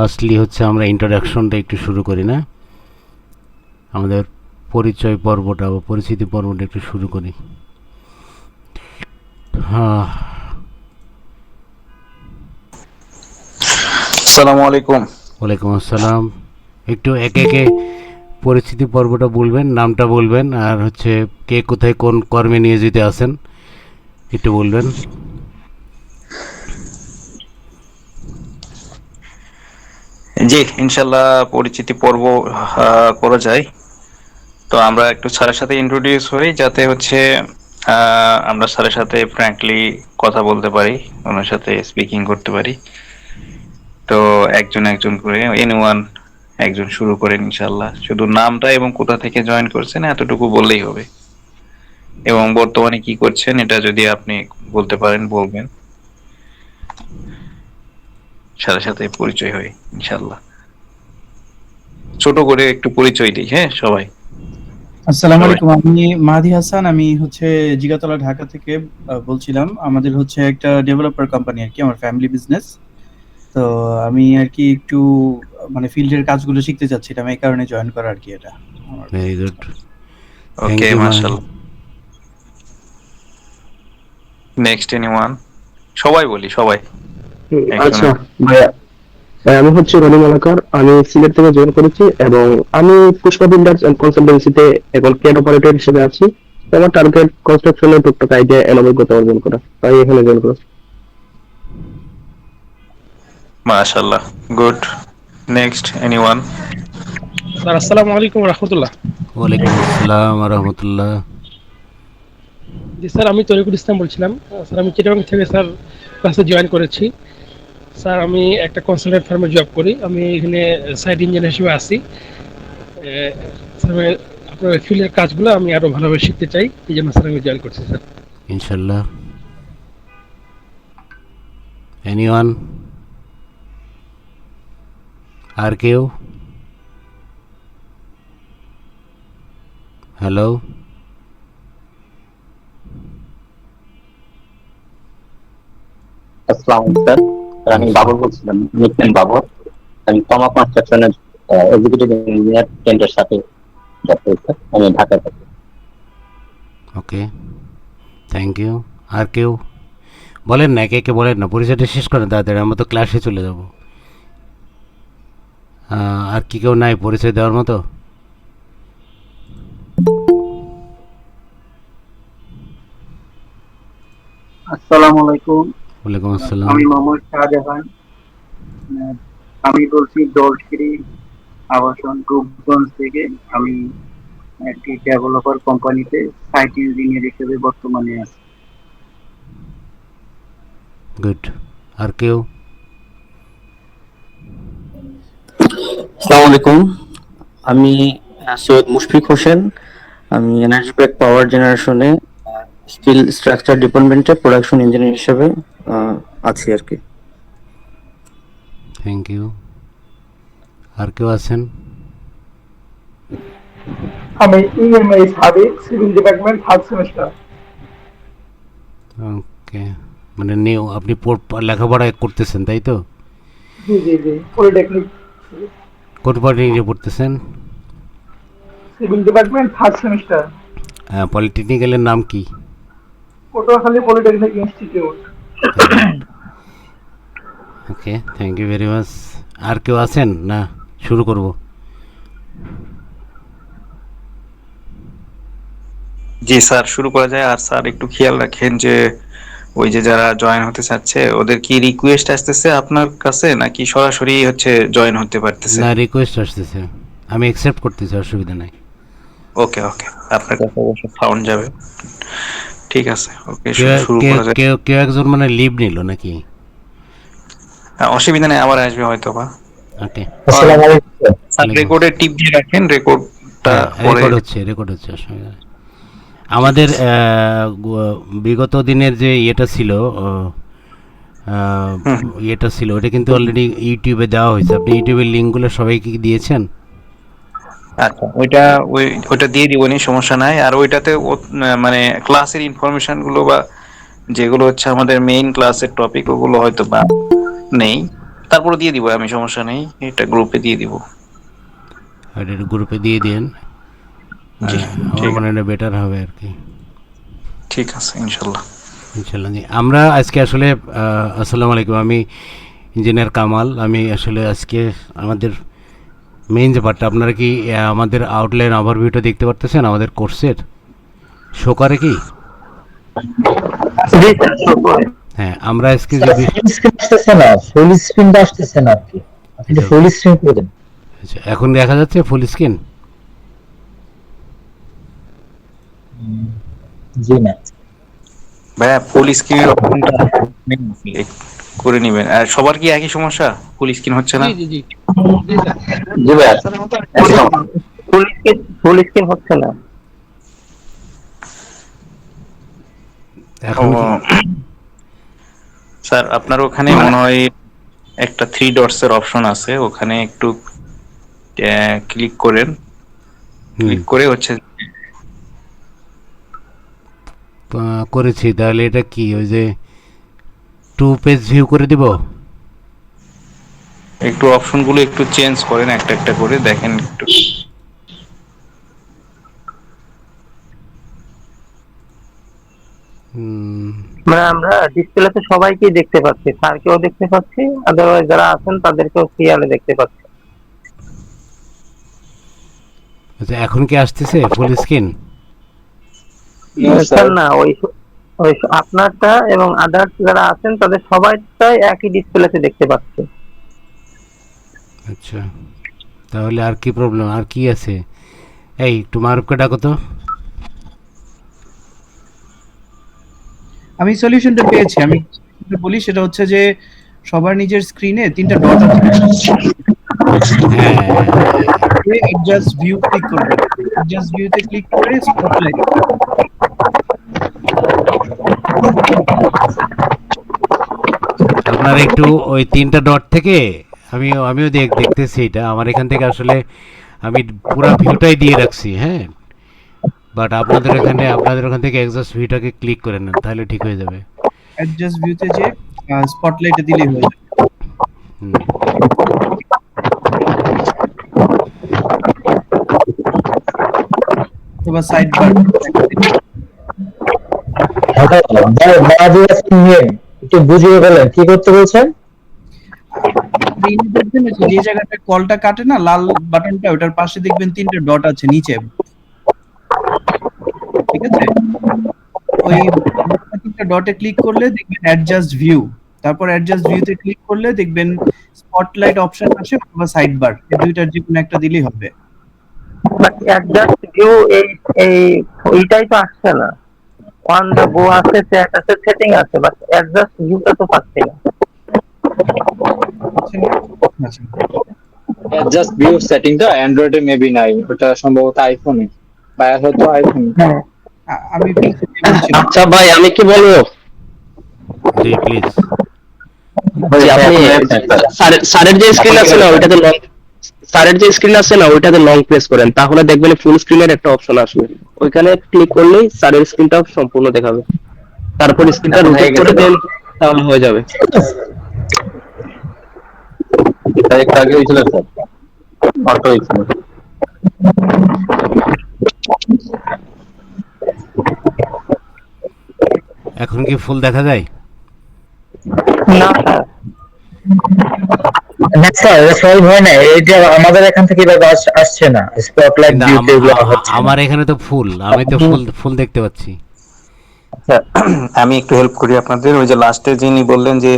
Firstly হচ্ছে আমরা ইন্ট্রোডাকশনটা একটু শুরু করি না, আমাদের পরিচয় পর্বটা বা পরিচিতি পর্বটা একটু শুরু করি। হ্যাঁ, আসসালামু আলাইকুম। ওয়ালাইকুম আসসালাম। একটু একে একে পরিচিতি পর্বটা বলবেন, নামটা বলবেন, আর হচ্ছে কে কোথায় কোন কর্মে নিয়োজিত আছেন একটু বলবেন। জি, ইনশাল্লাহ পরিচিতি পর্ব করা যায়। তো আমরা একটু স্যারের সাথে ইন্ট্রোডিউস হই, যাতে হচ্ছে আমরা স্যারের সাথে ফ্র্যাঙ্কলি কথা বলতে পারি, ওনার সাথে স্পিকিং করতে পারি। তো একজন একজন করে এনিওয়ান একজন শুরু করেন ইনশাল্লাহ। শুধু নামটা এবং কোথা থেকে জয়েন করছেন এতটুকু বললেই হবে, এবং বর্তমানে কি করছেন এটা যদি আপনি বলতে পারেন বলবেন। স্যারের সাথে পরিচয় হয় ইনশাল্লাহ। ছোট করে একটু পরিচয় দিই, হ্যাঁ সবাই। আসসালামু সবাই আলাইকুম। আমি মাহাদি হাসান, আমি জিগাতলা ঢাকা থেকে বলছিলাম। আমাদের একটা ডেভেলপার কোম্পানি আর কি, আমার ফ্যামিলি বিজনেস। তো আমি আর কি একটু ফিল্ডের কাজগুলো শিখতে চাচ্ছিলাম, এই কারণে জয়েন করা আর কি। এটা আমার very good, thank okay, you Mahi. মাশাআল্লাহ। নেক্সট এনিওয়ান, সবাই বলি সবাই একজন আচ্ছা একজন। ভাইয়া, আমি হচ্ছে রনি মালাকার, আমি সিলেট থেকে জয়েন করেছি এবং আমি পুষ্পা বিল্ডার্স এন্ড কনসালটেন্সিতে এখন কেড অপারেটর হিসেবে আছি। তো আমার টার্গেট কনস্ট্রাকশনের টুকটাক আইডিয়া এর অভিজ্ঞতা অর্জন করা, তাই এখানে জয়েন করেছি। মাশাআল্লাহ, গুড। Next anyone. স্যার আসসালামু আলাইকুম রহমতুল্লাহ। ওয়ালাইকুম আসসালাম রহমতুল্লাহ। জি স্যার, আমি তরিকুল ইসলাম বলছিলাম। স্যার আমি চিটাগাং থেকে স্যার ক্লাসে জয়েন করেছি। স্যার আমি একটা কনসালটেন্ট ফার্মে জব করি, আমি এখানে সাইট ইঞ্জিনিয়ার হিসেবে আছি। স্যার আপনার ফিল্ডের কাজগুলো আমি আরো ভালোভাবে শিখতে চাই, এই জন্য স্যার আমি জয়েন করছি স্যার। ইনশাল্লাহ। এনিওয়ান, আর কেউ? হ্যালো, আসসালামু আলাইকুম স্যার। আমি বাবর বলছিলাম, নিকনেম বাবর। আমি তমা কনস্ট্রাকশনের এক্সিকিউটিভ ইঞ্জিনিয়ার টেন্ডের সাথে জব করি স্যার। আমি ঢাকা থাকি। ওকে, থ্যাংক ইউ। আর কেউ বলেন না, একে একে বলেন না, পরিচয়টা শেষ করেন তাড়াতাড়ি, আমরা তো ক্লাসে চলে যাব। আর কি কেউ নাই পরিচয় দেওয়ার মতো? আসসালামু আলাইকুম। ওয়ালাইকুম আসসালাম। আমি মোহাম্মদ শাহজাহান। আহ, আমি বলছি দলসিরি আবাসন রূপগঞ্জ থেকে। আমি একটি ডেভেলপার কোম্পানিতে সাইট ইঞ্জিনিয়ার হিসেবে বর্তমানে আছি। গুড। আর কেউ? আসসালামু আলাইকুম। আমি সৈয়দ মুশফিক হোসেন। আমি এনার্জি প্যাক পাওয়ার জেনারেশনে স্টিল স্ট্রাকচার ডিপার্টমেন্টে প্রোডাকশন ইঞ্জিনিয়ার হিসেবে আছি আর কি। Thank you. আর কেউ আছেন? আমি ইএমআই Sadiq, civil department third semester. Okay, মানে নিউ আপনি লেখাপড়া করতেছেন তাই তো? জি জি জি, পলিটেকনিক কোন পার্টি নিয়ে পড়তেছেন? সিভিল ডিপার্টমেন্ট থার্ড সেমিস্টার, পলিটেকনিক্যালের নাম কি? Patuakhali polytechnic institute. Very good. Okay, thank you very much. আর কেউ আছেন না শুরু করব? জি স্যার, শুরু করা যায়। আর স্যার একটু খেয়াল রাখেন যে ওই যে যারা জয়েন হতে চাচ্ছে ওদের কি রিকোয়েস্ট আসতেছে আপনার কাছে, নাকি সরাসরি হচ্ছে জয়েন হতে পারতেছে? না, রিকোয়েস্ট আসতেছে, আমি অ্যাকসেপ্ট করতেছি, অসুবিধা নাই। ওকে ওকে, আপনার কাছে অবশ্য সাউন্ড যাবে। ঠিক আছে, ওকে, কেউ শুরু কেউ করা যায়। কেউ কেউ একজন মানে লিভ নিল নাকি? অসুবিধা নেই, আবার আসবে হয়তো বা। ওকে, আসসালামু আলাইকুম স্যার। স্যার রেকর্ডে টিপ দিয়ে রাখেন, রেকর্ডটা হ্যাঁ, পরে। রেকর্ড হচ্ছে, অসুবিধা নেই। আমাদের বিগত দিনের যে ইয়েটা ছিল, হুম, ইয়েটা ছিল ওটা কিন্তু অলরেডি ইউটিউবে দেওয়া হয়েছে। আপনি ইউটিউবের লিঙ্কগুলো সবাইকে কি দিয়েছেন? আচ্ছা, ওইটা দিয়ে দিবনি, সমস্যা নাই। আর ওইটাতে মানে ক্লাসের ইনফরমেশন গুলো বা যেগুলো হচ্ছে আমাদের মেইন ক্লাসের টপিক, ওগুলো হয়তো বা নেই। তারপরে দিয়ে দিব আমি, সমস্যা নেই, এটা গ্রুপে দিয়ে দিব। আর এটা গ্রুপে দিয়ে দিন, জি, আমার ঠিক মনে হয় বেটার হবে আর কি। ঠিক আছে ইনশাল্লাহ। ইনশাল্লাহ জি। আমরা আজকে আসলে আসসালামু আলাইকুম, আমি ইঞ্জিনিয়ার কামাল। আমি আসলে আজকে আমাদের মেইন যে পার্টটা, আপনারা কি আমাদের আউটলাইন ওভারভিউটা দেখতে পারতেছেন আমাদের কোর্সের? শো করে কি? হ্যাঁ, আমরা আজকে যে আসতেছে না, ফুল স্ক্রিনটা আসতেছে না আর কি। আপনি ফুল স্ক্রিন করে দেন। আচ্ছা, এখন দেখা যাচ্ছে ফুল স্ক্রিন? জি না, ভাইয়া ফুল স্ক্রিনের অপশনটা করে নেবেন। আর সবার কি একই সমস্যা, ফুল স্ক্রিন হচ্ছে না? জি জি জি জি স্যার। জি ভাইয়া, ফুল স্ক্রিন হচ্ছে না। এখন কি? স্যার আপনার ওখানে মনে হয় একটা 3 ডটস এর অপশন আছে, ওখানে একটু ক্লিক করেন। ক্লিক করে হচ্ছে করেছি। তাহলে এটা কি ওই যে 2 পেজ ভিউ করে দিব? একটু অপশনগুলো একটু চেঞ্জ করেন, একটা একটা করে দেখেন একটু। মানে আমরা ডিসপ্লেতে সবাইকে দেখতে পাচ্ছি, স্যারকেও দেখতে পাচ্ছি, আদারওয়াইজ যারা আছেন তাদেরকেও ক্লিয়ারলি দেখতে পাচ্ছি। আচ্ছা, এখন কি আসতেছে ফুল স্ক্রিন? স্যার না, ওই ওই আপনারটা এবং আদার্স যারা আছেন তাদের সবাইটাই একই ডিসপ্লেতে দেখতে পাচ্ছি। আচ্ছা, তাহলে আর কি প্রবলেম, আর কি আছে? এই একটু মারুফকে ডাকো তো। আমি সলিউশনটা পেয়েছি। আমি যেটা বলি সেটা হচ্ছে যে সবার নিজের স্ক্রিনে 3টা ডট আছে, হ্যাঁ, অ্যাডজাস্ট ভিউ ক্লিক করবেন। অ্যাডজাস্ট ভিউতে ক্লিক করে স্পটলাইট, আপনার একটু ওই 3টা ডট থেকে আমিও দেখতেছি এটা আমার এখান থেকে। আসলে আমি পুরো ভিউটাই দিয়ে রাখছি, হ্যাঁ, বাট আপনাদের ওখান থেকে এক্সজস্ট ভিউটাকে ক্লিক করে নেন, তাহলে ঠিক হয়ে যাবে। অ্যাডজাস্ট ভিউতে যে স্পটলাইটে দিলেই হয়ে যাবে। হুম। অথবা সাইড বার একটু বুঝিয়ে বলেন কি করতে বলছেন। যে জায়গাটা কলটা কাটে না, লাল বাটনটা, ওটার পাশে দেখবেন 3টা ডট আছে নিচে, ঠিক আছে? ওই 3টা ডটে ক্লিক করলে দেখবেন অ্যাডজাস্ট ভিউ, তারপর অ্যাডজাস্ট ভিউতে ক্লিক করলে দেখবেন স্পটলাইট অপশন আসে অথবা সাইড বার, এই দুইটার যে কোনো একটা দিলেই হবে। বাট অ্যাডজাস্ট ভিউ এই ওইটাই তো আসছে না। অন দ্য গো আছে, চ্যাট আছে, সেটিং আছে, বাট অ্যাডজাস্ট ভিউটা তো পাচ্ছি না। আচ্ছা, অ্যাডজাস্ট ভিউ সেটিংটা অ্যান্ড্রয়েডে মেবি নাই, ওটা সম্ভবত আইফোনে, বা হয়তো আইফোন। আমি বলছি। আচ্ছা ভাই, আমি কি বলবো? জি প্লিজ। আপনি স্যারের যে স্ক্রিন আছে না ওইটাতে লং, স্যারের যে স্ক্রিন আছে না ওইটাতে লং প্রেস করেন, তাহলে দেখবেন ফুল স্ক্রিনের একটা অপশন আসবে। ওইখানে ক্লিক করলেই স্যারের স্ক্রিনটা সম্পূর্ণ দেখাবে। তারপর স্ক্রিনটা রোটেট করে দেন, তাহলে হয়ে যাবে। এটা একটু আগে হয়েছিল স্যার, অটো হয়েছিল। এখন কি ফুল দেখা যায়? না স্যার, না স্যার, এটা সলভ হয় না। এটা আমাদের এখান থেকে এভাবে আসছে না, স্পটলাইট কিন্তু ভিউতে এগুলো হচ্ছে না। আমার এখানে তো ফুল, আমি তো ফুল দেখতে পাচ্ছি। আচ্ছা, আমি একটু হেল্প করি আপনাদের। ওই যে লাস্টে যিনি বললেন যে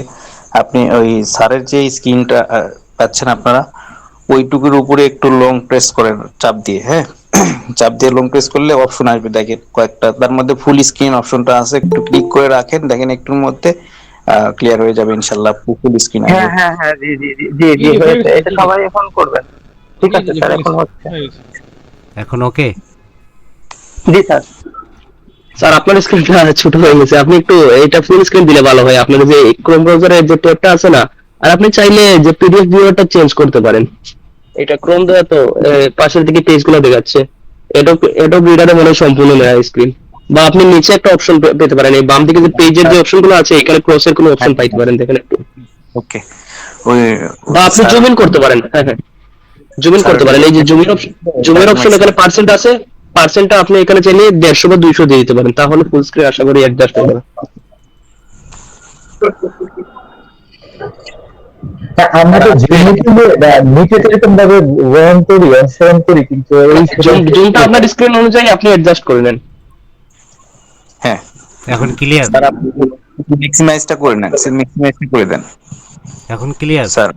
আপনি ওই স্যারের যে স্ক্রিনটা পাচ্ছেন আপনারা, ওইটুকুর উপরে একটু লং প্রেস করেন চাপ দিয়ে, হ্যাঁ, চাপ দিয়ে লং প্রেস করলে অপশন আসবে দেখেন কয়েকটা, তার মধ্যে ফুল স্ক্রিন অপশনটা আছে, একটু ক্লিক করে রাখেন, দেখেন একটুর মধ্যে ক্লিয়ার হয়ে যাবে ইনশাল্লাহ, ফুল স্ক্রিন আসবে। হ্যাঁ হ্যাঁ হ্যাঁ, জি জি জি জি জি হয়েছে। এটা সবাই এখন করবেন। ঠিক আছে স্যার, এখন হচ্ছে। এখন ওকে? জি স্যার। স্যার আপনার স্ক্রিনটা ছোট হয়ে গেছে, আপনি একটু এটা ফুল স্ক্রিন দিলে ভালো হয়। আপনার যে ক্রোম ব্রাউজারের যে ট্যাবটা আছে না, আর আপনি চাইলে যে পিডিএফ ভিউয়ারটা চেঞ্জ করতে পারেন। এটা ক্রোম দেওয়া তো পাশের দিকে পেজগুলো দেখাচ্ছে, এটা রিডারে মনে হয় সম্পূর্ণ নয় স্ক্রিন। বা আপনি নিচে একটা অপশন পেতে পারেন, এই বাম দিকে যে পেজের যে অপশনগুলো আছে এখানে ক্রসের কোনো অপশন পাইতে পারেন, দেখেন একটু। ওকে, ওই বা আপনি স্যার, জুম ইন করতে পারেন। হ্যাঁ হ্যাঁ, জুম ইন স্যার করতে পারেন। এই যে জুমের অপশন এখানে পার্সেন্ট আছে, পার্সেন্টটা আপনি এখানে চাইলে 150 বা 200 দিয়ে দিতে পারেন, তাহলে ফুল স্ক্রিন আশা করি অ্যাডজাস্ট হয়ে যাবে। তা আমরা তো নিচে তো এরকম ভাবে ওয়ান করি অন করি, কিন্তু এই জুমটা আপনার স্ক্রিন অনুযায়ী আপনি অ্যাডজাস্ট করে নেন। হ্যাঁ এখন ক্লিয়ার? স্যার, আপনি ম্যাক্সিমাইজটা করে নেন, ম্যাক্সিমাইজটা করে দেন এখন ক্লিয়ার? স্যার।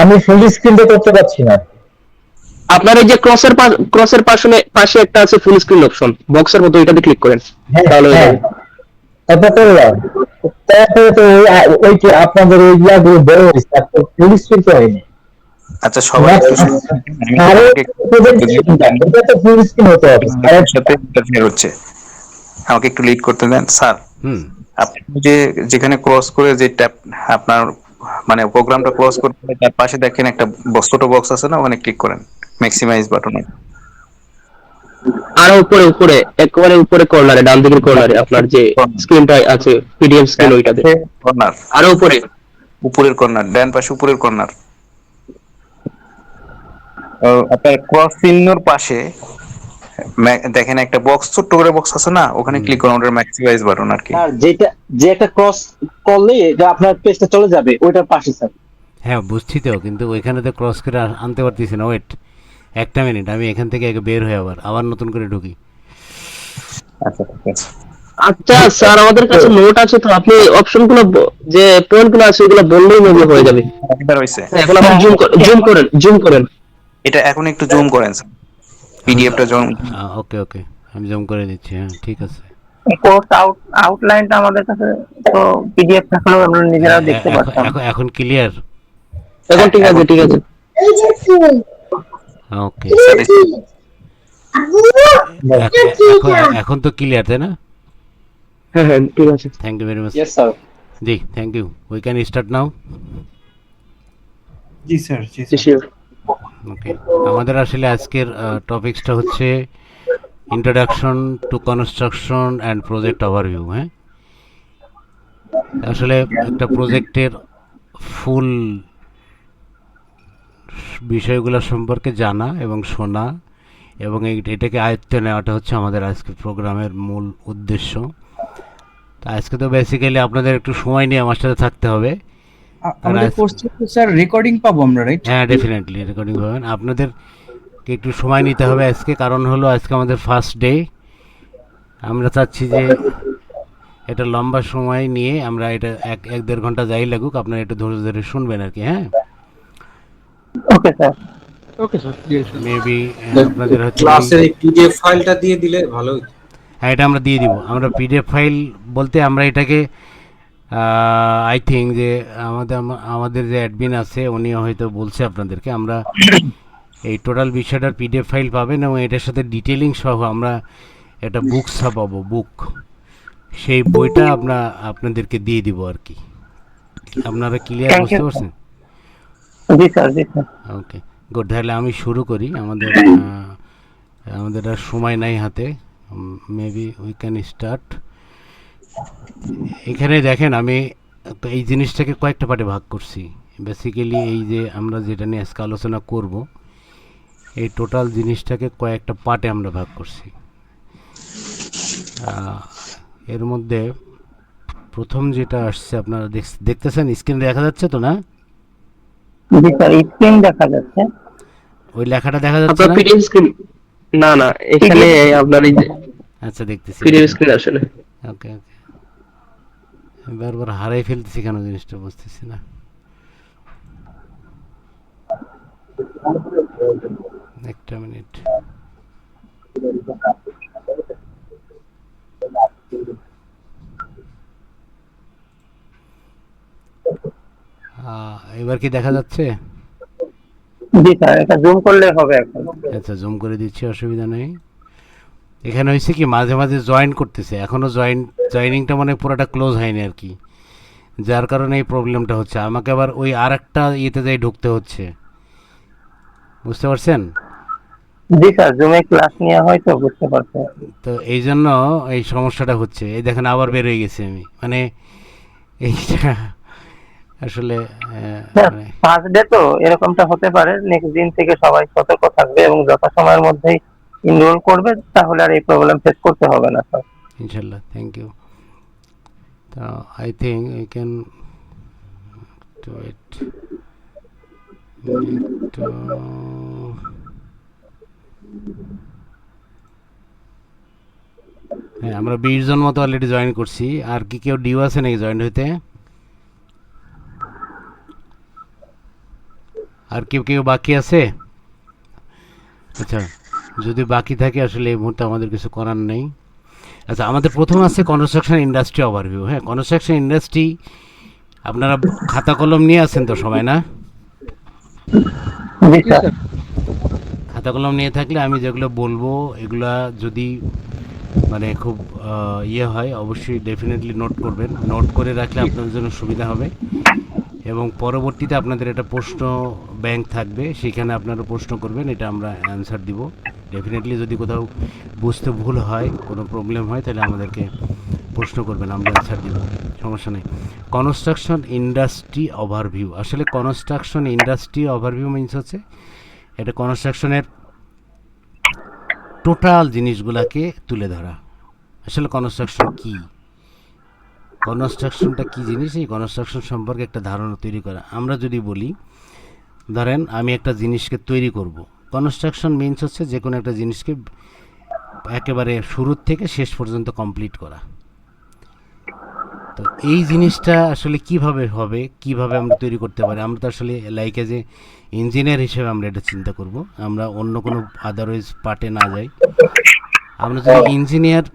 আমি ফুল স্ক্রিনটা করতে পারছি না। আপনার এই যে ক্রসের পাশে একটা আছে ফুল স্ক্রিন অপশন, বক্সের মতো, এটাতে ক্লিক করেন তাহলে হয়ে হ্যাঁ, যাবে। তারপর করলাম, তারপরে তো ওই যে আপনাদের ওই ইয়াগুলো বড় হয়েছে, তারপর ফুল স্ক্রিন তো হয়নি। আচ্ছা, সবাই একটু আরো এটা তো ফুল স্ক্রিন হতে হবে। সাথে ইন্টারফেয়ার হচ্ছে, আমাকে একটু লিড করতে দেন স্যার। হুম। আপনি যে যেখানে ক্রস করে যে ট্যাপ আপনার মানে প্রোগ্রামটা ক্রস করতে হয়, তার পাশে দেখেন একটা ছোট বক্স আছে না, ওখানে ক্লিক করেন ম্যাক্সিমাইজ বাটনে। আর উপরে একেবারে উপরে কর্নারে, ডান দিকের কর্নারে আপনার যে স্ক্রিনটা আছে পিডিএফ স্ক্রিন, ওইটাতে কর্নার, আরো উপরের কর্নার, ডান পাশে উপরের কর্নার, আপনার ক্রস চিহ্নর পাশে দেখেন একটা বক্স, ছোট্ট করে বক্স আছে না, ওখানে ক্লিক করুন, ওটার ম্যাক্সিমাইজ বাটন আর কি। আর যেটা যে একটা ক্রস করলে এটা আপনার পেজটা চলে যাবে ওইটার পাশে স্যার। হ্যাঁ বুঝছি তো, কিন্তু ওইখানে তো ক্রস করে আনতে পারতেছি না। ওয়েট একটা মিনিট, আমি এখান থেকে বের হয়ে আবার নতুন করে ঢুকি। আচ্ছা ঠিক আছে। আচ্ছা স্যার, আমাদের কাছে নোট আছে তো, আপনি অপশনগুলো যে পয়েন্টগুলো আছে ওগুলো বললেই মেবি হয়ে যাবে। এবার হইছে, এখন আপনি জুম করেন। এটা এখন একটু জুম করেন স্যার, পিডিএফটা জুম। ওকে ওকে, আমি জুম করে দিচ্ছি। হ্যাঁ ঠিক আছে। কোর্স আউটলাইনটা আমাদের কাছে তো পিডিএফ থাকলেও আমরা নিজেরাও দেখতে পারতাম। এখন ক্লিয়ার? এখন ঠিক আছে। ওকে, এখন তো ক্লিয়ার তাই না? হ্যাঁ ঠিক আছে। Thank you very much. Yes sir. জি thank you, we can start now. জি স্যার, জি জি স্যার। শিওর। ওকে, আমাদের আসলে আজকের টপিকসটা হচ্ছে introduction to construction and project overview. হ্যাঁ, আসলে একটা প্রজেক্টের ফুল বিষয়গুলো সম্পর্কে জানা এবং শোনা এবং এটাকে আয়ত্তে নেওয়াটা হচ্ছে আমাদের আজকের প্রোগ্রামের মূল উদ্দেশ্য। তো আজকে তো বেসিক্যালি আপনাদের একটু সময় নিয়ে আমার সাথে থাকতে হবে। আমাদের কোর্সে তো স্যার রেকর্ডিং পাবো আমরা, রাইট? হ্যাঁ ডেফিনেটলি রেকর্ডিং পাবেন। আপনাদেরকে একটু সময় নিতে হবে আজকে, কারণ হলো আজকে আমাদের ফার্স্ট ডে। আমরা চাচ্ছি যে এটা লম্বা সময় নিয়ে আমরা এটা এক দেড় ঘন্টা যাই লাগুক, আপনারা একটু ধৈর্য ধরে শুনবেন আর কি। হ্যাঁ okay sir. Okay sir, maybe আপনাদের হচ্ছে ক্লাসের এই পিডিএফ ফাইলটা দিয়ে দিলে ভালো হতো। হ্যাঁ এটা আমরা দিয়ে দিব। আমরা পিডিএফ ফাইল বলতে আমরা এটাকে আই থিঙ্ক যে আমাদের যে অ্যাডমিন আছে উনি হয়তো বলছে আপনাদেরকে, আমরা এই টোটাল বিষয়টার পিডিএফ ফাইল পাবেন এবং এটার সাথে ডিটেলিং সহ আমরা একটা বুক ছাপাবো, বুক। সেই বইটা আপনাদেরকে দিয়ে দিব আর কি। আপনারা ক্লিয়ার বুঝতে পারছেন? জি স্যার, জি স্যার। ওকে গুড, তাহলে আমি শুরু করি। আমাদের আর সময় নাই হাতে, মেবি উই ক্যান স্টার্ট। এখানে দেখেন আমি এই জিনিসটাকে কয়েকটা পার্টে ভাগ করছি। বেসিক্যালি এই যে আমরা যেটা নিয়ে আজকে আলোচনা করব, এই টোটাল জিনিসটাকে কয়েকটা পার্টে আমরা ভাগ করছি। এর মধ্যে প্রথম যেটা আসছে, আপনারা দেখতেছেন স্ক্রিনে দেখা যাচ্ছে তো না? জি স্যার, স্ক্রিন দেখা যাচ্ছে। ওই লেখাটা দেখা যাচ্ছে আপনার না? পিডিএফ স্ক্রিন না এখানে আপনার এই যে আচ্ছা দেখতেছি পিডিএফ স্ক্রিন আসলে। ওকে ওকে, বারবার হারাই ফেলতেছি কেন জিনিসটা বুঝতেছি না। একটা মিনিট। এবার কি দেখা যাচ্ছে? জি স্যার, এটা জুম করলে হবে এখন। আচ্ছা জুম করে দিচ্ছি, অসুবিধা নেই। এখানে হয়েছে কি মাঝে মাঝে জয়েন করতেছে, এখনো জয়েনিংটা মানে পুরোটা ক্লোজ হয়নি আর কি, যার কারণে এই প্রবলেমটা হচ্ছে। আমাকে আবার ওই আর একটা ইয়েতে যাই ঢুকতে হচ্ছে, বুঝতে পারছেন? জি স্যার, জুমে ক্লাস নেওয়া হয় তো বুঝতে পারছেন। তো এই জন্য এই সমস্যাটা হচ্ছে। এই দেখেন আবার বের হয়ে গেছি আমি, মানে এইটা আসলে মানে ফার্স্ট ডে তো এরকমটা হতে পারে, নেক্সট দিন থেকে সবাই সতর্ক থাকবে এবং যথাসময়ের মধ্যেই ইনরোল করবে, তাহলে আর এই প্রবলেম ফেস করতে হবে না স্যার। ইনশাল্লাহ, থ্যাংক ইউ। তো I think I can do it. তো হ্যাঁ, আমরা 20 জন মতো অলরেডি জয়েন করছি। আর কি কেউ ডিউ আছে নাকি জয়েন হইতে? আর কেউ কেউ বাকি আছে? আচ্ছা, যদি বাকি থাকে আসলে এই মুহূর্তে আমাদের কিছু করার নেই। আচ্ছা, আমাদের প্রথম আছে কনস্ট্রাকশন ইন্ডাস্ট্রি ওভারভিউ। হ্যাঁ, কনস্ট্রাকশন ইন্ডাস্ট্রি আপনারা খাতা কলম নিয়ে আছেন তো সবাই, না? জি স্যার। খাতা কলম নিয়ে থাকলে আমি যেগুলো বলবো এগুলা যদি মানে খুব ইয়ে হয়, অবশ্যই ডেফিনেটলি নোট করবেন। নোট করে রাখলে আপনাদের জন্য সুবিধা হবে এবং পরবর্তীতে আপনাদের একটা প্রশ্ন ব্যাংক থাকবে, সেখানে আপনারা প্রশ্ন করবেন, এটা আমরা অ্যান্সার দিব ডেফিনেটলি। যদি কোথাও বুঝতে ভুল হয়, কোনো প্রবলেম হয়, তাহলে আমাদেরকে প্রশ্ন করবেন, আমরা অ্যান্সার দিব, সমস্যা নেই। কনস্ট্রাকশন ইন্ডাস্ট্রি ওভারভিউ, আসলে কনস্ট্রাকশন ইন্ডাস্ট্রি ওভারভিউ মিনস হচ্ছে এটা কনস্ট্রাকশনের টোটাল জিনিসগুলোকে তুলে ধরা। আসলে কনস্ট্রাকশন কি, কনস্ট্রাকশনটা কী জিনিস, এই কনস্ট্রাকশন সম্পর্কে একটা ধারণা তৈরি করা। আমরা যদি বলি ধরেন আমি একটা জিনিসকে তৈরি করব, কনস্ট্রাকশন মিনস হচ্ছে যে কোনো একটা জিনিসকে একেবারে শুরুর থেকে শেষ পর্যন্ত কমপ্লিট করা। তো এই জিনিসটা আসলে কিভাবে হবে, কিভাবে আমরা তৈরি করতে পারি? আমরা তো আসলে লাইক এজ এ ইঞ্জিনিয়ার হিসেবে আমরা এটা চিন্তা করব, আমরা অন্য কোনো আদারওয়াইজ পার্টে না যাই। আমরা যদি ইঞ্জিনিয়ার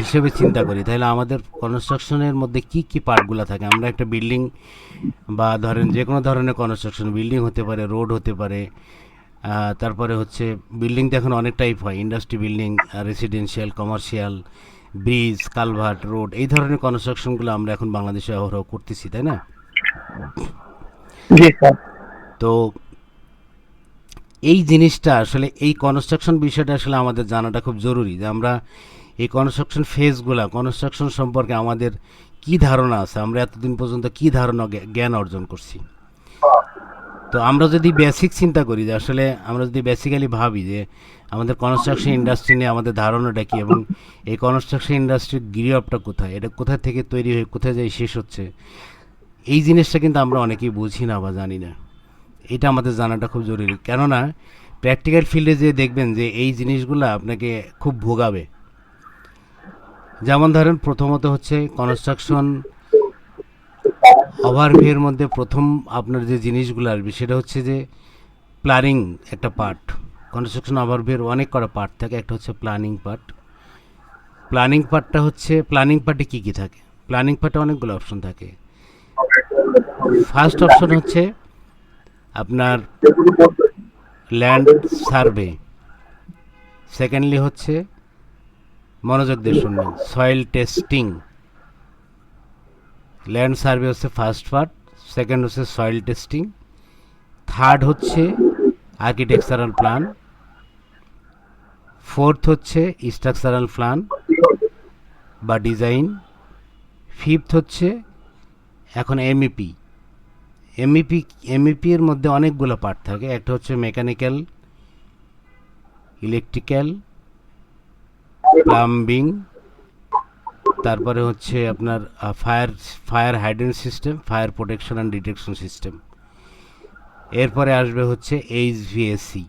হিসেবে চিন্তা করি তাহলে আমাদের কনস্ট্রাকশনের মধ্যে কি কি পার্টগুলো থাকে। আমরা একটা বিল্ডিং বা ধরেন যে কোনো ধরনের কনস্ট্রাকশন, বিল্ডিং হতে পারে, রোড হতে পারে, তারপরে হচ্ছে বিল্ডিং তো এখন অনেক টাইপ হয়, industry building, residential, commercial, bridge, culvert, road, এই ধরনের কনস্ট্রাকশনগুলো আমরা এখন বাংলাদেশে অহরহ করতেছি, তাই না? জি স্যার। তো এই জিনিসটা আসলে এই কনস্ট্রাকশন বিষয়টা আসলে আমাদের জানাটা খুব জরুরি, যে আমরা এই কনস্ট্রাকশন ফেজগুলো, কনস্ট্রাকশন সম্পর্কে আমাদের কি ধারণা আছে, আমরা এতদিন পর্যন্ত কি ধারণা জ্ঞান অর্জন করছি। তো আমরা যদি বেসিক চিন্তা করি, যে আসলে আমরা যদি বেসিক্যালি ভাবি যে আমাদের কনস্ট্রাকশন ইন্ডাস্ট্রি নিয়ে আমাদের ধারণাটা কী এবং এই কনস্ট্রাকশন ইন্ডাস্ট্রির গিরিঅপটা কোথায়, এটা কোথা থেকে তৈরি হয়ে কোথায় যাই শেষ হচ্ছে, এই জিনিসটা কিন্তু আমরা অনেকেই বুঝি না বা জানি না। এটা আমাদের জানাটা খুব জরুরি, কেননা প্র্যাকটিক্যাল ফিল্ডে যে দেখবেন যে এই জিনিসগুলো আপনাকে খুব ভোগাবে। যেমন ধরেন প্রথমত হচ্ছে কনস্ট্রাকশন ওভারভিউর মধ্যে প্রথম আপনার যে জিনিসগুলো আসবে সেটা হচ্ছে যে প্ল্যানিং একটা পার্ট। কনস্ট্রাকশন ওভারভিউর অনেক কটা পার্ট থাকে, একটা হচ্ছে প্ল্যানিং পার্ট। প্ল্যানিং পার্টটা হচ্ছে, প্ল্যানিং পার্টে কী কী থাকে? প্ল্যানিং পার্টে অনেকগুলো অপশন থাকে। ফার্স্ট অপশন হচ্ছে আপনার ল্যান্ড সার্ভে, সেকেন্ডলি হচ্ছে মনোযোগ দিয়ে শুনবেন সয়েল টেস্টিং। ল্যান্ড সার্ভে হচ্ছে ফার্স্ট পার্ট, সেকেন্ড হচ্ছে সয়েল টেস্টিং, থার্ড হচ্ছে আর্কিটেকচারাল প্ল্যান, ফোর্থ হচ্ছে স্ট্রাকচারাল প্ল্যান বা ডিজাইন, ফিফথ হচ্ছে এখন এমইপি। এমইপি এর মধ্যে অনেকগুলো পার্ট থাকে, একটা হচ্ছে মেকানিক্যাল, ইলেকট্রিক্যাল, প্লাম্বিং, তারপরে হচ্ছে আপনার fire hydrant system, fire protection and detection system. এরপরে আসবে হচ্ছে এইচভিএসি।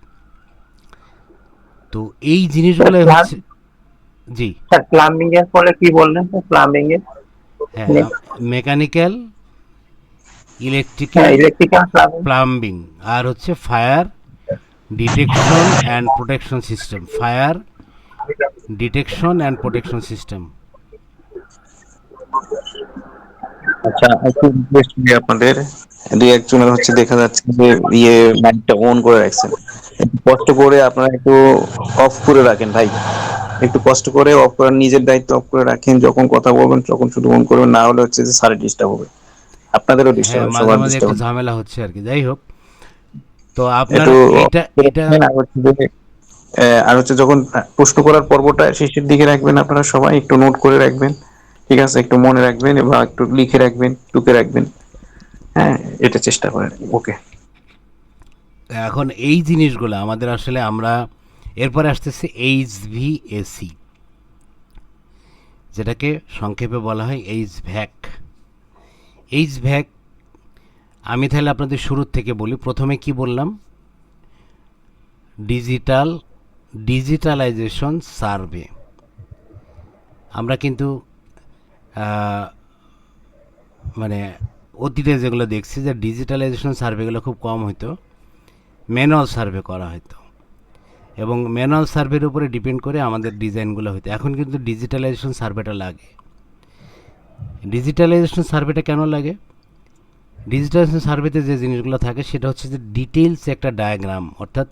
তো এই জিনিসগুলো হচ্ছে, জি স্যার প্লাম্বিং এর পরে কি বললেন স্যার? প্লাম্বিং এর হ্যাঁ, মেকানিক্যাল, ইলেকট্রিক্যাল, ইলেকট্রিক্যাল, প্লাম্বিং, আর হচ্ছে fire detection and protection system, fire detection and protection system. আচ্ছা, একটু রিকোয়েস্ট করি আপনাদের, দুই একজনের হচ্ছে দেখা যাচ্ছে যে মাইকটা অন করে রাখছেন, একটু কষ্ট করে আপনারা একটু অফ করে রাখেন ভাই, একটু কষ্ট করে অফ করার, নিজের দায়িত্ব অফ করে রাখেন। যখন কথা বলবেন তখন শুধু অন করবেন, না হলে হচ্ছে যে সারে ডিস্টার্ব হবে, আপনাদেরও ডিস্টার্ব হ্যাঁ, হবে, মাঝে সবার মাঝে ডিস্টার্ব একটু হবে। ঝামেলা হচ্ছে আর কি। যাই হোক, তো আপনার একটু এটা এটা আর হচ্ছে যে, আর হচ্ছে যখন প্রশ্ন করার পর্বটা শেষের দিকে রাখবেন, আপনারা সবাই একটু নোট করে রাখবেন ঠিক আছে, একটু মনে রাখবেন বা একটু লিখে রাখবেন, টুকে রাখবেন। হ্যাঁ, এটা চেষ্টা করেন। ওকে। এখন এই জিনিসগুলো আমাদের আসলে আমরা এরপরে আসতেছে এইচভিএসি, যেটাকে সংক্ষেপে বলা হয় এইচভ্যাক। এইচভ্যাক আমি তাহলে আপনাদের শুরুর থেকে বলি। প্রথমে কি বললাম? Digitalization survey. আমরা কিন্তু মানে অতীতে যেগুলো দেখছি যে ডিজিটালাইজেশন সার্ভেগুলো খুব কম হতো, ম্যানুয়াল সার্ভে করা হতো এবং ম্যানুয়াল সার্ভের উপরে ডিপেন্ড করে আমাদের ডিজাইনগুলো হতো। এখন কিন্তু ডিজিটালাইজেশন সার্ভেটা লাগে। ডিজিটালাইজেশন সার্ভেটা কেন লাগে? ডিজিটালাইজেশন সার্ভেতে যে জিনিসগুলো থাকে সেটা হচ্ছে যে ডিটেলস একটা ডায়াগ্রাম, অর্থাৎ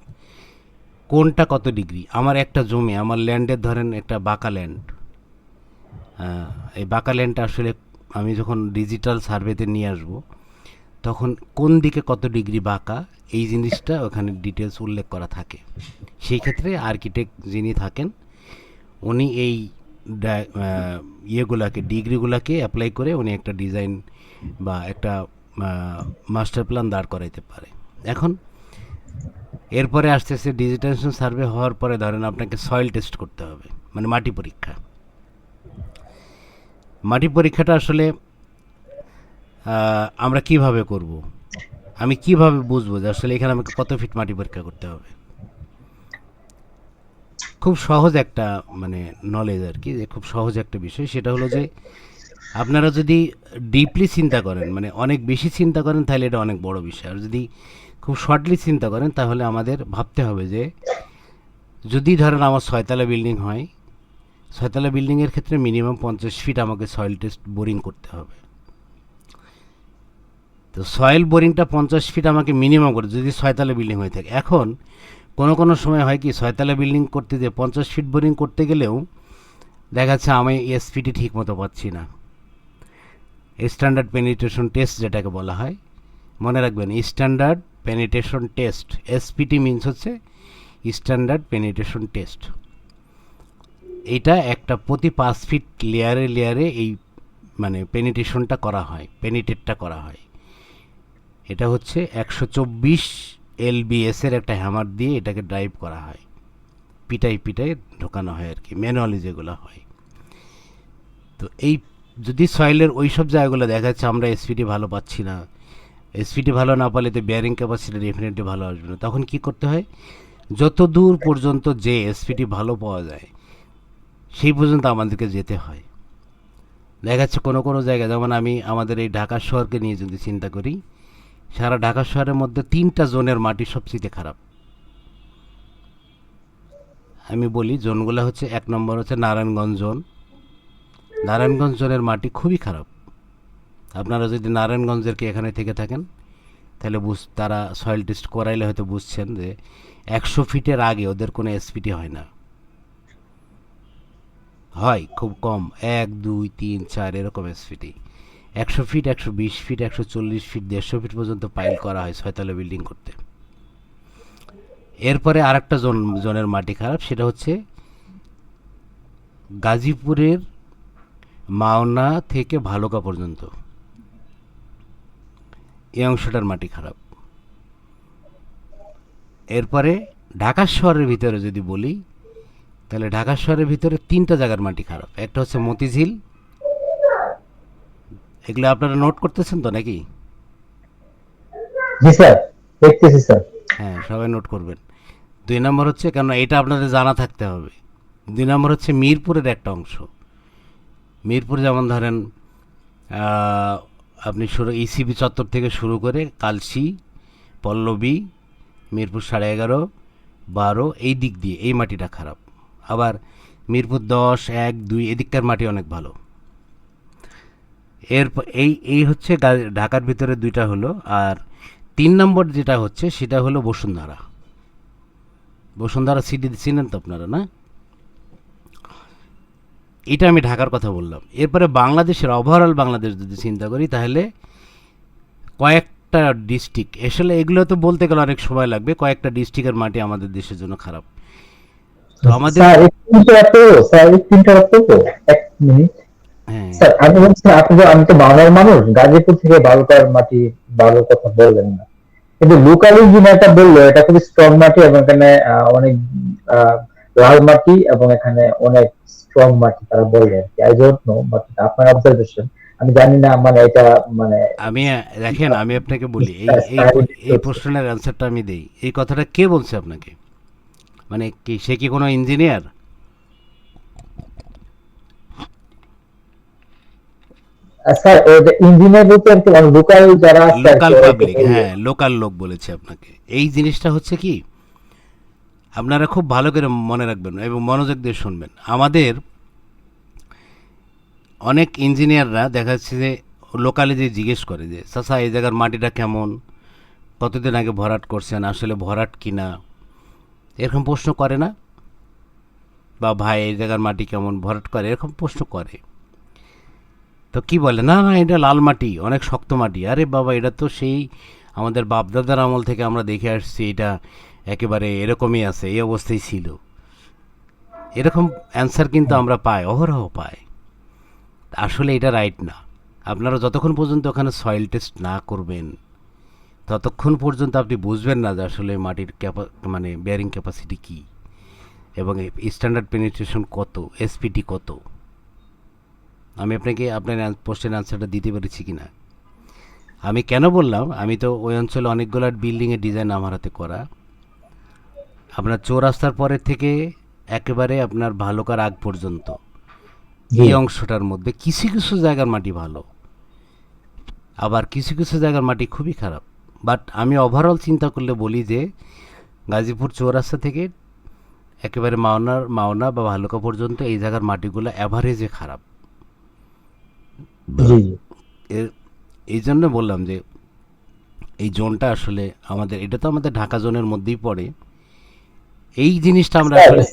কোনটা কত ডিগ্রি। আমার একটা জমি, আমার ল্যান্ডের ধরেন একটা বাঁকা ল্যান্ড, এই বাঁকা ল্যান্ডটা আসলে আমি যখন ডিজিটাল সার্ভেতে নিয়ে আসব তখন কোন দিকে কত ডিগ্রি বাঁকা এই জিনিসটা ওখানে ডিটেলস উল্লেখ করা থাকে। সেই ক্ষেত্রে আর্কিটেক্ট যিনি থাকেন উনি এই ইয়েগুলাকে, ডিগ্রিগুলাকে অ্যাপ্লাই করে উনি একটা ডিজাইন বা একটা মাস্টার প্ল্যান দাঁড় করাইতে পারে। এখন এরপরে আসতেছে ডিজিটালাইজেশন সার্ভে হওয়ার পরে ধরেন আপনাকে সয়েল টেস্ট করতে হবে, মানে মাটি পরীক্ষা। মাটি পরীক্ষাটা আসলে আমরা কিভাবে করব? আমি কিভাবে বুঝবো যে আসলে এখানে আমাকে কত ফিট মাটি পরীক্ষা করতে হবে? খুব সহজ একটা মানে নলেজ আর কি, যে খুব সহজ একটা বিষয়। সেটা হলো যে আপনারা যদি ডিপলি চিন্তা করেন, মানে অনেক বেশি চিন্তা করেন, তাহলে এটা অনেক বড় বিষয়। আর যদি খুব শর্টলি চিন্তা করেন তাহলে আমাদের ভাবতে হবে যে যদি ধরেন আমার 6 তলা বিল্ডিং হয়, 6 তলা বিল্ডিংয়ের ক্ষেত্রে মিনিমাম 50 ফিট আমাকে সয়েল টেস্ট বোরিং করতে হবে। তো সয়েল বোরিংটা 50 ফিট আমাকে মিনিমাম করে, যদি 6 তলা বিল্ডিং হয়ে থাকে। এখন কোনো সময় হয় কি, 6 তলা বিল্ডিং করতে যে 50 ফিট বোরিং করতে গেলেও দেখা যাচ্ছে আমি এসপিটি ঠিক মতো পাচ্ছি না। স্ট্যান্ডার্ড পেনিট্রেশন টেস্ট যেটাকে বলা হয়, মনে রাখবেন, standard penetration test, SPT means হচ্ছে স্ট্যান্ডার্ড পেনিট্রেশন টেস্ট। এটা একটা প্রতি 5 ফিট লেয়ারে এই মানে পেনিট্রেশনটা করা হয়, পেনিটেটটা করা হয়। এটা হচ্ছে 124 LBS-এর একটা হ্যামার দিয়ে এটাকে ড্রাইভ করা হয়, পিটাই ঢোকানো হয় আর কি, ম্যানুয়ালি যেগুলো হয়। তো এই যদি সয়েলের ওই সব জায়গাগুলো দেখা যাচ্ছে আমরা এসপিটি ভালো পাচ্ছি না, এসপিটি ভালো না পালে তো বেয়ারিং ক্যাপাসিটি ডেফিনেটলি ভালো আসবে না। তখন কি করতে হয়? যত দূর পর্যন্ত যে এসপিটি ভালো পাওয়া যায় সেই পর্যন্ত আমাদেরকে যেতে হয়। দেখা যাচ্ছে কোনো জায়গায়, যেমন আমি আমাদের এই ঢাকা শহরকে নিয়ে যদি চিন্তা করি, সারা ঢাকা শহরের মধ্যে 3টা জোনের মাটি সবচেয়ে খারাপ। আমি বলি জোনগুলো হচ্ছে, 1 নম্বর হচ্ছে নারায়ণগঞ্জ জোন। নারায়ণগঞ্জ জোনের মাটি খুবই খারাপ। আপনারা যদি নারায়ণগঞ্জের কি এখানে থেকে থাকেন তাহলে তারা সয়েল টেস্ট করাইলে হয়তো বুঝছেন যে 100 ফিটের আগে ওদের কোনো এসপিটি হয় না, হয় খুব কম 1, 2, 3, 4 এরকম SPT. 100 feet, 120 feet, 140 feet, 150 feet পর্যন্ত পাইল করা হয় 6 তলা বিল্ডিং করতে। এরপরে আরেকটা জোনের মাটি খারাপ, সেটা হচ্ছে গাজীপুরের মাওনা থেকে ভালুকা পর্যন্ত, এই অংশটার মাটি খারাপ। এরপরে ঢাকা শহরের ভিতরে যদি বলি তাহলে ঢাকা শহরের ভিতরে 3টা জায়গার মাটি খারাপ। একটা হচ্ছে মতিঝিল, এগুলো আপনারা নোট করতেছেন তো নাকি? জি স্যার, দেখতেছি স্যার। হ্যাঁ, সবাই নোট করবেন। 2 নম্বর হচ্ছে, কেন এটা আপনাদের জানা থাকতে হবে, 2 নম্বর হচ্ছে মিরপুরের একটা অংশ। মিরপুর যেমন ধরেন আপনি ইসিবি চত্বর থেকে শুরু করে কালসি, পল্লবী, মিরপুর 11.5, 12 এই দিক দিয়ে এই মাটিটা খারাপ। আবার মিরপুর 10, 1, 2 এদিককার মাটি অনেক ভালো। এরপর এই হচ্ছে ঢাকার ভিতরে 2টা হলো। আর 3 নম্বর যেটা হচ্ছে সেটা হলো বসুন্ধরা সিটি চিনেন তো আপনারা, না? এটা আমি ঢাকার কথা বললাম। এরপরে বাংলাদেশের ওভারঅল বাংলাদেশ যদি চিন্তা করি তাহলে কয়েকটা ডিস্ট্রিক্ট, আসলে এগুলো তো বলতে গেলে অনেক সময় লাগবে, কয়েকটা ডিস্ট্রিক্টের মাটি আমাদের দেশের জন্য খারাপ। তো আমাদের স্যার 1 মিনিট, 1 মিনিট। হ্যাঁ স্যার আমি বলছি আমি তো বাংলার মানুষ, গাজীপুর থেকে বালুকার মাটি বালুর কথা বললেন না, কিন্তু লোকালি যে মাটিটা বললো এটা খুবই স্ট্রং মাটি এবং এখানে অনেক আহ, লাল মাটি এবং এখানে অনেক স্ট্রং মাটি তারা বললেন। আই ডোন্ট নো বাট আপনার অবজারভেশন, আমি জানি না মানে এটা মানে আমি দেখেন আমি আপনাকে বলি এই প্রশ্নের অ্যান্সারটা আমি দেই। এই কথাটা কে বলছে আপনাকে? মানে কি সে কি কোনো ইঞ্জিনিয়ার? স্যার ইঞ্জিনিয়ার বলতে আর কি লোকাল যারা আছে আর কি, লোকাল ওরা একটু পাবলিক, বললো। হ্যাঁ লোকাল লোক বলেছে আপনাকে। এই জিনিসটা হচ্ছে কি, আপনারা খুব ভালো করে মনে রাখবেন এবং মনোযোগ দিয়ে শুনবেন। আমাদের অনেক ইঞ্জিনিয়াররা দেখা যাচ্ছে যে লোকালে যে জিজ্ঞেস করে যে চাচা এই জায়গার মাটিটা কেমন, কতদিন আগে ভরাট করছেন, আসলে ভরাট কিনা, এরকম প্রশ্ন করে না? বা ভাই এই জায়গার মাটি কেমন, ভরাট করে, এরকম প্রশ্ন করে। তো কি বলে, না না এটা লাল মাটি, অনেক শক্ত মাটি। আরে বাবা, এটা তো সেই আমাদের বাপদাদার আমল থেকে আমরা দেখে আসছি, এটা একেবারে এরকমই আছে, এই অবস্থায় ছিল। এরকম অ্যান্সার কিন্তু আমরা পাই, অহরহ পাই। আসলে এটা রাইট না। আপনারা যতক্ষণ পর্যন্ত ওখানে সয়েল টেস্ট না করবেন ততক্ষণ পর্যন্ত আপনি বুঝবেন না যে আসলে মাটির মানে বেয়ারিং ক্যাপাসিটি কী এবং স্ট্যান্ডার্ড পেনিট্রেশন কত, এসপিটি কত। আমি আপনাকে আপনার প্রশ্নের অ্যান্সারটা দিতে পেরেছি কি না? আমি কেন বললাম, আমি তো ওই অঞ্চলে অনেকগুলো বিল্ডিংয়ের ডিজাইন আমার হাতে করা। আপনার চৌরাস্তার পরের থেকে একেবারে আপনার ভালুকার আগ পর্যন্ত এই অংশটার মধ্যে কিছু কিছু জায়গার মাটি ভালো, আবার কিছু কিছু জায়গার মাটি খুবই খারাপ। বাট আমি ওভারঅল চিন্তা করলে বলি যে গাজীপুর চৌরাস্তা থেকে একেবারে মাওনা বা ভালুকা পর্যন্ত এই জায়গার মাটিগুলো অ্যাভারেজে খারাপ। এই জন্য বললাম যে এই জোনটা আসলে আমাদের, এটা তো আমাদের ঢাকা জোনের মধ্যেই পড়ে। এই জিনিসটা আমরা আসলে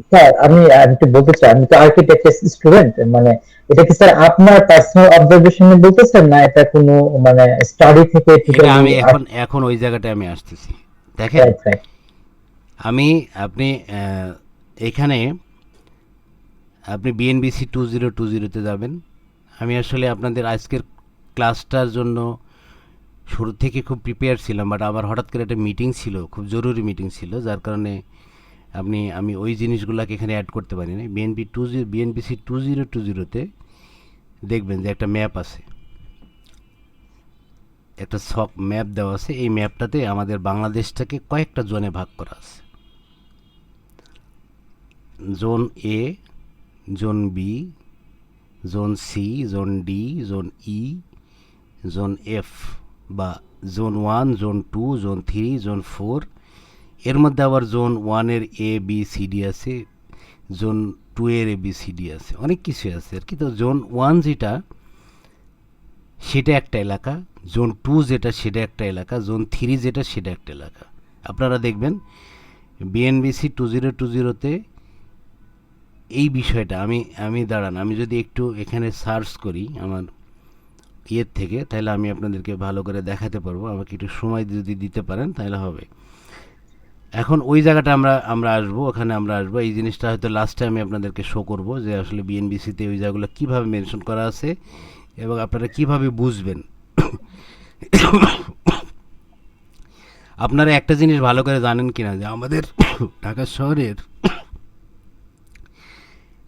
স্যার আমি একটু বলতে চাই, আমি তো আর্কিটেকচার স্টুডেন্ট, মানে এটা কি স্যার আপনার পার্সোনাল অবজারভেশনে বলতেছেন না এটা কোনো মানে স্টাডি থেকে? এটা আমি এখন ওই জায়গাটায় আমি আসতেছি। দেখেন আপনি এখানে আপনি বিএনবিসি 2020-তে যাবেন। আমি আসলে আপনাদের আজকের ক্লাসটার জন্য শুরু থেকে খুব প্রিপেয়ার ছিলাম, বাট আবার হঠাৎ করে একটা মিটিং ছিল, খুব জরুরি মিটিং ছিল, যার কারণে আমি ওই জিনিসগুলোকে এখানে অ্যাড করতে পারিনি। বিএনবিসি 2020-তে দেখবেন যে একটা ম্যাপ আছে, একটা সক ম্যাপ দেওয়া আছে। এই ম্যাপটাতে আমাদের বাংলাদেশটাকে কয়েকটা জোনে ভাগ করা আছে। Zone A, zone B, zone C, zone D, zone E, zone F বা জোন 1, জোন 2, জোন 3, জোন 4। এর মধ্যে আবার জোন 1-এর এ বি সি ডি আছে, জোন 2-এর এ বি সি ডি আছে, অনেক কিছু আছে আর কি। তো জোন 1 যেটা সেটা একটা এলাকা, জোন 2 যেটা সেটা একটা এলাকা, জোন 3 যেটা সেটা একটা এলাকা। আপনারা দেখবেন বিএনবিসি 2020-তে এই বিষয়টা আমি দাঁড়ান, আমি যদি একটু এখানে সার্চ করি আমার ইয়ের থেকে, তাহলে আমি আপনাদেরকে ভালো করে দেখাতে পারবো। আমাকে একটু সময় যদি দিতে পারেন তাহলে হবে। এখন ওই জায়গাটা আমরা আসবো, ওখানে আমরা আসবো। এই জিনিসটা হয়তো লাস্টে আমি আপনাদেরকে শো করব যে আসলে বিএনবিসিতে ওই জায়গাগুলো কীভাবে মেনশন করা আছে এবং আপনারা কিভাবে বুঝবেন। আপনারা একটা জিনিস ভালো করে জানেন কিনা যে আমাদের ঢাকা শহরের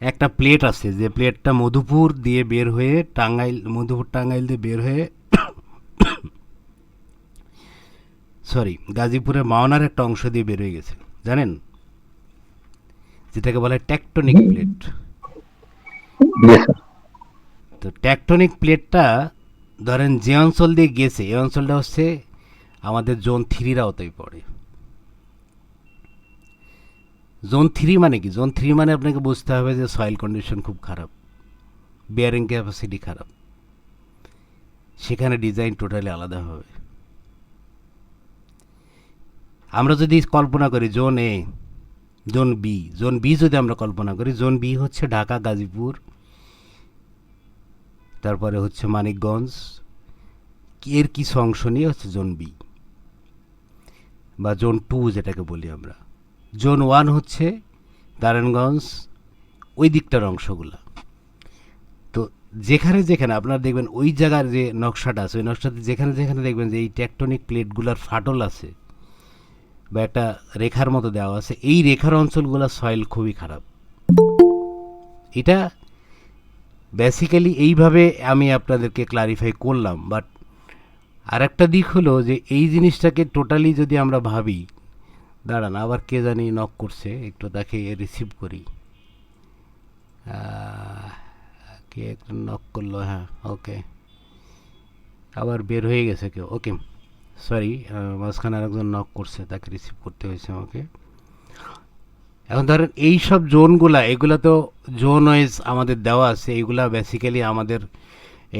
একটা প্লেট আছে, যে প্লেটটা মধুপুর দিয়ে বের হয়ে মধুপুর টাঙ্গাইল দিয়ে বের হয়ে গাজীপুরের মাওনার একটা অংশ দিয়ে বের হয়ে গেছে, জানেন? যেটাকে বলে টেকটনিক প্লেট। তো টেকটনিক প্লেটটা ধরেন যে অঞ্চল দিয়ে গেছে, এই অঞ্চলটা হচ্ছে আমাদের জোন 3-র আওতায় পড়ে। জোন 3 মানে কি? জোন 3 মানে আপনাকে বুঝতে হবে যে সয়েল কন্ডিশন খুব খারাপ, বেয়ারিং ক্যাপাসিটি খারাপ, সেখানে ডিজাইন টোটালি আলাদা হবে। আমরা যদি কল্পনা করি জোন এ, জোন বি যদি আমরা কল্পনা করি, জোন বি হচ্ছে ঢাকা, গাজীপুর, তারপরে হচ্ছে মানিকগঞ্জ, এর কিছু অংশ নিয়ে হচ্ছে জোন বি বা জোন 2 যেটাকে বলি আমরা। জোন 1 হচ্ছে নারায়ণগঞ্জ, ওই দিকটার অংশগুলা। তো যেখানে যেখানে আপনারা দেখবেন ওই জায়গার যে নকশাটা আছে ওই নকশাতে যেখানে যেখানে দেখবেন যে এই টেকটনিক প্লেটগুলোর ফাটল আছে বা একটা রেখার মতো দেওয়া আছে, এই রেখার অঞ্চলগুলো সয়েল খুবই খারাপ। এটা বেসিক্যালি এইভাবে আমি আপনাদেরকে ক্লারিফাই করলাম। বাট আরেকটা দিক হলো যে এই জিনিসটাকে টোটালি যদি আমরা ভাবি, দাঁড়ান আবার কে জানি নক করছে, একটু তাকে রিসিভ করি। কে একটা নক করলো, হ্যাঁ ওকে, আবার বের হয়ে গেছে কেউ, ওকে সরি, মাঝখানে আরেকজন নক করছে, তাকে রিসিভ করতে হয়েছে আমাকে। এখন ধরেন এই সব জোনগুলা, এগুলা তো জোন ওয়াইজ আমাদের দেওয়া আছে, এইগুলা বেসিক্যালি আমাদের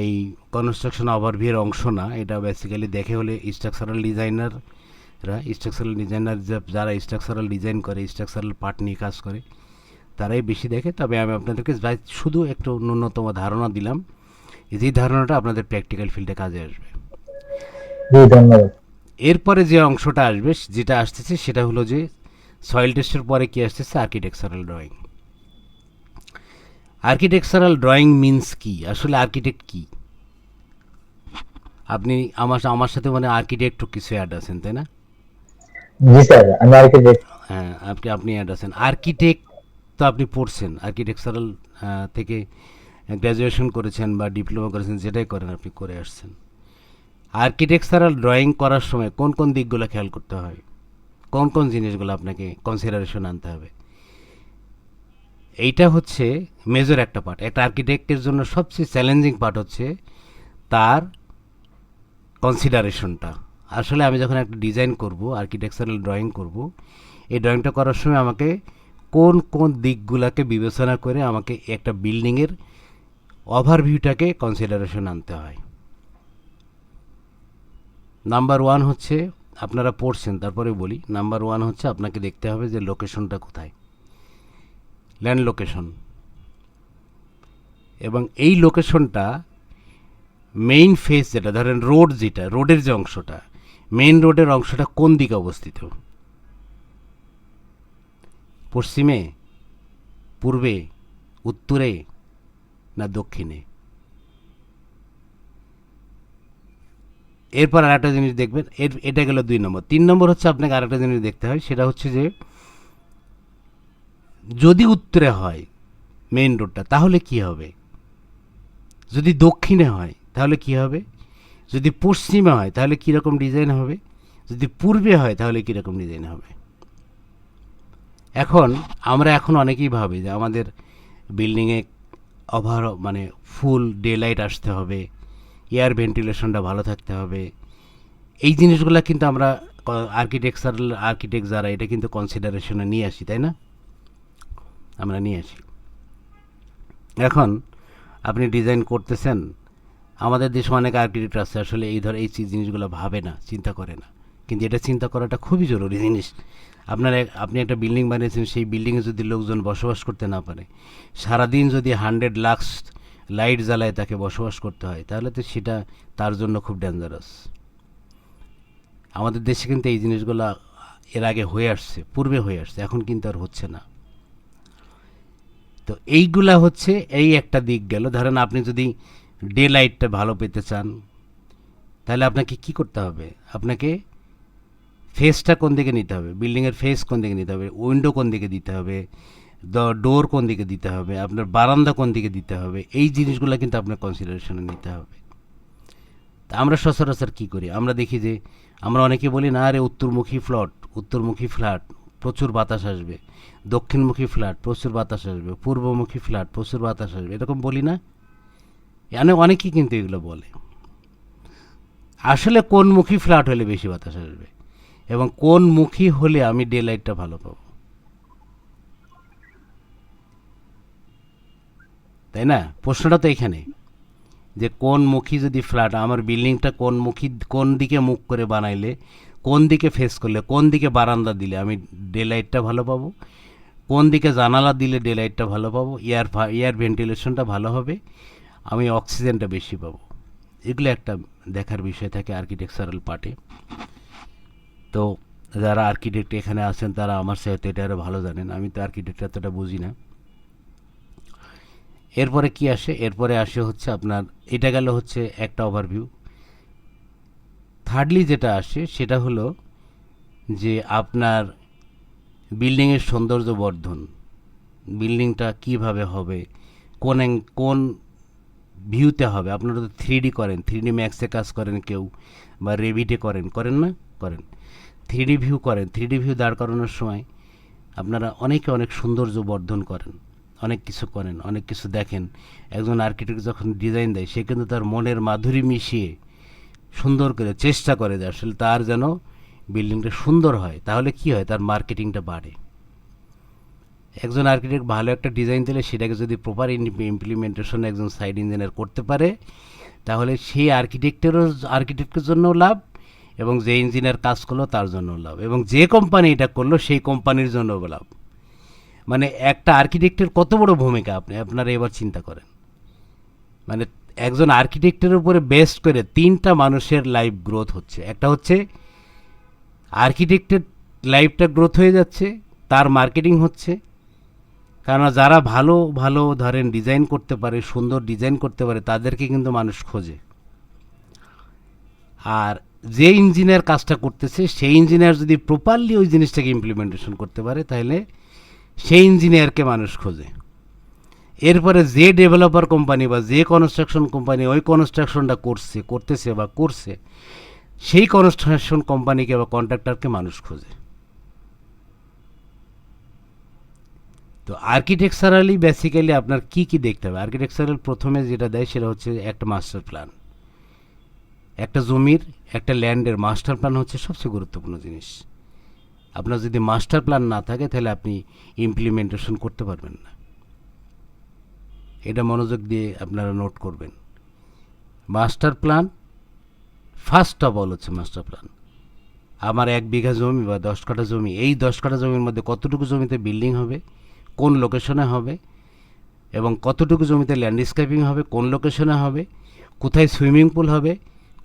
এই কনস্ট্রাকশন ওভারভিউর অংশ না। এটা বেসিক্যালি দেখে হলে স্ট্রাকচারাল ডিজাইনাররা, স্ট্রাকচারাল ডিজাইনার যারা স্ট্রাকচারাল ডিজাইন করে, স্ট্রাকচারাল পার্ট নিয়ে কাজ করে, তারাই বেশি দেখে। তবে আমি আপনাদেরকে শুধু একটু ন্যূনতম ধারণা দিলাম, যে ধারণাটা আপনাদের প্র্যাকটিক্যাল ফিল্ডে কাজে আসবে। ধন্যবাদ। এরপরে যে অংশটা আসবে, যেটা আসতেছে সেটা হলো যে সয়েল টেস্টের পরে কি আসতেছে, architectural drawing. Architectural drawing means কি, আসলে আর্কিটেক্ট কি? আপনি আমার সাথে মানে আর্কিটেক্ট কিছু অ্যাড আছেন, তাই না? জি স্যার, আমি আর্কিটেক্ট। হ্যাঁ, আপনি অ্যাড আছেন। আর্কিটেক্ট তো আপনি পড়ছেন, আর্কিটেকচারাল থেকে গ্র্যাজুয়েশন করেছেন বা ডিপ্লোমা করেছেন, যেটাই করেন আপনি করে আসছেন। আর্কিটেকচারাল ড্রয়িং করার সময় কোন কোন দিকগুলো খেয়াল করতে হয়, কোন কোন জিনিসগুলো আপনাকে কনসিডারেশন আনতে হবে, এইটা হচ্ছে মেজর একটা পার্ট। একটা আর্কিটেক্টের জন্য সবচেয়ে চ্যালেঞ্জিং পার্ট হচ্ছে তার কনসিডারেশনটা। আসলে আমি যখন একটা ডিজাইন করব, আর্কিটেকচারাল ড্রয়িং করব, এই ড্রয়িংটা করার সময় আমাকে কোন কোন দিকগুলোকে বিবেচনা করে আমাকে একটা বিল্ডিংয়ের ওভারভিউটাকে কনসিডারেশন আনতে হয়। নাম্বার ওয়ান হচ্ছে, আপনারা পড়ছেন তারপরে বলি, নাম্বার ওয়ান হচ্ছে আপনাকে দেখতে হবে যে লোকেশনটা কোথায়, ল্যান্ড লোকেশন। এবং এই লোকেশনটা মেইন ফেস, যেটা ধরেন রোড, যেটা রোডের যে অংশটা, মেইন রোডের অংশটা কোন দিকে অবস্থিত, পশ্চিমে, পূর্বে, উত্তরে না দক্ষিণে। এরপর আরেকটা জিনিস দেখবেন, এটা গেল 2 নম্বর। 3 নম্বর হচ্ছে আপনাকে আরেকটা জিনিস দেখতে হয়, সেটা হচ্ছে যে যদি উত্তরে হয় মেইন রোডটা তাহলে কি হবে, যদি দক্ষিণে হয় তাহলে কি হবে, যদি পশ্চিমে হয় তাহলে কীরকম ডিজাইন হবে, যদি পূর্বে হয় তাহলে কীরকম ডিজাইন হবে। আমরা এখন অনেকেই ভাবি যে আমাদের বিল্ডিংয়ে মানে ফুল ডে লাইট আসতে হবে, এয়ার ভেন্টিলেশনটা ভালো থাকতে হবে। এই জিনিসগুলো কিন্তু আমরা আর্কিটেক্ট যারা, এটা কিন্তু কনসিডারেশনে নিয়ে আসি, তাই না? আমরা নিয়ে আসি। এখন আপনি ডিজাইন করতেছেন, আমাদের দেশে অনেক আর্কিটেক্ট আছে আসলে এই জিনিসগুলো ভাবে না, চিন্তা করে না, কিন্তু এটা চিন্তা করাটা খুবই জরুরি জিনিস। আপনি একটা বিল্ডিং বানিয়েছেন, সেই বিল্ডিংয়ে যদি লোকজন বসবাস করতে না পারে, সারাদিন যদি 100 লাক্স লাইট জ্বালায় তাকে বসবাস করতে হয়, তাহলে তো সেটা তার জন্য খুব ডেঞ্জারাস। আমাদের দেশে কিন্তু এই জিনিসগুলো এর আগে হয়ে আসছে, পূর্বে হয়ে আসছে, এখন কিন্তু আর হচ্ছে না। তো এইগুলা হচ্ছে এই একটা দিক গেল। ধরেন আপনি যদি ডে লাইটটা ভালো পেতে চান, তাহলে আপনাকে কি করতে হবে, আপনাকে ফেসটা কোন দিকে নিতে হবে, বিল্ডিংয়ের ফেস কোন দিকে নিতে হবে, উইন্ডো কোন দিকে দিতে হবে, ডোর কোন দিকে দিতে হবে, আপনার বারান্দা কোন দিকে দিতে হবে, এই জিনিসগুলো কিন্তু আপনার কনসিডারেশনে নিতে হবে। তা আমরা সচরাচর কী করি, আমরা দেখি যে আমরা অনেকে বলি না, আরে উত্তরমুখী ফ্ল্যাট প্রচুর বাতাস আসবে, দক্ষিণমুখী ফ্ল্যাট প্রচুর বাতাস আসবে, পূর্বমুখী ফ্ল্যাট প্রচুর বাতাস আসবে, এরকম বলি না? অনেকেই কিন্তু এগুলো বলে। আসলে কোন মুখী ফ্ল্যাট হলে বেশি বাতাস আসবে এবং কোন মুখী হলে আমি ডে লাইটটা ভালো পাবো, তাই না? প্রশ্নটা তো এখানে, যে কোন মুখী যদি ফ্ল্যাট, আমার বিল্ডিংটা কোন দিকে মুখ করে বানাইলে, কোন দিকে ফেস করলে, কোন দিকে বারান্দা দিলে আমি ডে লাইটটা ভালো পাবো, কোন দিকে জানালা দিলে ডে লাইটটা ভালো পাবো, এয়ার ভেন্টিলেশনটা ভালো হবে, আমি অক্সিজেনটা বেশি পাবো। এগুলো একটা দেখার বিষয় থাকে আর্কিটেকচারাল পার্টে। তো যারা আর্কিটেক্ট এখানে আছেন তারা আমার সাথে এটা আরও ভালো জানেন, আমি তো আর্কিটেক্ট এতটা বুঝি না। এরপরে কি আসে? এরপরে আসে হচ্ছে আপনার, এটা গেল হচ্ছে একটা ওভারভিউ। থার্ডলি যেটা আসে সেটা হলো যে আপনার বিল্ডিংয়ের সৌন্দর্য বর্ধন, বিল্ডিংটা কিভাবে হবে, কোন ভিউতে হবে। আপনারা তো 3D করেন, 3D ম্যাক্সে কাজ করেন কেউ, বা রেভিটে করেন না? করেন। 3D ভিউ করেন, 3D ভিউ দাঁড় করানোর সময় আপনারা অনেকে অনেক সৌন্দর্য বর্ধন করেন, অনেক কিছু করেন, অনেক কিছু দেখেন। একজন আর্কিটেক্ট যখন ডিজাইন দেয় সে কিন্তু তার মনের মাধুরী মিশিয়ে সুন্দর করে চেষ্টা করে যে আসলে তার যেন বিল্ডিংটা সুন্দর হয়। তাহলে কি হয়? তার মার্কেটিংটা বাড়ে। একজন আর্কিটেক্ট ভালো একটা ডিজাইন দিলে সেটাকে যদি প্রপার ইমপ্লিমেন্টেশন একজন সাইট ইঞ্জিনিয়ার করতে পারে, তাহলে সেই আর্কিটেক্টের জন্যও লাভ, এবং যে ইঞ্জিনিয়ার কাজ করলো তার জন্যও লাভ, এবং যে কোম্পানি এটা করলো সেই কোম্পানির জন্যও লাভ। মানে একটা আর্কিটেক্টের কত বড় ভূমিকা আপনারা এবার চিন্তা করেন। মানে একজন আর্কিটেক্টের উপরে বেস্ট করে 3টা মানুষের লাইফ গ্রোথ হচ্ছে। একটা হচ্ছে আর্কিটেক্টের লাইফটা গ্রোথ হয়ে যাচ্ছে, তার মার্কেটিং হচ্ছে, কারণ যারা ভালো ভালো ধরেন ডিজাইন করতে পারে, সুন্দর ডিজাইন করতে পারে, তাদেরকে কিন্তু মানুষ খোঁজে। আর যে ইঞ্জিনিয়ার কাজটা করতেছে সেই ইঞ্জিনিয়ার যদি প্রপারলি ওই জিনিসটাকে ইমপ্লিমেন্টেশন করতে পারে, তাহলে সেই ইঞ্জিনিয়ারকে মানুষ খোঁজে। এরপরে যে ডেভেলপার কোম্পানি বা যে কনস্ট্রাকশন কোম্পানি ওই কনস্ট্রাকশনটা করছে সেই কনস্ট্রাকশন কোম্পানিকে বা কন্ট্রাক্টরকে মানুষ খোঁজে। তো আর্কিটেকচারালি বেসিক্যালি আপনার কি কি দেখতে হবে? আর্কিটেকচারাল প্রথমে যেটা দেয় সেটা হচ্ছে একটা মাস্টার প্ল্যান। একটা জমির, একটা ল্যান্ডের মাস্টার প্ল্যান হচ্ছে সবচেয়ে গুরুত্বপূর্ণ জিনিস। আপনার যদি মাস্টার প্ল্যান না থাকে তাহলে আপনি ইমপ্লিমেন্টেশন করতে পারবেন না। এটা মনোযোগ দিয়ে আপনারা নোট করবেন। Master plan first of all হচ্ছে মাস্টার প্ল্যান। আমার 1 বিঘা জমি বা 10 কাঠা জমি, এই 10 কাঠা জমির মধ্যে কতটুকু জমিতে বিল্ডিং হবে, কোন লোকেশনে হবে, এবং কতটুকু জমিতে ল্যান্ডস্কেপিং হবে, কোন লোকেশনে হবে, কোথায় সুইমিং পুল হবে,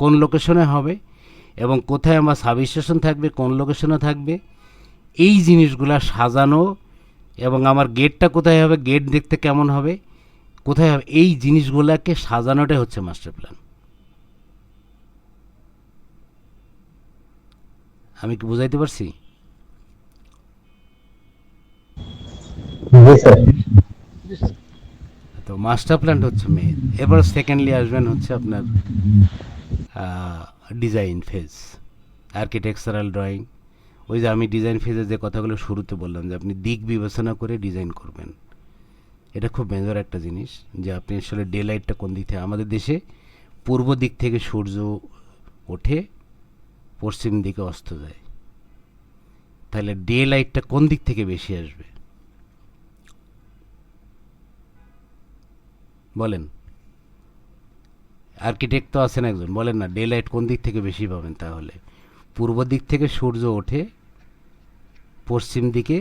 কোন লোকেশনে হবে, এবং কোথায় আমার সাব স্টেশন থাকবে, কোন লোকেশনে থাকবে, এই জিনিসগুলা সাজানো, এবং আমার গেটটা কোথায় হবে, গেট দেখতে কেমন হবে, কোথায় হবে, এই জিনিসগুলোকে সাজানোটাই হচ্ছে মাস্টার প্ল্যান। আমি কি বুঝাইতে পারছি? তো মাস্টার প্ল্যান হচ্ছে মেন। এবার সেকেন্ডলি আসবেন হচ্ছে আপনার ডিজাইন ফেজ, আর্কিটেকচারাল ড্রয়িং। ওই যে আমি ডিজাইন ফেজের যে কথাগুলো শুরুতে বললাম যে আপনি দিক বিবেচনা করে ডিজাইন করবেন। এটা খুব মেজর একটা জিনিস যে আপনি আসলে ডে লাইটটা কোন দিক থেকে, আমাদের দেশে পূর্ব দিক থেকে সূর্য ওঠে, পশ্চিম দিকে অস্ত যায়, তাহলে ডে লাইটটা কোন দিক থেকে বেশি আসবে বলেন? আর্কিটেক্ট তো আছেন একজন, বলেন না ডে লাইট কোন দিক থেকে বেশি পাবেন? তাহলে পূর্ব দিক থেকে সূর্য ওঠে, পশ্চিম দিকে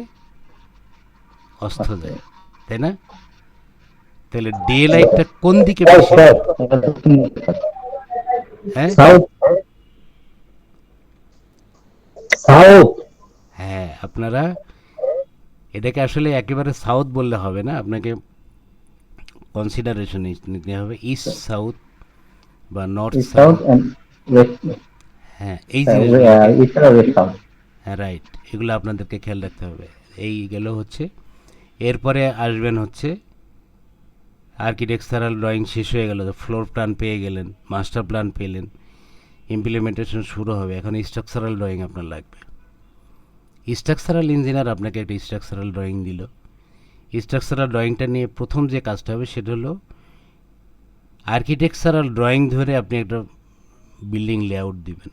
অস্ত যায়, তাই না? তাহলে ডে লাইটটা কোন দিকে বেশি? হ্যাঁ হ্যাঁ, আপনারা এটাকে আসলে একেবারে সাউথ বললে হবে না, আপনাকে কনসিডারেশন নিতে হবে ইস্ট সাউথ বা নর্থ সাউথ। হ্যাঁ, এই হ্যাঁ রাইট, এগুলো আপনাদেরকে খেয়াল রাখতে হবে। এই গেল হচ্ছে, এরপরে আসবেন হচ্ছে আর্কিটেকচারাল ড্রয়িং শেষ হয়ে গেল, ফ্লোর প্ল্যান পেয়ে গেলেন, মাস্টার প্ল্যান পেলেন, ইমপ্লিমেন্টেশন শুরু হবে। এখন স্ট্রাকচারাল ড্রয়িং আপনার লাগবে। স্ট্রাকচারাল ইঞ্জিনিয়ার আপনাকে একটা স্ট্রাকচারাল ড্রয়িং দিল, স্ট্রাকচারাল ড্রয়িংটা নিয়ে প্রথম যে কাজটা হবে সেটা হলো আর্কিটেকচারাল ড্রয়িং ধরে আপনি একটা বিল্ডিং লেআউট দিবেন।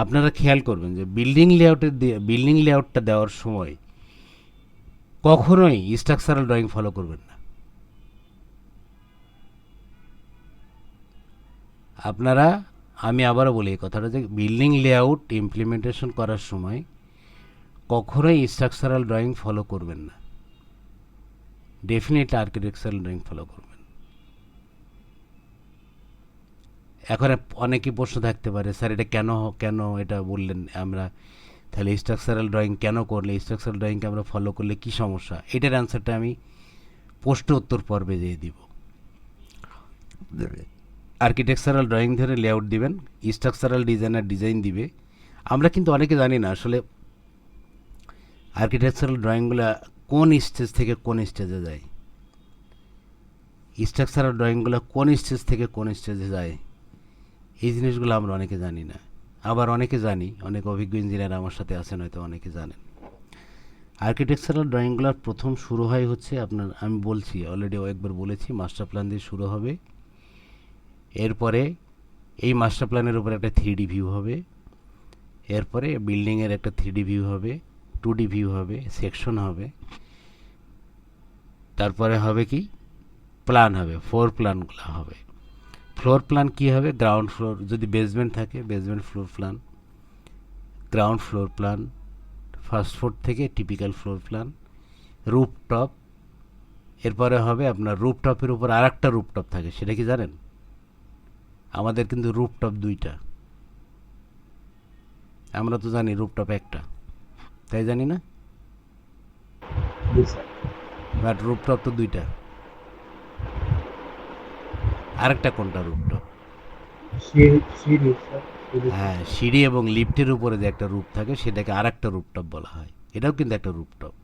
আপনারা খেয়াল করবেন যে বিল্ডিং লেআউটটা দেওয়ার সময় কখনোই স্ট্রাকচারাল ড্রয়িং ফলো করবেন না। আপনারা, আমি আবারও বলি এই কথাটা, যে বিল্ডিং লেআউট ইমপ্লিমেন্টেশন করার সময় কখনোই স্ট্রাকচারাল ড্রয়িং ফলো করবেন না, ডেফিনেটলি আর্কিটেকচারাল ড্রয়িং ফলো করবেন। এখন অনেকে প্রশ্ন থাকতে পারে, স্যার এটা কেন এটা বললেন, আমরা তাহলে স্ট্রাকচারাল ড্রয়িং কেন করলে, স্ট্রাকচারাল ড্রয়িংকে আমরা ফলো করলে কি সমস্যা? এটার অ্যান্সারটা আমি পোস্টে উত্তর পর্বে দিয়ে দিব। আর্কিটেকচারাল ড্রয়িং ধরে লেআউট দিবেন, স্ট্রাকচারাল ডিজাইনার ডিজাইন দিবে। আমরা কিন্তু অনেকে জানি না আসলে আর্কিটেকচারাল ড্রয়িংগুলো কোন স্টেজ থেকে কোন স্টেজে যায়, স্ট্রাকচারাল ড্রয়িংগুলো কোন স্টেজ থেকে কোন স্টেজে যায়, এই জিনিসগুলো আমরা অনেকে জানি না। আবার অনেকে জানি, অনেক অভিজ্ঞ ইঞ্জিনিয়ার আমার সাথে আছেন, হয়তো অনেকে জানেন। আর্কিটেকচারাল ড্রয়িংগুলোর প্রথম শুরু হয় হচ্ছে আপনার, আমি বলছি অলরেডি একবার বলেছি, মাস্টার প্ল্যান দিয়ে শুরু হবে। এরপরে এই মাস্টার প্ল্যানের উপর একটা 3D ভিউ হবে, এরপরে বিল্ডিংয়ের একটা 3D ভিউ হবে, 2D ভিউ হবে, সেকশন হবে, তারপরে হবে কি প্ল্যান হবে, ফ্লোর প্ল্যানগুলো হবে। ফ্লোর প্ল্যান কী হবে, গ্রাউন্ড ফ্লোর যদি বেসমেন্ট থাকে basement floor plan, ground floor plan, first floor থেকে টিপিক্যাল ফ্লোর প্ল্যান, রুফটপ। এরপরে হবে আপনার রুফটপের উপর আর একটা রুফটপ থাকে, সেটা কি জানেন? আমাদের কিন্তু রুফটপ 2টা, আমরা তো জানি রুফটপ একটা, তাই জানি না? বাট রুফটপ তো 2টা। আরেকটা কোনটা রুফটপ? হ্যাঁ, সিঁড়ি এবং লিফটের উপরে যে একটা রূপ থাকে সেটাকে আরেকটা রুফটপ বলা হয়, এটাও কিন্তু একটা রুফটপ।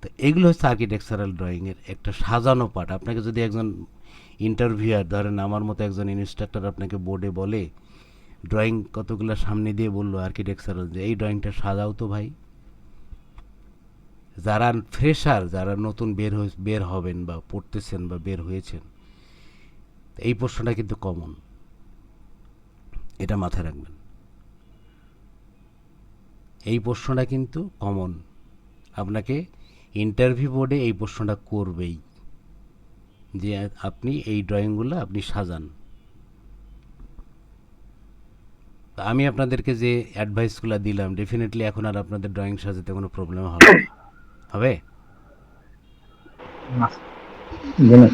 তো এগুলো হচ্ছে আর্কিটেকচারাল ড্রয়িংয়ের একটা সাজানো পার্ট। আপনাকে যদি একজন ইন্টারভিউয়ার, ধরেন আমার মতো একজন ইনস্ট্রাক্টর আপনাকে বোর্ডে বলে, ড্রয়িং কতগুলো সামনে দিয়ে বললো আর্কিটেকচারাল, যে এই ড্রয়িংটা সাজাও তো ভাই। যারা ফ্রেশার, যারা নতুন বের হবেন বা পড়তেছেন বা বের হয়েছেন, এই প্রশ্নটা কিন্তু কমন, এটা মাথায় রাখবেন। এই প্রশ্নটা কিন্তু কমন, আপনাকে ইন্টারভিউ বোর্ডে এই প্রশ্নটা করবেই, যে আপনি এই ড্রয়িংগুলো আপনি সাজান। আমি আপনাদেরকে যে অ্যাডভাইসগুলো দিলাম, ডেফিনেটলি এখন আর আপনাদের ড্রয়িং সাজাতে কোনো প্রবলেম হবে না। হবে?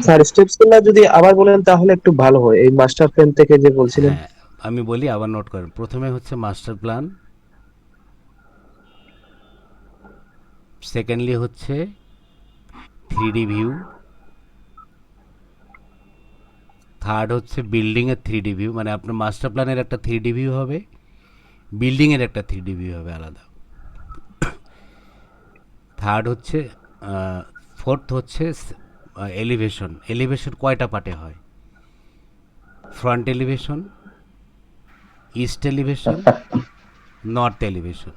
স্যার স্টেপসগুলো যদি আবার বলেন তাহলে একটু ভালো হয়, এই মাস্টার প্ল্যান থেকে যে বলছিলেন। হ্যাঁ, আমি বলি, আবার নোট করেন। প্রথমে হচ্ছে মাস্টার প্ল্যান, সেকেন্ডলি হচ্ছে 3D ভিউ, থার্ড হচ্ছে বিল্ডিংয়ের 3D ভিউ, মানে আপনার মাস্টার প্ল্যানের একটা 3D ভিউ হবে, বিল্ডিংয়ের একটা 3D ভিউ হবে আলাদা। থার্ড হচ্ছে, ফোর্থ হচ্ছে এলিভেশন। এলিভেশন কয়টা পার্টে হয়? Front elevation, east elevation, north elevation,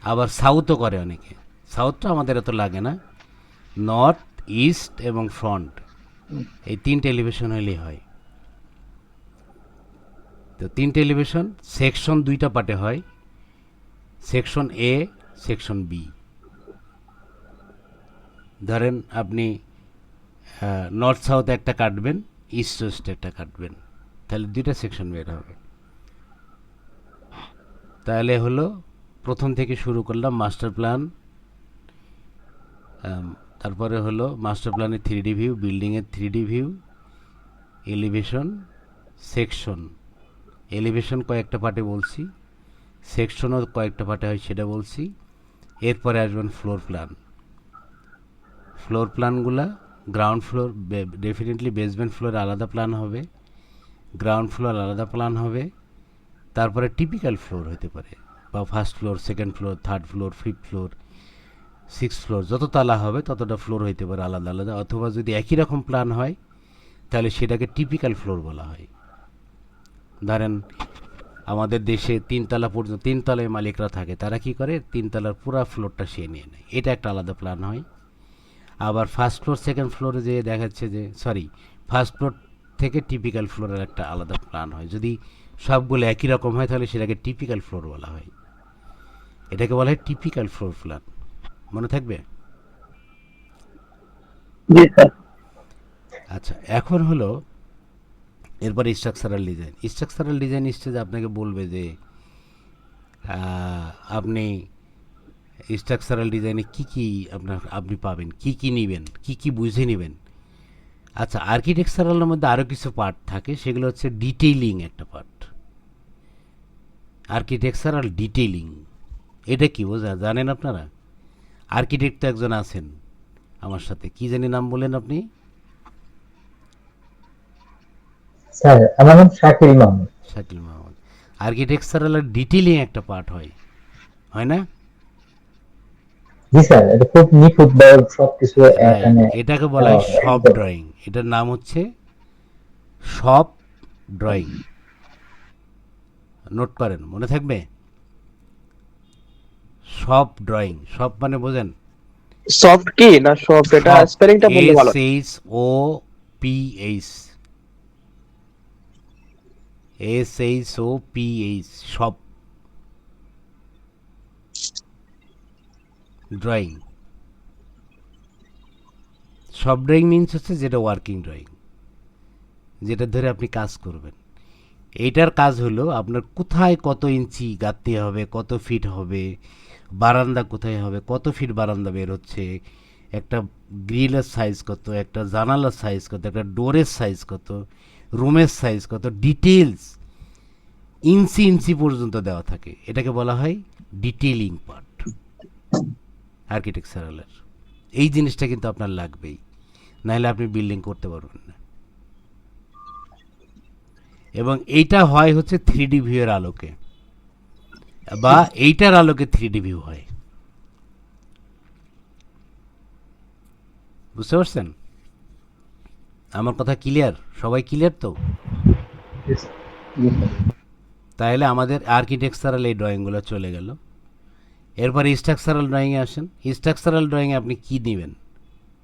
আবার সাউথও করে অনেকে। সাউথটা আমাদের এত লাগে না, নর্থ, ইস্ট এবং ফ্রন্ট, এই 3টে এলিভেশন হলেই হয়। তো 3টে এলিভেশন, সেকশন 2টা পার্টে হয়, সেকশন এ, সেকশন বি। ধরেন আপনি নর্থ সাউথ একটা কাটবেন, ইস্ট ওয়েস্ট একটা কাটবেন, তাহলে 2টা সেকশন বের হবে। তাহলে হলো প্রথম থেকে শুরু করলাম মাস্টার প্ল্যান, তারপরে হলো মাস্টার প্ল্যানের 3D ভিউ, বিল্ডিংয়ের 3D view, elevation, section. Elevation কয়েকটা পার্টে বলছি, সেকশনও কয়েকটা পার্টে হয় সেটা বলছি। এরপরে আসবেন ফ্লোর প্ল্যান। ফ্লোর প্ল্যানগুলা ground floor, definitely basement floor আলাদা প্ল্যান হবে, গ্রাউন্ড ফ্লোর আলাদা প্ল্যান হবে, তারপরে টিপিক্যাল ফ্লোর হতে পারে, বা first floor, second floor, third floor, fifth floor, six floor, যত তালা হবে ততটা ফ্লোর হইতে পারে আলাদা আলাদা। অথবা যদি একই রকম প্ল্যান হয় তাহলে সেটাকে টিপিক্যাল ফ্লোর বলা হয়। ধরেন আমাদের দেশে 3 তলা পর্যন্ত, 3 তলায় মালিকরা থাকে, তারা কি করে 3 তলার পুরো ফ্লোরটা সে নিয়ে নেয়, এটা একটা আলাদা প্ল্যান হয়। আবার ফার্স্ট ফ্লোর সেকেন্ড ফ্লোরে যে দেখাচ্ছে যে, সরি, ফার্স্ট ফ্লোর থেকে টিপিক্যাল ফ্লোরের একটা আলাদা প্ল্যান হয়। যদি সবগুলো একই রকম হয় তাহলে সেটাকে টিপিক্যাল ফ্লোর বলা হয়, এটাকে বলা হয় টিপিক্যাল ফ্লোর প্ল্যান। মনে থাকবে? আচ্ছা, এখন হলো এরপরে স্ট্রাকচারাল ডিজাইন। স্ট্রাকচারাল ডিজাইন স্টেজে আপনাকে বলবে যে আপনি স্ট্রাকচারাল ডিজাইনে কী কী আপনি পাবেন, কী কী নেবেন, কী কী বুঝে নেবেন। আচ্ছা, আর্কিটেকচারালের মধ্যে আরও কিছু পার্ট থাকে, সেগুলো হচ্ছে ডিটেইলিং একটা পার্ট। আর্কিটেকচারাল ডিটেইলিং এটা কি বোঝা জানেন আপনারা? আর্কিটেক্ট তো একজন আছেন, আমার সাথে। কি জানি নাম বলেন আপনি? স্যার আমার নাম শাকিল মাহমুদ। শাকিল মাহমুদ। আর্কিটেকচারালের ডিটেইলিং একটা পার্ট হয়, হয় না? জি স্যার, এটা খুব নিখুঁত বা সবকিছু রাইট, এখানে এটাকে বলা হয় শপ একদম। ড্রয়িং। এটার নাম হচ্ছে শপ ড্রয়িং। নোট করেন, মনে থাকবে। শপ ড্রয়িং, শপ মানে বোঝেন? সফট কি না সফট, এটা শপ, স্পেলিংটা বললে ভালো। SHOPH, SHOPH, shop drawing. Shop drawing means হচ্ছে যেটা ওয়ার্কিং ড্রয়িং, যেটা ধরে আপনি কাজ করবেন। এইটার কাজ হলো আপনার কোথায় কত ইঞ্চি গাঁথতে হবে, কত ফিট হবে, বারান্দা কোথায় হবে, কত ফিট বারান্দা বের হচ্ছে, একটা গ্রিলের সাইজ কত, একটা জানালার সাইজ কত, একটা ডোরের সাইজ কত, রুমের সাইজ কত, ডিটেলস ইঞ্চি ইঞ্চি পর্যন্ত দেওয়া থাকে। এটাকে বলা হয় ডিটেইলিং পার্ট আর্কিটেকচারালের। এই জিনিসটা কিন্তু আপনার লাগবেই, নাহলে আপনি বিল্ডিং করতে পারবেন না। এবং এইটা হয় হচ্ছে 3D ভিউয়ের আলোকে, বা এইটার আলোকে 3D ভিউ হয়। বুঝতে পারছেন? আমার কথা ক্লিয়ার? সবাই ক্লিয়ার তো? তাহলে আমাদের আর্কিটেকচারাল এই ড্রয়িংগুলো চলে গেল। এরপর স্ট্রাকচারাল ড্রয়িংয়ে আসেন। স্ট্রাকচারাল ড্রয়িংয়ে আপনি কি নেবেন,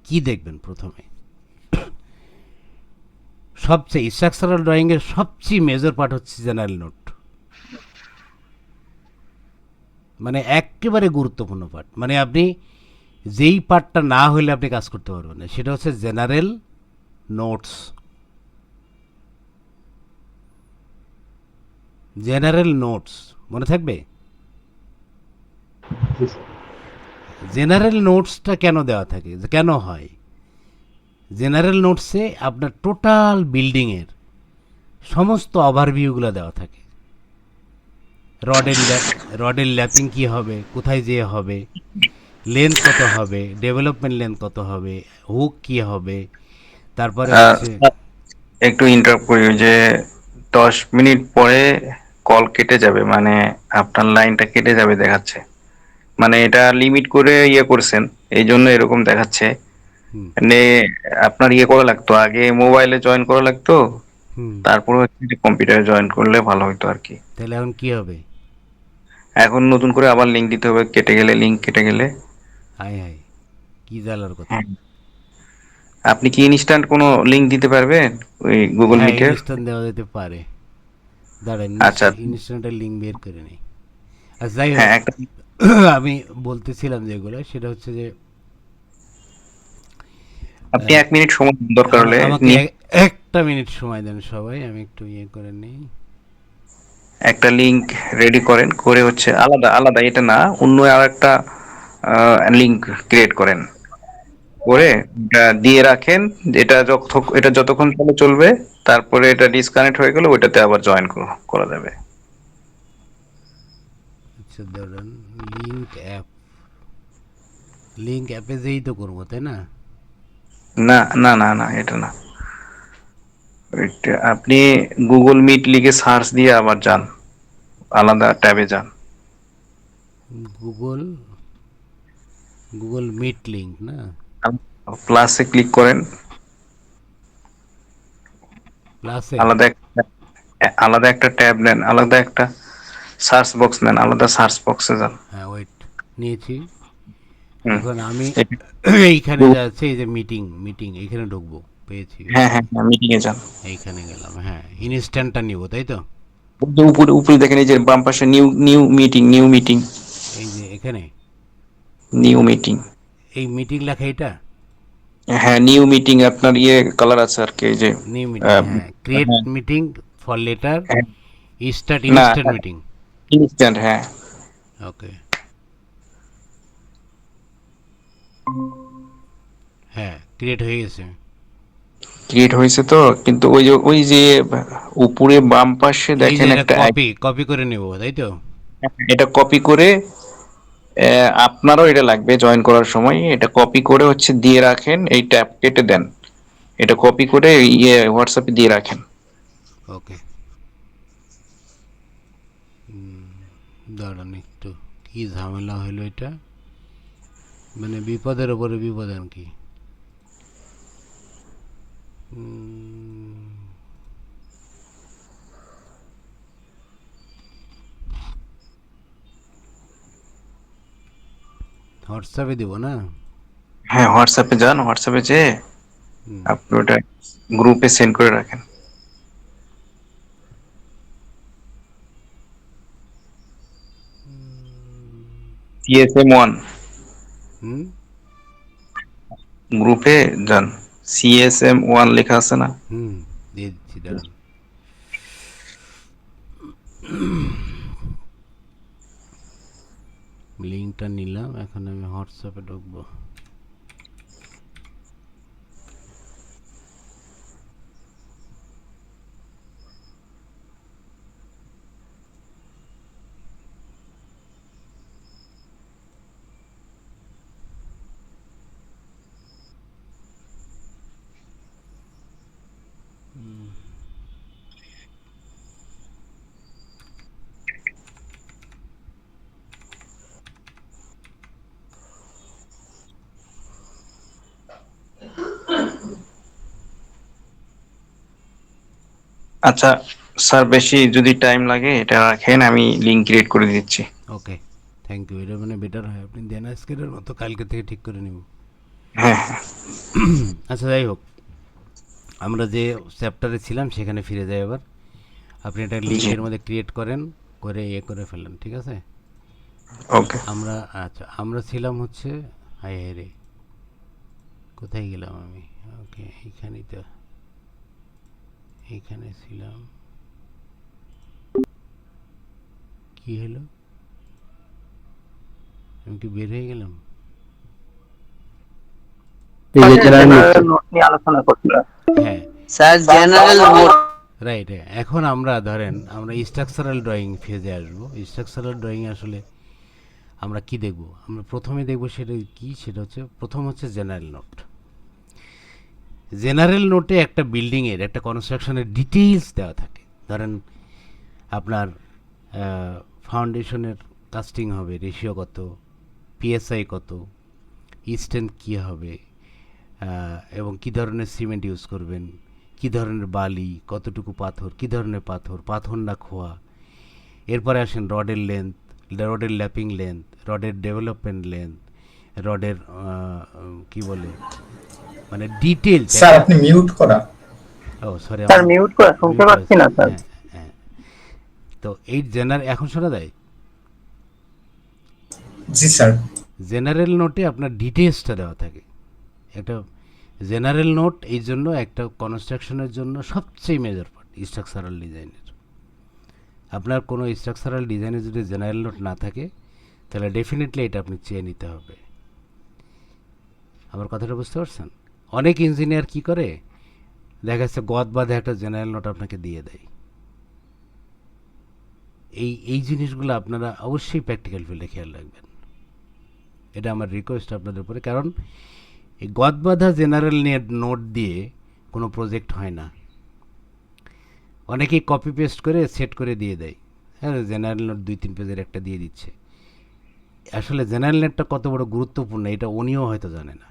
কি দেখবেন? প্রথমে সবচেয়ে স্ট্রাকচারাল ড্রয়িংয়ের সবচেয়ে মেজর পার্ট হচ্ছে জেনারেল নোট, মানে একেবারে গুরুত্বপূর্ণ পার্ট। মানে আপনি যেই পার্টটা না হলে আপনি কাজ করতে পারবেন না, সেটা হচ্ছে জেনারেল নোটস। জেনারেল নোটস মনে থাকবে? জেনারেল নোটসটা কেন দেওয়া থাকে, কেন হয়? জেনারেল নোটসে আপনার টোটাল বিল্ডিংয়ের সমস্ত ওভারভিউগুলো দেওয়া থাকে। রডের ল্যাপিং কী হবে, কোথায় যেয়ে হবে, লেন্থ কত হবে, ডেভেলপমেন্ট লেন্থ কত হবে, হুক কী হবে, তারপরে হচ্ছে একটু ইন্টারাপ্ট করি, ওই যে 10 মিনিট পরে কল কেটে যাবে, মানে আপনার লাইনটা কেটে যাবে দেখাচ্ছে। মানে এটা লিমিট করে ইয়ে করছেন, এই জন্য এরকম দেখাচ্ছে। মানে আপনার ইয়ে করা লাগতো, আগে মোবাইলে জয়েন করা লাগতো, তারপর হচ্ছে কম্পিউটারে জয়েন করলে ভালো হতো আর কি। তাহলে এখন কি হবে? এখন নতুন করে আবার লিংক দিতে হবে, কেটে গেলে, লিংক কেটে গেলে। হাই হাই, কি জ্বালার কথা। আপনি কি ইনস্ট্যান্ট কোনো লিংক দিতে পারবেন ওই গুগল হ্যাঁ, মিটের? ইনস্ট্যান্ট দেওয়া যেতে পারে। দাঁড়ান, আচ্ছা ইনস্ট্যান্টের লিঙ্ক বের করে নিই। আচ্ছা, যাই হোক, হ্যাঁ, একটা আমি বলতেছিলাম যেগুলো, সেটা হচ্ছে যে আপনি 1 মিনিট সময় দরকার হলে আমাকে একটা মিনিট সময় দেন সবাই, আমি একটু ইয়ে করে নিই। একটা লিংক রেডি করেন, করে হচ্ছে আলাদা আলাদা, এটা না, অন্য আর একটা লিংক ক্রিয়েট করেন, করে এটা দিয়ে রাখেন। এটা যতক্ষণ চলবে, তারপরে এটা ডিসকানেক্ট হয়ে গেলে ওইটাতে আবার জয়েন করা যাবে। আচ্ছা ধরেন লিঙ্ক অ্যাপে যেই তো করবো, তাই না? না না না না, এটা না, এটা আপনি গুগল মিট লিখে সার্চ দিয়ে আবার যান, আলাদা ট্যাবে যান, গুগল মিট লিঙ্ক না, প্লাসে ক্লিক করেন, প্লাসে আলাদা একটা ট্যাব নেন, আলাদা একটা সার্চ বক্স নেন, আলাদা সার্চ বক্সে যান। হ্যাঁ, ওয়েট নিয়েছি। এখন আমি এটা- এইখানে যাচ্ছে, এই যে মিটিং এইখানে ঢুকবো, পেয়েছি। হ্যাঁ হ্যাঁ হ্যাঁ, মিটিং এ যান, এইখানে গেলাম। হ্যাঁ, ইনস্ট্যান্টটা নিব, তাই তো? উপরে উপরে দেখেন, এই যে বাম পাশে নিউ মিটিং, এই যে এখানে নিউ মিটিং, এই মিটিং লেখা, এটা হ্যাঁ নিউ মিটিং, আপনার ইয়ে কালার আছে আর কি, এই যে নিউ মিটিং। হ্যাঁ, create meeting for letter start না, ইনস্ট্যান্ট মিটিং। ইনস্ট্যান্ট, হ্যাঁ। ওকে, হ্যাঁ, ক্রিয়েট হয়ে গেছে। ক্রিয়েট হয়েছে তো, কিন্তু ওই যে উপরে বাম পাশে এই যে দেখেন এটা একটা কপি করে নেব, তাই তো? এটা কপি করে আপনারও এটা লাগবে জয়েন করার সময়, এটা কপি করে হচ্ছে দিয়ে রাখেন, এই ট্যাব কেটে দেন, এটা কপি করে হোয়াটসঅ্যাপে দিয়ে রাখেন। ওকে, দাঁড়ান একটু, কি ঝামেলা হলো এটা, মানে বিপদের ওপরে বিপদ আর কি। হোয়াটসঅ্যাপে দিব না? হ্যাঁ হোয়াটসঅ্যাপে যান, হোয়াটসঅ্যাপে যেয়ে আপনি ওটা গ্রুপে সেন্ড করে রাখেন। CSM1 হুম, গ্রুপে যান, CSM1 লেখা আছে না? দিয়ে দিচ্ছি, দাঁড়ান। লিঙ্কটা নিলাম, এখন আমি হোয়াটসঅ্যাপে ঢুকবো। আচ্ছা স্যার, বেশি যদি টাইম লাগে এটা রাখেন, আমি লিংক ক্রিয়েট করে দিচ্ছি। ওকে, থ্যাংক ইউ। এটা মানে বেটার হয়, আপনি দেন আজকের মতো কালকে থেকে ঠিক করে নিব। হ্যাঁ আচ্ছা যাই হোক, আমরা যে চ্যাপ্টারে ছিলাম সেখানে ফিরে যাই এবার। আপনি একটা লিঙ্কের মধ্যে ক্রিয়েট করেন, করে করে ফেলেন, ঠিক আছে? ওকে। আমরা আচ্ছা, আমরা ছিলাম হচ্ছে, হাই হাই রে, কোথায় গেলাম আমি? ওকে, এইখানেই তো, এইখানে ছিলাম। কি হলো, আমি কি বের হয়ে গেলাম? নোট নিয়ে আলোচনা করছিলাম। হ্যাঁ স্যার জেনারেল নোট। রাইট। এখন আমরা ধরেন আমরা স্ট্রাকচারাল ড্রয়িং ফেজে আসবো। স্ট্রাকচারাল ড্রয়িং আসলে আমরা কি দেখব? আমরা প্রথমে দেখব সেটা কি, সেটা হচ্ছে প্রথম হচ্ছে জেনারেল নোট। জেনারেল নোটে একটা বিল্ডিংয়ের, একটা কনস্ট্রাকশনের ডিটেইলস দেওয়া থাকে। ধরেন আপনার ফাউন্ডেশনের কাস্টিং হবে, রেশিও কত, পিএসআই কত, স্ট্রেংথ কী হবে, এবং কী ধরনের সিমেন্ট ইউজ করবেন, কী ধরনের বালি, কতটুকু পাথর, কী ধরনের পাথর, পাথর না খোয়া। এরপরে আসেন রডের লেন্থ, রডের ল্যাপিং লেন্থ, রডের ডেভেলপমেন্ট লেন্থ, রডের কি বলে মানে ডিটেল। স্যার আপনি মিউট করা। ও সরি, স্যার মিউট করা, শুনতে পাচ্ছি না স্যার। হ্যাঁ, তো এই এখন শোনা যায়? জি স্যার। জেনারেল নোটে আপনার ডিটেলসটা দেওয়া থাকে। একটা জেনারেল নোট এই জন্য একটা কনস্ট্রাকশনের জন্য সবচেয়ে মেজর পার্ট স্ট্রাকচারাল ডিজাইনের। আপনার কোনো স্ট্রাকচারাল ডিজাইনে যদি জেনারেল নোট না থাকে তাহলে ডেফিনেটলি এটা আপনি চেয়ে নিতে হবে। আমার কথাটা বুঝতে পারছেন? অনেক ইঞ্জিনিয়ার কি করে, দেখা যাচ্ছে গদ বাঁধে একটা জেনারেল নোট আপনাকে দিয়ে দেয়। এই জিনিসগুলো আপনারা অবশ্যই প্র্যাকটিক্যাল ফিল্ডে খেয়াল রাখবেন। এটা আমার রিকোয়েস্ট আপনাদের উপরে, কারণ এই গদ বাঁধা জেনারেল নোট দিয়ে কোনো প্রজেক্ট হয় না। অনেকেই কপি পেস্ট করে সেট করে দিয়ে দেয়, হ্যাঁ জেনারেল নোট 2-3 পেজের একটা দিয়ে দিচ্ছে। আসলে জেনারেল নোটটা কত বড় গুরুত্বপূর্ণ এটা উনিও হয়তো জানে না।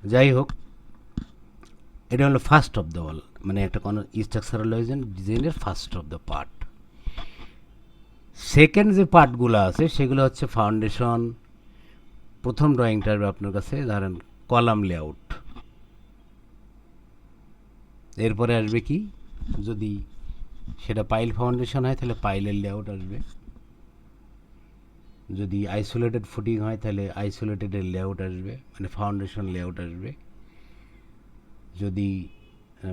যাই হোক, এটা হলো ফার্স্ট অফ দ্য অল, মানে একটা কোনো স্ট্রাকচারাল ডিজাইনের first of the part. Second যে পার্টগুলো আছে সেগুলো হচ্ছে ফাউন্ডেশন। প্রথম ড্রয়িংটা আসবে আপনার কাছে, ধরেন কলাম লেআউট। এরপরে আসবে কি, যদি সেটা পাইল ফাউন্ডেশন হয় তাহলে পাইলের লেআউট আসবে, যদি আইসোলেটেড ফুটিং হয় তাহলে আইসোলেটেডের লেআউট আসবে, মানে ফাউন্ডেশন লেআউট আসবে। যদি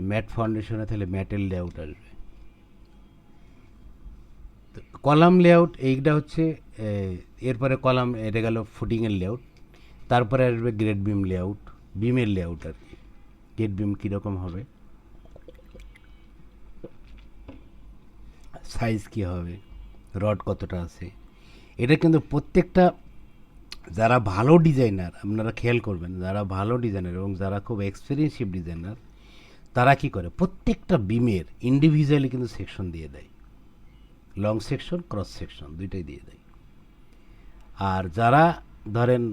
ম্যাট ফাউন্ডেশন হয় তাহলে ম্যাটের লেআউট আসবে। কলাম লেআউট এইটা হচ্ছে, এরপরে কলাম এটা গেল ফুটিংয়ের লেআউট। তারপরে আসবে গ্রেড বিম লেআউট, বিমের লেআউট আর কি, গ্রেড বিম কীরকম হবে, সাইজ কী হবে, রড কতটা আছে। এটা কিন্তু প্রত্যেকটা যারা ভালো ডিজাইনার, আপনারা খেয়াল করবেন, যারা ভালো ডিজাইনার এবং যারা খুব এক্সপিরিয়েন্সিভ ডিজাইনার, তারা কি করে প্রত্যেকটা বিমের ইন্ডিভিজুয়ালি কিন্তু সেকশন দিয়ে দেয়, লং সেকশন ক্রস সেকশন দুইটাই দিয়ে দেয়। আর যারা ধরেন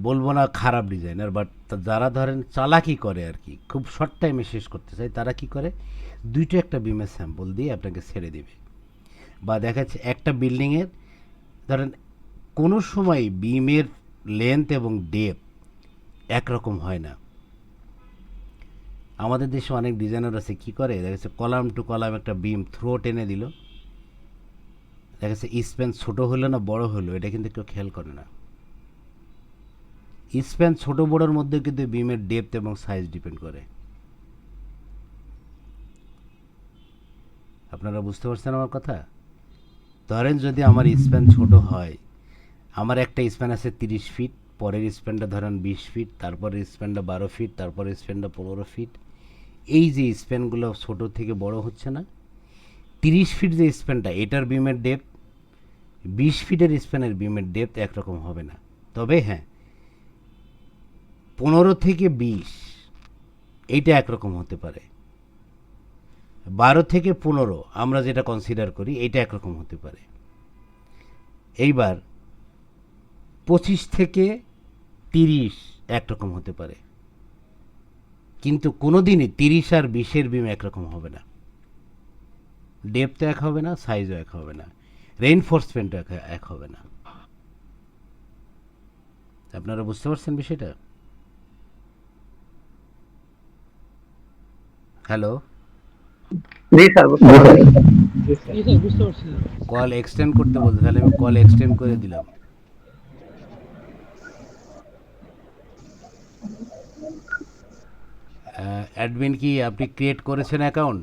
বলবো না খারাপ ডিজাইনার, বাট যারা ধরেন চালাকি করে আর কি, খুব শর্ট টাইমে শেষ করতে চায়, তারা কি করে দুইটা একটা বিমের স্যাম্পল দিয়ে আপনাকে ছেড়ে দেবে। বা দেখা যাচ্ছে একটা বিল্ডিংয়ের ধরেন কোনো সময় বিমের লেন্থ এবং ডেপথ একরকম হয় না। আমাদের দেশে অনেক ডিজাইনার আছে কি করে, দেখা যাচ্ছে কলাম টু কলাম একটা বিম থ্রো টেনে দিল, দেখা যাচ্ছে স্প্যান ছোটো হলো না বড় হলো এটা কিন্তু কেউ খেয়াল করে না। স্প্যান ছোট বড়োর মধ্যে কিন্তু বিমের ডেপথ এবং সাইজ ডিপেন্ড করে। আপনারা বুঝতে পারছেন আমার কথা? ধরেন যদি আমার স্প্যান ছোট হয়, আমার একটা স্প্যান আছে 30 ফিট, পরের স্প্যানটা ধরেন 20 ফিট, তারপরের স্প্যানটা 12 ফিট, তারপরের স্প্যানটা 15 ফিট। এই যে স্প্যানগুলো ছোট থেকে বড় হচ্ছে না, 30 ফিট যে স্প্যানটা এটার বিমের ডেপথ 20 ফিটের স্প্যানের বিমের ডেপথ একরকম হবে না। তবে হ্যাঁ 15 থেকে 20 এইটা একরকম হতে পারে, 12 থেকে 15 আমরা যেটা কনসিডার করি এটা একরকম হতে পারে। এইবার 25 থেকে 30 একরকম হতে পারে, কিন্তু কোনোদিনই 30 আর 20-এর বিম একরকম হবে না, ডেপথ এক হবে না, সাইজও এক হবে না, রেইনফোর্সমেন্টও এক হবে না। আপনারা বুঝতে পারছেন বিষয়টা? হ্যালো, জি স্যার, বুঝতে পারছি। জি স্যার, বুঝতে পারছি স্যার। কল এক্সটেন্ড করতে বলতে, তাহলে আমি কল এক্সটেন্ড করে দিলাম। অ্যাডমিন কি আপনি ক্রিয়েট করেছেন অ্যাকাউন্ট?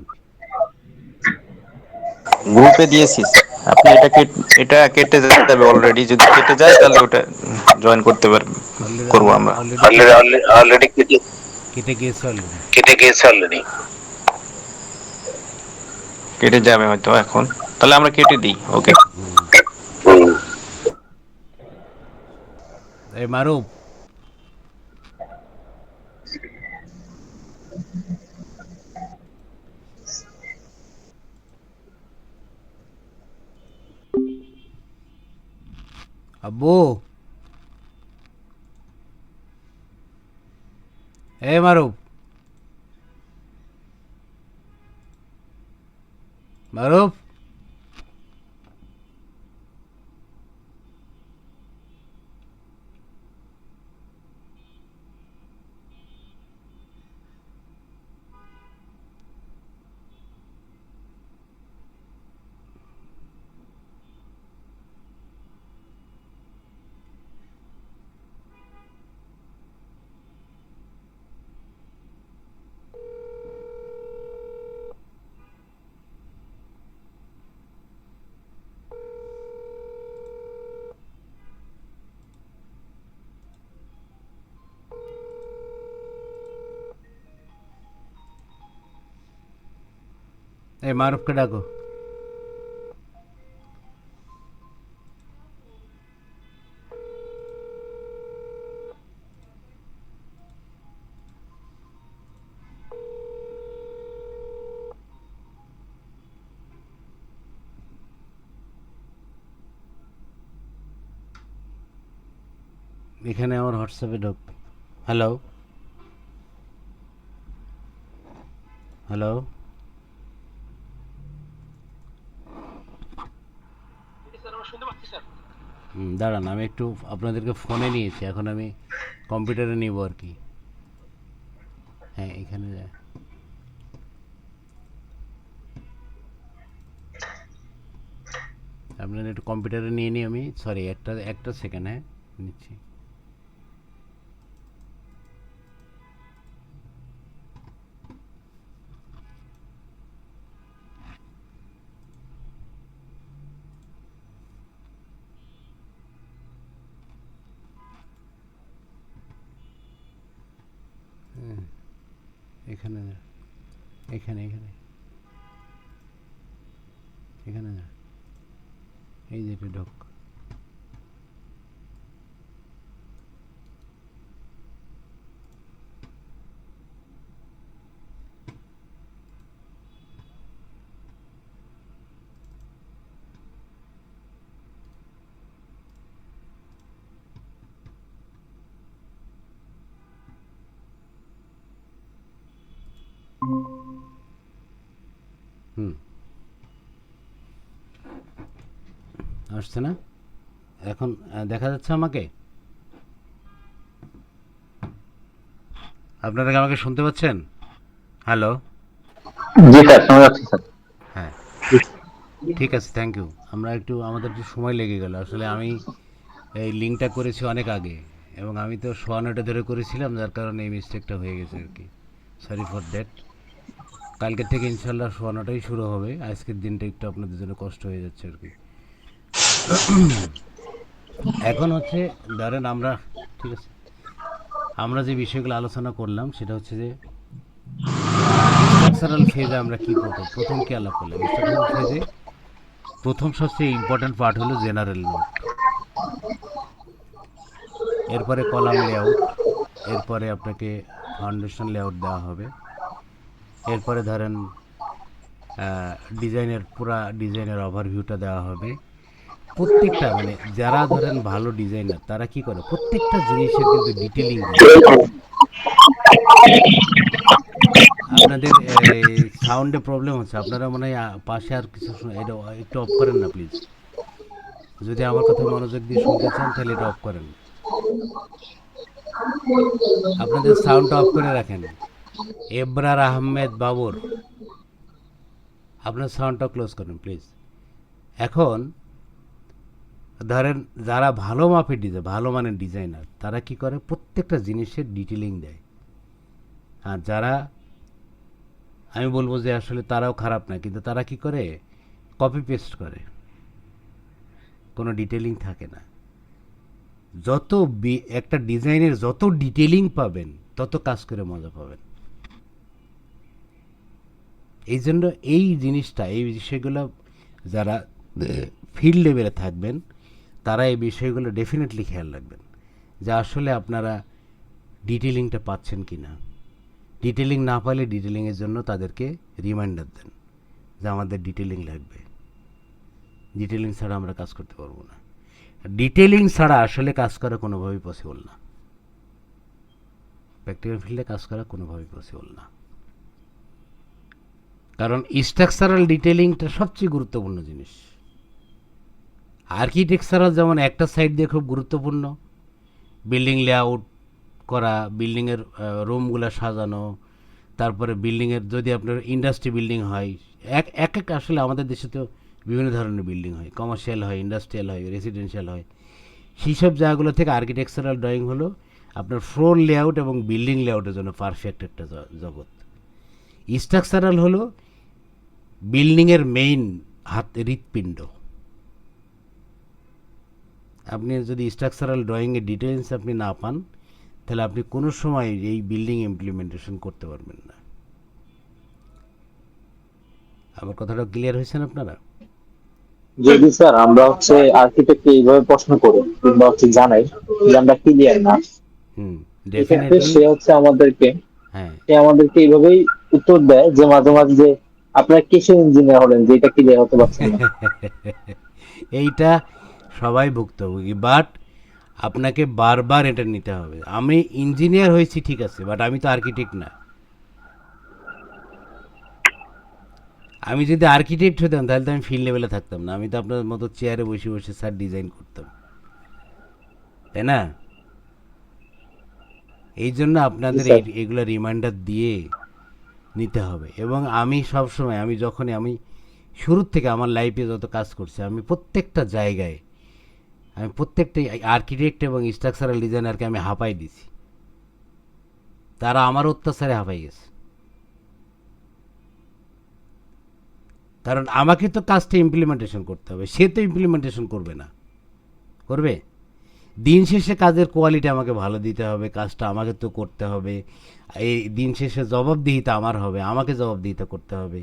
গ্রুপে দিয়েছি, আপনি এটা কেটে যাবে অলরেডি, যদি কেটে যায় তাহলে ওটা জয়েন করতে পারবেন, অলরেডি করবো আমরা। অলরেডি কেটে গিয়েছে অলরেডি। কেটে যাবে হয়তো এখন, তাহলে আমরা কেটে দিই। ওকে, এই মারুফ, আব্বু, এ মারুফ, মারুফ, এই মারুফকে ডাকো। এখানে আমার হোয়াটসঅ্যাপে ঢোক। হ্যালো, হ্যালো, দাঁড়ান আমি একটু আপনাদেরকে ফোনে নিয়েছি, এখন আমি কম্পিউটারে নিব আর কি। হ্যাঁ এখানে যায়, আপনারা একটু কম্পিউটারে নিয়ে নিই আমি, সরি একটা সেকেন্ড, হ্যাঁ নিচ্ছি। এখানে এখানে এখানে এখানে না, এই যে এটা ঢোক। হুম, আসছে না এখন? দেখা যাচ্ছে আমাকে? আপনারা কি আমাকে শুনতে পাচ্ছেন? হ্যালো? জি স্যার, শোনা যাচ্ছে স্যার। হ্যাঁ, ঠিক আছে, থ্যাংক ইউ। আমরা একটু, আমাদের একটু সময় লেগে গেল। আসলে আমি এই লিঙ্কটা করেছি অনেক আগে, এবং আমি তো 9:15 ধরে করেছিলাম, যার কারণে এই মিস্টেকটা হয়ে গেছে আর কি। Sorry for that. কালকে থেকে ইনশাল্লাহ 9:15টাই শুরু হবে। আজকের দিনটা একটু আপনাদের জন্য কষ্ট হয়ে যাচ্ছে আর কি। এখন হচ্ছে, ধরেন আমরা, ঠিক আছে, আমরা যে বিষয়গুলো আলোচনা করলাম সেটা হচ্ছে যে স্ট্রাকচারাল ফেজে আমরা কি প্রথম কি আলাপ করলাম। স্ট্রাকচারাল ফেজে প্রথম সবচেয়ে ইম্পর্ট্যান্ট পার্ট হলো জেনারেল নোট, এরপরে কলাম লেআউট, এরপরে আপনাকে ফাউন্ডেশন লেআউট দেওয়া হবে, এরপরে ধরেন পুরা ডিজাইনের ওভারভিউটা দেওয়া হবে। প্রত্যেকটা, মানে যারা ধরেন ভালো ডিজাইনার তারা কি করে, প্রত্যেকটা জিনিসের কিন্তু ডিটেলিং দেয়। আপনাদের সাউন্ডে প্রবলেম হচ্ছে, আপনারা মনে হয় পাশে আর কিছু এটা একটু অফ করেন না প্লিজ। যদি আমার কথা মনোযোগ দিয়ে শুনতে চান তাহলে এটা অফ করেন, আপনাদের সাউন্ডটা অফ করে রাখেন। এবরার আহমেদ বাবর, আপনার সাউন্ডটা ক্লোজ করেন প্লিজ। এখন ধরেন যারা ভালো মাপের ভালো মানের ডিজাইনার তারা কি করে, প্রত্যেকটা জিনিসের ডিটেলিং দেয়। আর যারা, আমি বলবো যে আসলে তারাও খারাপ না, কিন্তু তারা কি করে, কপি পেস্ট করে, কোনো ডিটেলিং থাকে না। একটা ডিজাইনের যত ডিটেলিং পাবেন তত কাজ করে মজা পাবেন। এই জন্য এই জিনিসটা, এই বিষয়গুলো যারা ফিল্ড লেভেলে থাকবেন তারা এই বিষয়গুলো ডেফিনেটলি খেয়াল রাখবেন, যে আসলে আপনারা ডিটেলিংটা পাচ্ছেন কি না। ডিটেলিং না পাইলে ডিটেলিংয়ের জন্য তাদেরকে রিমাইন্ডার দেন যে আমাদের ডিটেলিং লাগবে। ডিটেলিং ছাড়া আমরা কাজ করতে পারবো না। ডিটেলিং ছাড়া আসলে কাজ করা কোনোভাবেই পসিবল না, প্র্যাকটিক্যাল ফিল্ডে কাজ করা কোনোভাবেই পসিবল না। কারণ স্ট্রাকচারাল ডিটেলিংটা সবচেয়ে গুরুত্বপূর্ণ জিনিস। আর্কিটেকচারাল যেমন একটা সাইড দিয়ে খুব গুরুত্বপূর্ণ, বিল্ডিং লেআউট করা, বিল্ডিংয়ের রুমগুলো সাজানো, তারপরে বিল্ডিংয়ের, যদি আপনার ইন্ডাস্ট্রি বিল্ডিং হয়, এক আসলে আমাদের দেশে তো বিভিন্ন ধরনের বিল্ডিং হয়, কমার্শিয়াল হয়, ইন্ডাস্ট্রিয়াল হয়, রেসিডেন্সিয়াল হয়। সেই সব জায়গাগুলো থেকে আর্কিটেকচারাল ড্রয়িং হলো আপনার ফ্লোর লেআউট এবং বিল্ডিং লেআউটের জন্য পারফেক্ট একটা জগৎ। স্ট্রাকচারাল হলো বিল্ডিংয়ের মেইন হৃৎপিণ্ড। আপনি যদি স্ট্রাকচারাল ড্রয়িংয়ের ডিটেলস আপনি না পান, তাহলে আপনি কোনো সময় এই বিল্ডিং ইমপ্লিমেন্টেশন করতে পারবেন না। আমার কথাটা ক্লিয়ার হয়েছেন আপনারা? যদি স্যার আমরা হচ্ছে আর্কিটেক্টকে এইভাবে প্রশ্ন করি কিংবা হচ্ছে জানাই যে আমরা ক্লিয়ার না, এক্ষেত্রে সে হচ্ছে আমাদেরকে এইভাবেই উত্তর দেয় যে মাঝে মাঝে যে আপনার কিসের ইঞ্জিনিয়ার হলেন যে এটা ক্লিয়ার হতে পারছেন না। এইটা সবাই ভুক্তভোগী, বাট আপনাকে বারবার এটা নিতে হবে। আমি ইঞ্জিনিয়ার হয়েছি ঠিক আছে, বাট আমি তো আর্কিটেক্ট না। আমি যদি আর্কিটেক্ট হতাম তাহলে তো আমি ফিল্ড লেভেলে থাকতাম না, আমি তো আপনার মতো চেয়ারে বসে বসে স্যার ডিজাইন করতাম, তাই না? এই জন্য আপনাদের এগুলো রিমাইন্ডার দিয়ে নিতে হবে। এবং আমি সবসময়, আমি শুরুর থেকে আমার লাইফে যত কাজ করছি, আমি প্রত্যেকটা জায়গায়, আমি প্রত্যেকটা আর্কিটেক্ট এবং স্ট্রাকচারাল ডিজাইনারকে আমি হাঁপাই দিছি, তারা আমার অত্যাচারে হাঁপাই গেছে। কারণ আমাকে তো কাজটা ইমপ্লিমেন্টেশন করতে হবে, সে তো ইমপ্লিমেন্টেশন করবে না, করবে? দিন শেষে কাজের কোয়ালিটি আমাকে ভালো দিতে হবে, কাজটা আমাকে তো করতে হবে, এই দিন শেষে জবাবদিহিতা আমার হবে, আমাকে জবাবদিহিতা করতে হবে।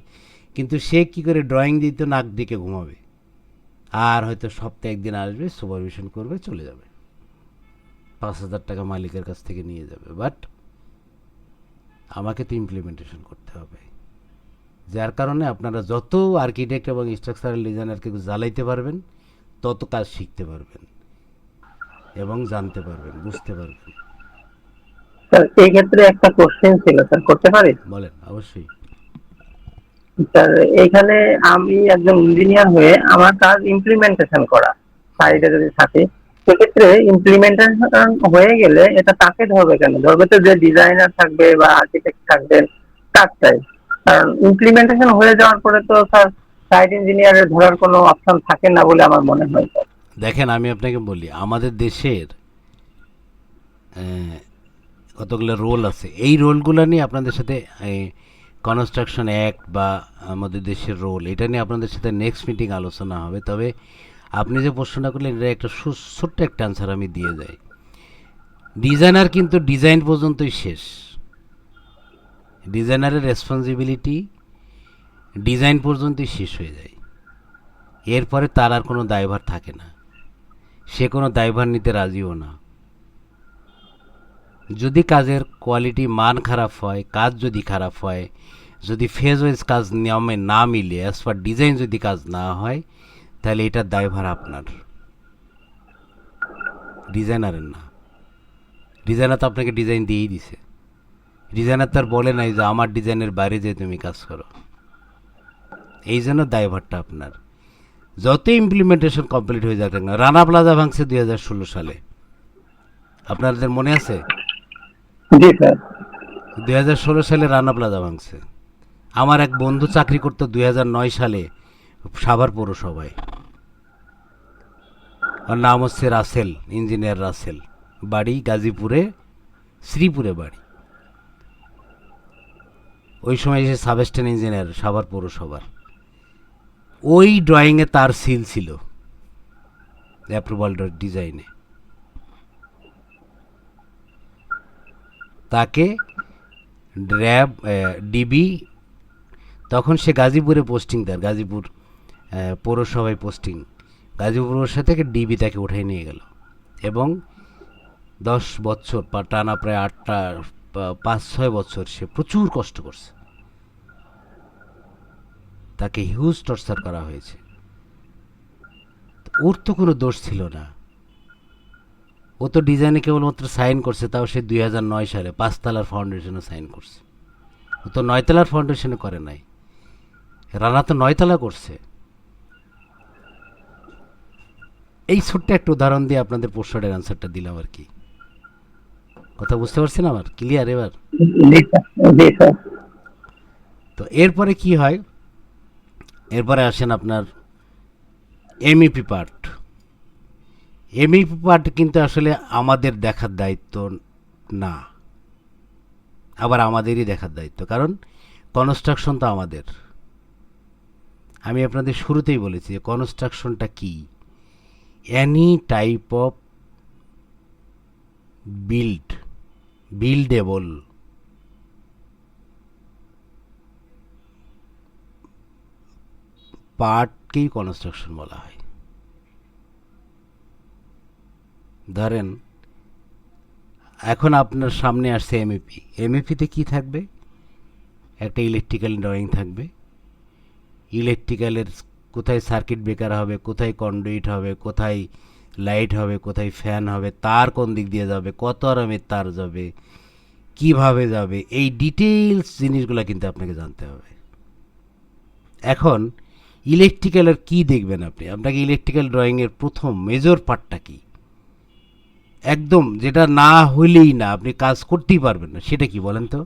কিন্তু সে কি করে ড্রয়িং দিতে নাক দিকে ঘুমাবে, আর হয়তো সপ্তাহে একদিন আসবে, সুপারভিশন করবে, চলে যাবে, 5,000 টাকা মালিকের কাছ থেকে নিয়ে যাবে। বাট আমাকে তো ইমপ্লিমেন্টেশন করতে হবে, যার কারণে আপনারা যত আর্কিটেক্ট এবং স্ট্রাকচারাল ডিজাইনারকে জ্বালাইতে পারবেন তত কাজ শিখতে পারবেন এবং জানতে পারবেন, বুঝতে পারবেন। স্যার এই ক্ষেত্রে একটা কোশ্চেন ছিল স্যার, করতে পারি? বলেন, অবশ্যই। স্যার এইখানে আমি একজন ইঞ্জিনিয়ার হয়ে আমার কাজ ইমপ্লিমেন্টেশন করা, সাইডে যদি থাকে, সেক্ষেত্রে ইমপ্লিমেন্টেশন হয়ে গেলে এটা তাকে ধরবে কেন? ধরবে তো যে ডিজাইনার থাকবে বা আর্কিটেক্ট থাকবেন কাজটাই। কারণ ইমপ্লিমেন্টেশন হয়ে যাওয়ার পরে তো স্যার সাইড ইঞ্জিনিয়ারের ধরার কোনো অপশন থাকে না বলে আমার মনে হয় স্যার। দেখেন, আমি আপনাকে বলি, আমাদের দেশের কতগুলো রোল আছে, এই রোলগুলো নিয়ে আপনাদের সাথে কনস্ট্রাকশন অ্যাক্ট বা আমাদের দেশের রোল, এটা নিয়ে আপনাদের সাথে নেক্সট মিটিং আলোচনা হবে। তবে আপনি যে প্রশ্নটা করলেন, এটা একটা ছোট্ট একটা অ্যান্সার আমি দিয়ে যাই। ডিজাইনার কিন্তু ডিজাইন পর্যন্তই শেষ, ডিজাইনারের রেসপন্সিবিলিটি ডিজাইন পর্যন্তই শেষ হয়ে যায়, এরপরে তার আর কোনো দায়ভার থাকে না, সে কোনো দায়ভার নিতে রাজিও না। যদি কাজের কোয়ালিটি, মান খারাপ হয়, কাজ যদি খারাপ হয়, যদি ফেজ ওয়াইজ কাজ নিয়মে না মিলে, অ্যাজ পার ডিজাইন যদি কাজ না হয়, তাহলে এটার দায়ভার আপনার, ডিজাইনারের না। ডিজাইনার তো আপনাকে ডিজাইন দিয়েই দিছে, ডিজাইনার তার বলে নাই যে আমার ডিজাইনের বাইরে যেয়ে তুমি কাজ করো। এই জন্য দায়ভারটা আপনার। যত ইমপ্লিমেন্টেশন কমপ্লিট হয়ে যাক না, রানা প্লাজা ভাঙছে 2016 সালে, আপনাদের মনে আছে? 2016 সালে রানা প্লাজা ভাঙছে। আমার এক বন্ধু চাকরি করতো 2009 সালে সাভার পৌরসভায়, ওর নাম হচ্ছে রাসেল, ইঞ্জিনিয়ার রাসেল, বাড়ি গাজীপুরে, শ্রীপুরে বাড়ি। ওই সময় এসে সাবস্টেন ইঞ্জিনিয়ার সাভার পৌরসভার। ওই ড্রয়িংয়ে তার সিল ছিল, অ্যাপ্রুভাল ডিজাইনে। তাকে র্যাব ডিবি, তখন সে গাজীপুরে পোস্টিং, তার গাজীপুর পৌরসভায় পোস্টিং, গাজীপুর পৌরসভা থেকে ডিবি তাকে উঠাই নিয়ে গেল এবং 10 বছর টানা, প্রায় 5-6 বছর সে প্রচুর কষ্ট করছে, তাকে হিউজ টর্চার করা হয়েছে। ওর তো কোনো দোষ ছিল না, ও তো ডিজাইনে কেবলমাত্র সাইন করছে, তাও সে 2009 সালে 5 তলার ফাউন্ডেশনে সাইন করছে। ও তো 9 তলার ফাউন্ডেশনে করে নাই, রানা তো 9 তলা করছে। এই ছোট্ট একটা উদাহরণ দিয়ে আপনাদের প্রশ্নের অ্যান্সারটা দিলাম আর কি। কথা বুঝতে পারছেন আমার? ক্লিয়ার এবার? তো এরপরে কি হয়, এরপরে আসেন আপনার এমইপি পার্ট। এমইপি পার্ট কিন্তু আসলে আমাদের দেখার দায়িত্ব না, আবার আমাদেরই দেখার দায়িত্ব, কারণ কনস্ট্রাকশন তো আমাদের। আমি আপনাদের শুরুতেই বলেছি যে কনস্ট্রাকশনটা কি, any type of buildable পার্টকেই construction বলা হয়। ধরেন এখন আপনার সামনে আসছে এমইপি, এমইপিতে কি থাকবে? একটা ইলেকট্রিক্যাল ড্রয়িং থাকবে, ইলেকট্রিক্যালের কোথায় সার্কিট ব্রেকার হবে, কোথায় কন্ডুইট হবে, কোথায় লাইট হবে, কোথায় ফ্যান হবে, তার কোন দিক দিয়ে যাবে, কত আরামের তার যাবে, কিভাবে যাবে, এই ডিটেইলস জিনিসগুলো কিন্তু আপনাকে জানতে হবে। এখন ইলেকট্রিক্যালের কি দেখবেন আপনি? আপনাকে ইলেকট্রিক্যাল ড্রয়িংয়ের প্রথম মেজর পার্টটা কি, একদম যেটা না হইলেই না আপনি কাজ করতেই পারবেন না, সেটা কি বলেন তো?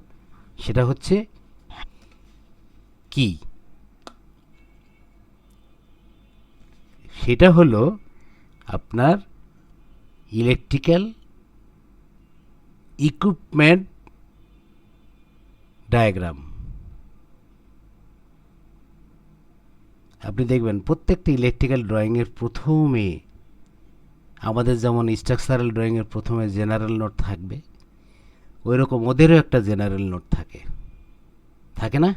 সেটা হচ্ছে কি? সেটা হলো আপনার ইলেকট্রিক্যাল ইকুইপমেন্ট ডায়াগ্রাম। আপনি দেখবেন প্রত্যেকটা ইলেকট্রিক্যাল ড্রয়িংয়ের প্রথমে, আমাদের যেমন স্ট্রাকচারাল ড্রয়িংয়ের প্রথমে জেনারেল নোট থাকবে, ওই রকম ওদেরও একটা জেনারেল নোট থাকে, থাকে না?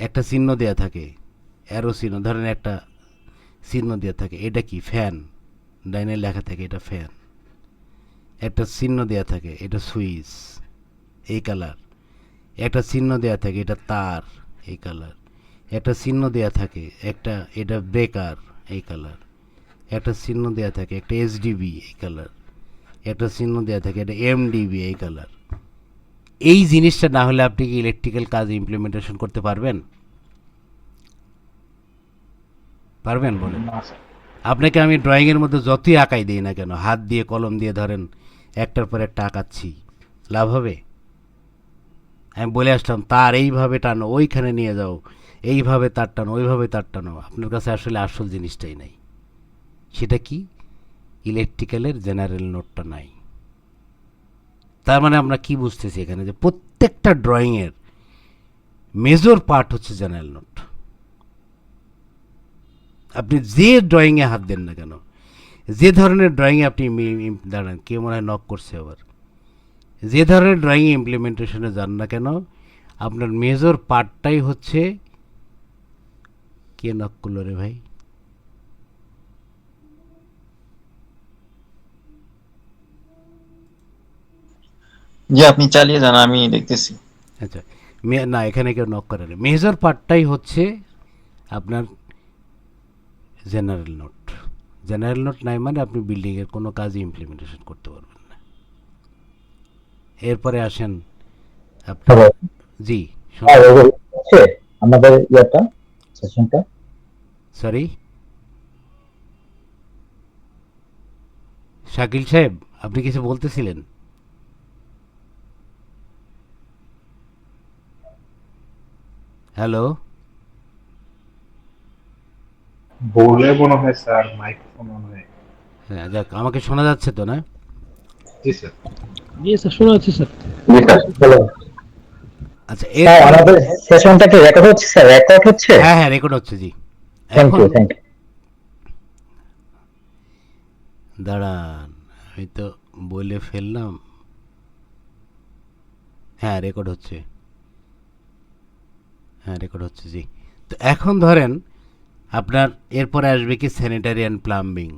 একটা চিহ্ন দেয়া থাকে, অ্যারো চিহ্ন, ধরেন একটা চিহ্ন দেওয়া থাকে, এটা কি ফ্যান, ডাইনে লেখা থাকে এটা ফ্যান, একটা চিহ্ন দেওয়া থাকে এটা সুইচ এই কালার, একটা চিহ্ন দেওয়া থাকে এটা তার এই কালার, একটা চিহ্ন দেওয়া থাকে একটা এটা ব্রেকার এই কালার, একটা চিহ্ন দেওয়া থাকে একটা এসডিবি এই কালার, একটা চিহ্ন দেওয়া থাকে এটা এমডিবি এই কালার। এই জিনিসটা না হলে আপনি কি ইলেকট্রিক্যাল কাজ ইমপ্লিমেন্টেশন করতে পারবেন? পারবেন বলেন? আপনাকে আমি ড্রয়িংয়ের মধ্যে যতই আঁকাই দিই না কেন, হাত দিয়ে কলম দিয়ে ধরেন একটার পর একটা আঁকাচ্ছি, লাভ হবে? আমি বলে আসলাম তার এইভাবে টানো, ওইখানে নিয়ে যাও, এইভাবে তার টানো, ওইভাবে তার টানো, আপনার কাছে আসলে আসল জিনিসটাই নাই। সেটা কি? ইলেকট্রিক্যালের জেনারেল নোটটা নাই। তার মানে আমরা কি বুঝতেছি এখানে, যে প্রত্যেকটা ড্রয়িংয়ের মেজর পার্ট হচ্ছে জেনারেল নোট। আপনি যে ড্রয়িংয়ে হাত দেন না কেন, যে ধরনের ড্রয়িংয়ে আপনি দাঁড়ান, কে মনে হয় নক করছে আবার, যে ধরনের ড্রয়িং ইমপ্লিমেন্টেশনে যান না কেন, আপনার মেজর পার্টটাই হচ্ছে, কে নক করলো রে ভাই? জি আপনি চালিয়ে যান, আমি দেখতেছি। আচ্ছা, না এখানে কেউ নক করে না। মেজর পার্টটাই হচ্ছে আপনার জেনারেল নোট। জেনারেল নোট নাই মানে আপনি বিল্ডিংয়ের কোনো কাজই ইমপ্লিমেন্টেশন করতে পারবেন না। এরপরে আসেন আপনার, জি আমাদের ইয়েটা সেশনটা, সরি শাকিল সাহেব, আপনি কিছু বলতেছিলেন? হ্যালো, বলে মনে হয় স্যার মাইক্রোফোন অন হয়। হ্যাঁ যাক, আমাকে শোনা যাচ্ছে তো না? জি স্যার। জি স্যার, শোনা যাচ্ছে স্যার। জি স্যার বলুন। আচ্ছা, আমাদের সেশনটা কি রেকর্ড হচ্ছে স্যার? রেকর্ড হচ্ছে? হ্যাঁ হ্যাঁ রেকর্ড হচ্ছে, জি। Thank you, thank you. দাঁড়ান, আমি তো বলে ফেললাম। হ্যাঁ রেকর্ড হচ্ছে, হ্যাঁ রেকর্ড হচ্ছে, জি। তো এখন ধরেন আপনার এরপরে আসবে কি sanitary and plumbing.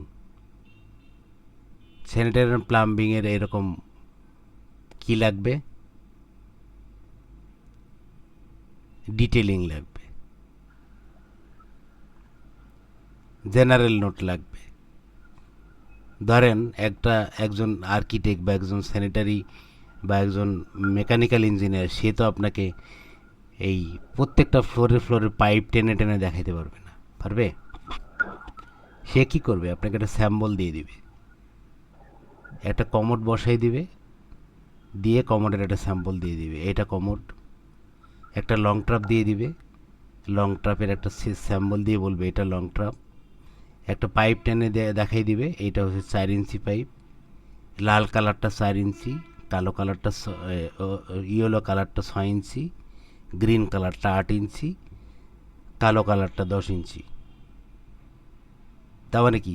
Sanitary and প্লাম্বিংয়ের এরকম কি লাগবে? ডিটেলিং লাগবে, জেনারেল নোট লাগবে। ধরেন একজন আর্কিটেক্ট বা একজন স্যানিটারি বা একজন মেকানিক্যাল ইঞ্জিনিয়ার, সে তো আপনাকে এই প্রত্যেকটা ফ্লোরে পাইপ টেনে টেনে দেখাইতে পারবে না, পারবে? সে কি করবে? আপনাকে একটা স্যাম্পল দিয়ে দিবে, একটা কমোড বসাই দিবে, দিয়ে কমোডের একটা স্যাম্পল দিয়ে দিবে, এটা কমোড। একটা লং ট্রাপ দিয়ে দিবে, লং ট্রাপের একটা স্যাম্পল দিয়ে বলবে এটা লং ট্রাপ। একটা পাইপ টেনে দেখাই দিবে, এইটা হচ্ছে 4 ইঞ্চি পাইপ, লাল কালারটা 4 ইঞ্চি, কালো কালারটা ইয়েলো কালারটা 6 ইঞ্চি, গ্রিন কালারটা 8 ইঞ্চি, কালো কালারটা 10 ইঞ্চি। তার মানে কি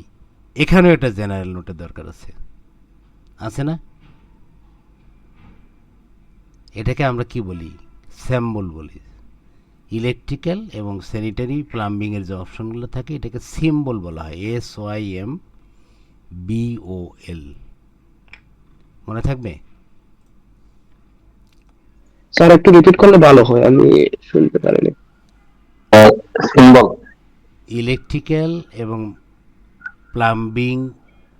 এখানেও একটা জেনারেল নোটের দরকার আছে না? এটাকে আমরা কি বলি? স্যাম্বল বলি। ইলেকট্রিক্যাল এবং স্যানিটারি প্লাম্বিংয়ের যে অপশনগুলো থাকে এটাকে সিম্বল বলা হয়, SYMBOL। মনে থাকবে? স্যার একটু রিপিট করলে ভালো হয়, আমি শুনতে পারিনি। সিম্বল। ইলেকট্রিক্যাল এবং প্লাম্বিং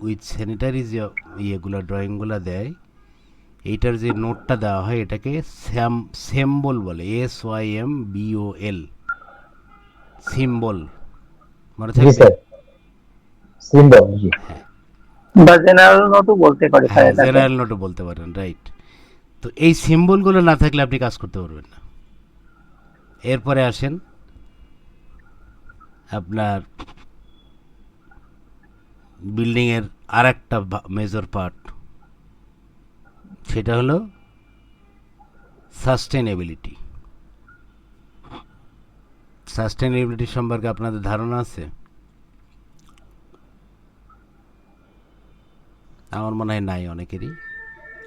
উইথ স্যানিটারি যে ইয়েগুলো ড্রয়িংগুলো দেয়, এইটার যে নোটটা দেওয়া হয় এটাকে সিম্বল বলে, SYMBOL, সিম্বল। মনে থাকবে? সিম্বল, জি। বা জেনারেল নোটও বলতে পারি স্যার, হ্যাঁ এটাকে জেনারেল নোটও বলতে পারেন, রাইট। তো এই সিম্বলগুলো না থাকলে আপনি কাজ করতে পারবেন না। এরপরে আসেন আপনার বিল্ডিংয়ের আর একটা মেজর পার্ট, সেটা হলো সাস্টেনেবিলিটি। সাস্টেনেবিলিটি সম্পর্কে আপনাদের ধারণা আছে? আমার মনে হয় নাই অনেকেরই,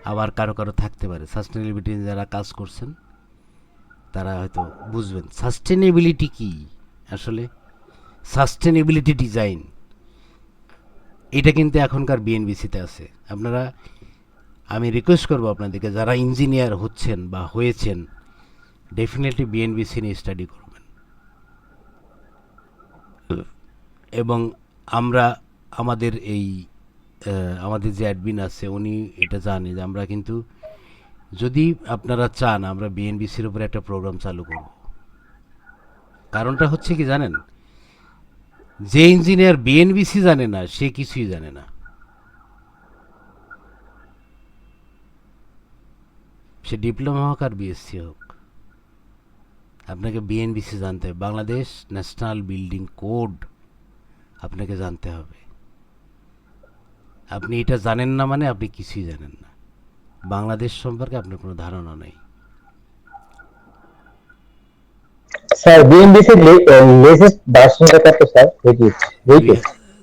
আবার কারো কারো থাকতে পারে। সাস্টেনেবিলিটি যারা কাজ করছেন তারা হয়তো বুঝবেন সাস্টেনেবিলিটি কি আসলে। সাস্টেনেবিলিটি ডিজাইন, এটা কিন্তু এখনকার বিএনবিসিতে আছে। আপনারা, আমি রিকোয়েস্ট করবো আপনাদেরকে, যারা ইঞ্জিনিয়ার হচ্ছেন বা হয়েছেন, ডেফিনেটলি বিএনবিসি নিয়ে স্টাডি করবেন। এবং আমরা আমাদের আমাদের যে অ্যাডমিন আছে উনি এটা জানে যে আমরা কিন্তু, যদি আপনারা চান, আমরা বিএনবিসির উপরে একটা প্রোগ্রাম চালু করব। কারণটা হচ্ছে কি জানেন, যে ইঞ্জিনিয়ার বিএনবিসি জানে না সে কিছুই জানে না। সে ডিপ্লোমা হোক আর বিএসসি হোক, আপনাকে বিএনবিসি জানতে হবে। বাংলাদেশ ন্যাশনাল বিল্ডিং কোড আপনাকে জানতে হবে। আপনি এটা জানেন না মানে আপনি কিছুই জানেন না, বাংলাদেশ সম্পর্কে আপনার কোনো ধারণা নেই। স্যার বিএনবিসি লেটেস্ট ভার্সনটা কত স্যার?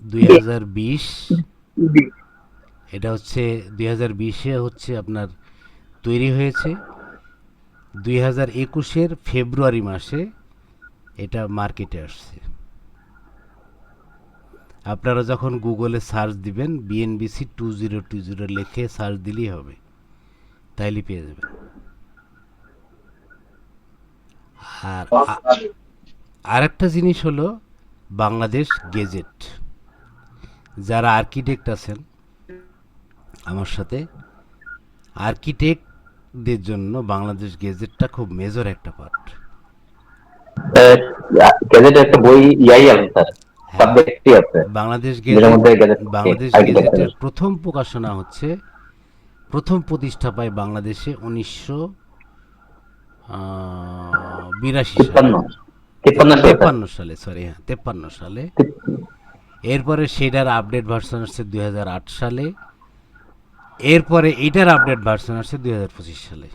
2020, এটা হচ্ছে 2020-এ হচ্ছে আপনার তৈরি হয়েছে। 2021-এর ফেব্রুয়ারি মাসে এটা মার্কেটে আসছে। আপনারা যখন গুগলে সার্চ দিবেন বিএনবিসি 2020 লিখে সার্চ দিলেই হবে, তাইলে পেয়ে যাবেন। আর আরেকটা জিনিস হলো বাংলাদেশ গেজেট। যারা আর্কিটেক্ট আছেন আমার সাথে, আর্কিটেক্টদের জন্য বাংলাদেশ গেজেটটা খুব মেজর একটা পার্ট। গেজেট একটা বই ইয়াই আছে স্যার, সাবজেক্টই আছে। বাংলাদেশ গেজেটের প্রথম প্রকাশনা হচ্ছে, প্রথম প্রতিষ্ঠা পায় বাংলাদেশে 1953 সালে, সরি হ্যাঁ 53 সালে। এরপরে সেটার আপডেট ভার্সন আসছে 2008 সালে। এরপরে এটার আপডেট ভার্সন আসছে 2025 সালে,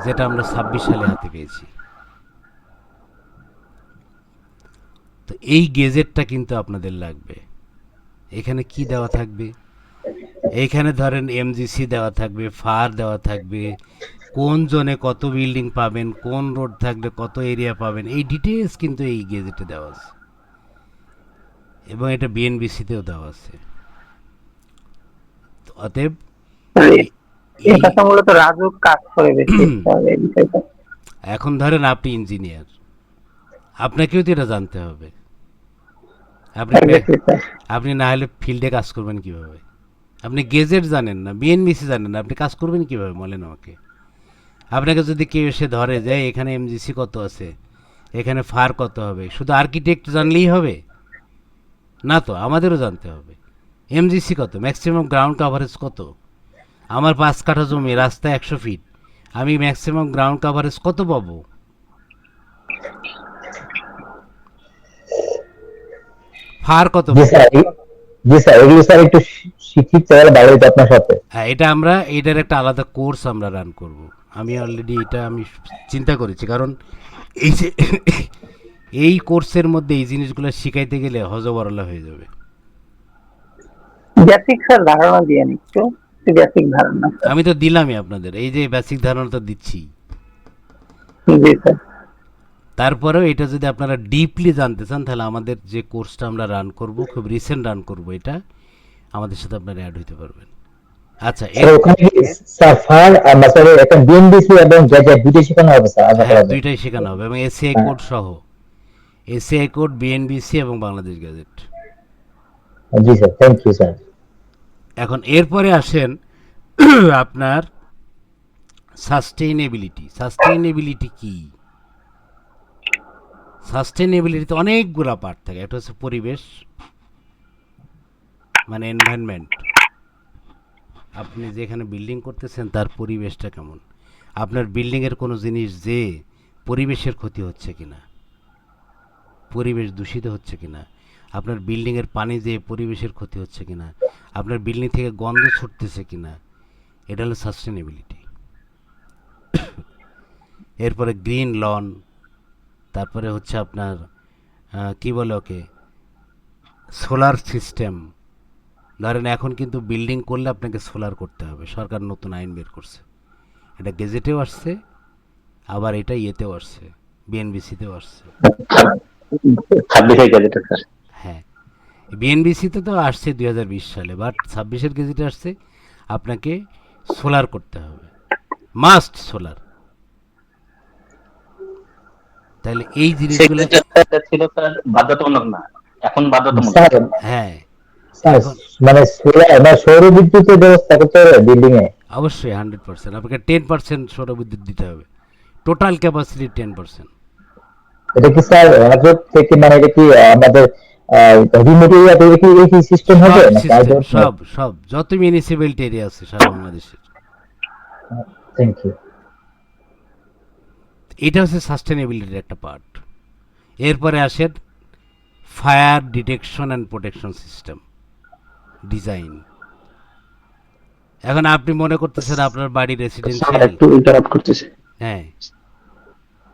যেটা আমরা 26 সালে হাতে পেয়েছি। তো এই গেজেটটা কিন্তু আপনাদের লাগবে। এখানে কি দেওয়া থাকবে? এইখানে ধরেন এমজিসি দেওয়া থাকবে, ফার দেওয়া থাকবে, কোন জোনে কত বিল্ডিং পাবেন, কোন রোড থাকলে কত এরিয়া পাবেন, এই ডিটেলস কিন্তু এই গেজেটে দেওয়া আছে, এবং এটা বিএনবিসিতেও দেওয়া আছে। অতএব এটা মূলত রাজু কাজ করে বেশি এই বিষয়টা। এখন ধরেন আপনি ইঞ্জিনিয়ার, আপনাকেও তো এটা জানতে হবে। আপনি না হলে ফিল্ডে কাজ করবেন কিভাবে? আপনি গেজেট জানেন না, বিএনবিসি জানেন না, আপনি কাজ করবেন কিভাবে বলেন আমাকে? আপনাকে যদি কেউ এসে ধরে যে এখানে এমজিসি কত আছে, এখানে ফার কত হবে, শুধু আর্কিটেক্ট জানলেই হবে না, তো আমাদেরও জানতে হবে এমজিসি কত, ম্যাক্সিমাম গ্রাউন্ড কাভারেজ কত। আমার 5 কাঠা জমি, রাস্তা 100 ফিট, আমি ম্যাক্সিমাম গ্রাউন্ড কাভারেজ কত পাবো? ফার কত? জি স্যার, এগুলো স্যার একটু শিখিত তাহলে ভালো হতো আপনার সাথে। হ্যাঁ, এটা আমরা এটার একটা আলাদা কোর্স আমরা রান করব। আমি অলরেডি এটা আমি চিন্তা করেছি, কারণ এই যে এই কোর্সের মধ্যে এই জিনিসগুলো শিখাইতে গেলে হজবরলা হয়ে যাবে। বেসিক স্যার ধারণা দিয়ে নিচ্ছি, বেসিক ধারণা আমি তো দিলামই আপনাদের, এই যে বেসিক ধারণা তো দিচ্ছি। জি স্যার। তারপরেও এটা যদি আপনারা ডিপলি জানতে চান, তাহলে আমাদের যে কোর্সটা আমরা রান করব, খুব রিসেন্ট রান করব, এটা আমাদের সাথে আপনারা অ্যাড হইতে পারবেন। আচ্ছা, ওখানে স্যার ফার আর মাসারে একটা বিএনবিসি এবং গেজেট দুটোই শেখানো হবে স্যার? হ্যাঁ, দুইটাই শেখানো হবে, এবং এসিআই কোড সহ, এসিআই কোড, বিএনবিসি এবং বাংলাদেশ গেজেট। জি স্যার, থ্যাংক ইউ স্যার। এখন এরপরে আসেন আপনার সাস্টেইনেবিলিটি। সাস্টেইনেবিলিটি কি? সাস্টেইনেবিলিটিতে অনেকগুলো পার্ট থাকে। একটা হচ্ছে পরিবেশ, মানে এনভায়রনমেন্ট। আপনি যেখানে বিল্ডিং করতেছেন তার পরিবেশটা কেমন, আপনার বিল্ডিংয়ের কোনো জিনিস যে পরিবেশের ক্ষতি হচ্ছে কিনা, পরিবেশ দূষিত হচ্ছে কিনা, আপনার বিল্ডিংয়ের পানি যে পরিবেশের ক্ষতি হচ্ছে কিনা, আপনার বিল্ডিং থেকে গন্ধ ছুটতেছে কিনা, এটা হলো সাস্টেনেবিলিটি। এরপরে গ্রিন লন, তারপরে হচ্ছে আপনার কি বলে ওকে, সোলার সিস্টেম। ধরেন এখন কিন্তু বিল্ডিং করলে আপনাকে সোলার করতে হবে, সরকার নতুন আইন বের করছে, এটা গেজেটেও আসছে, আবার এটা ইয়েতেও আসছে, বিএনবিসিতেও আসছে। 26 গেজেটে স্যার। হ্যাঁ, বিএনবিসিতে তো আসছে 2020 সালে, বাট 26-এর গেজেটে আসছে আপনাকে সোলার করতে হবে, মাস্ট সোলার। তাহলে এই জিনিসগুলো সেটা ছিল স্যার বাধ্যতামূলক না, এখন বাধ্যতামূলক। স্যার হ্যাঁ স্যার এখন মানে সোলার বা সৌর বিদ্যুতের ব্যবস্থা করতে হবে বিল্ডিং এ। অবশ্যই 100% আপনাকে 10% সৌরবিদ্যুৎ দিতে হবে, টোটাল ক্যাপাসিটি 10%। এটা কি স্যার রাজক থেকে মানে এটা কি আমাদের রিমোট এরিয়াতে কি এই সিস্টেম হবে সব না সিস্টেম, সব যত মিউনিসিপ্যালিটি এরিয়া আছে সারা বাংলাদেশের। Thank you. এটা হচ্ছে সাস্টেনেবিলিটির একটা পার্ট। এরপরে আসেন fire detection and protection system design. এখন আপনি মনে করতেছেন আপনার বাড়ি রেসিডেন্সিয়াল, একটু ইন্টারাপ্ট করতেছে। হ্যাঁ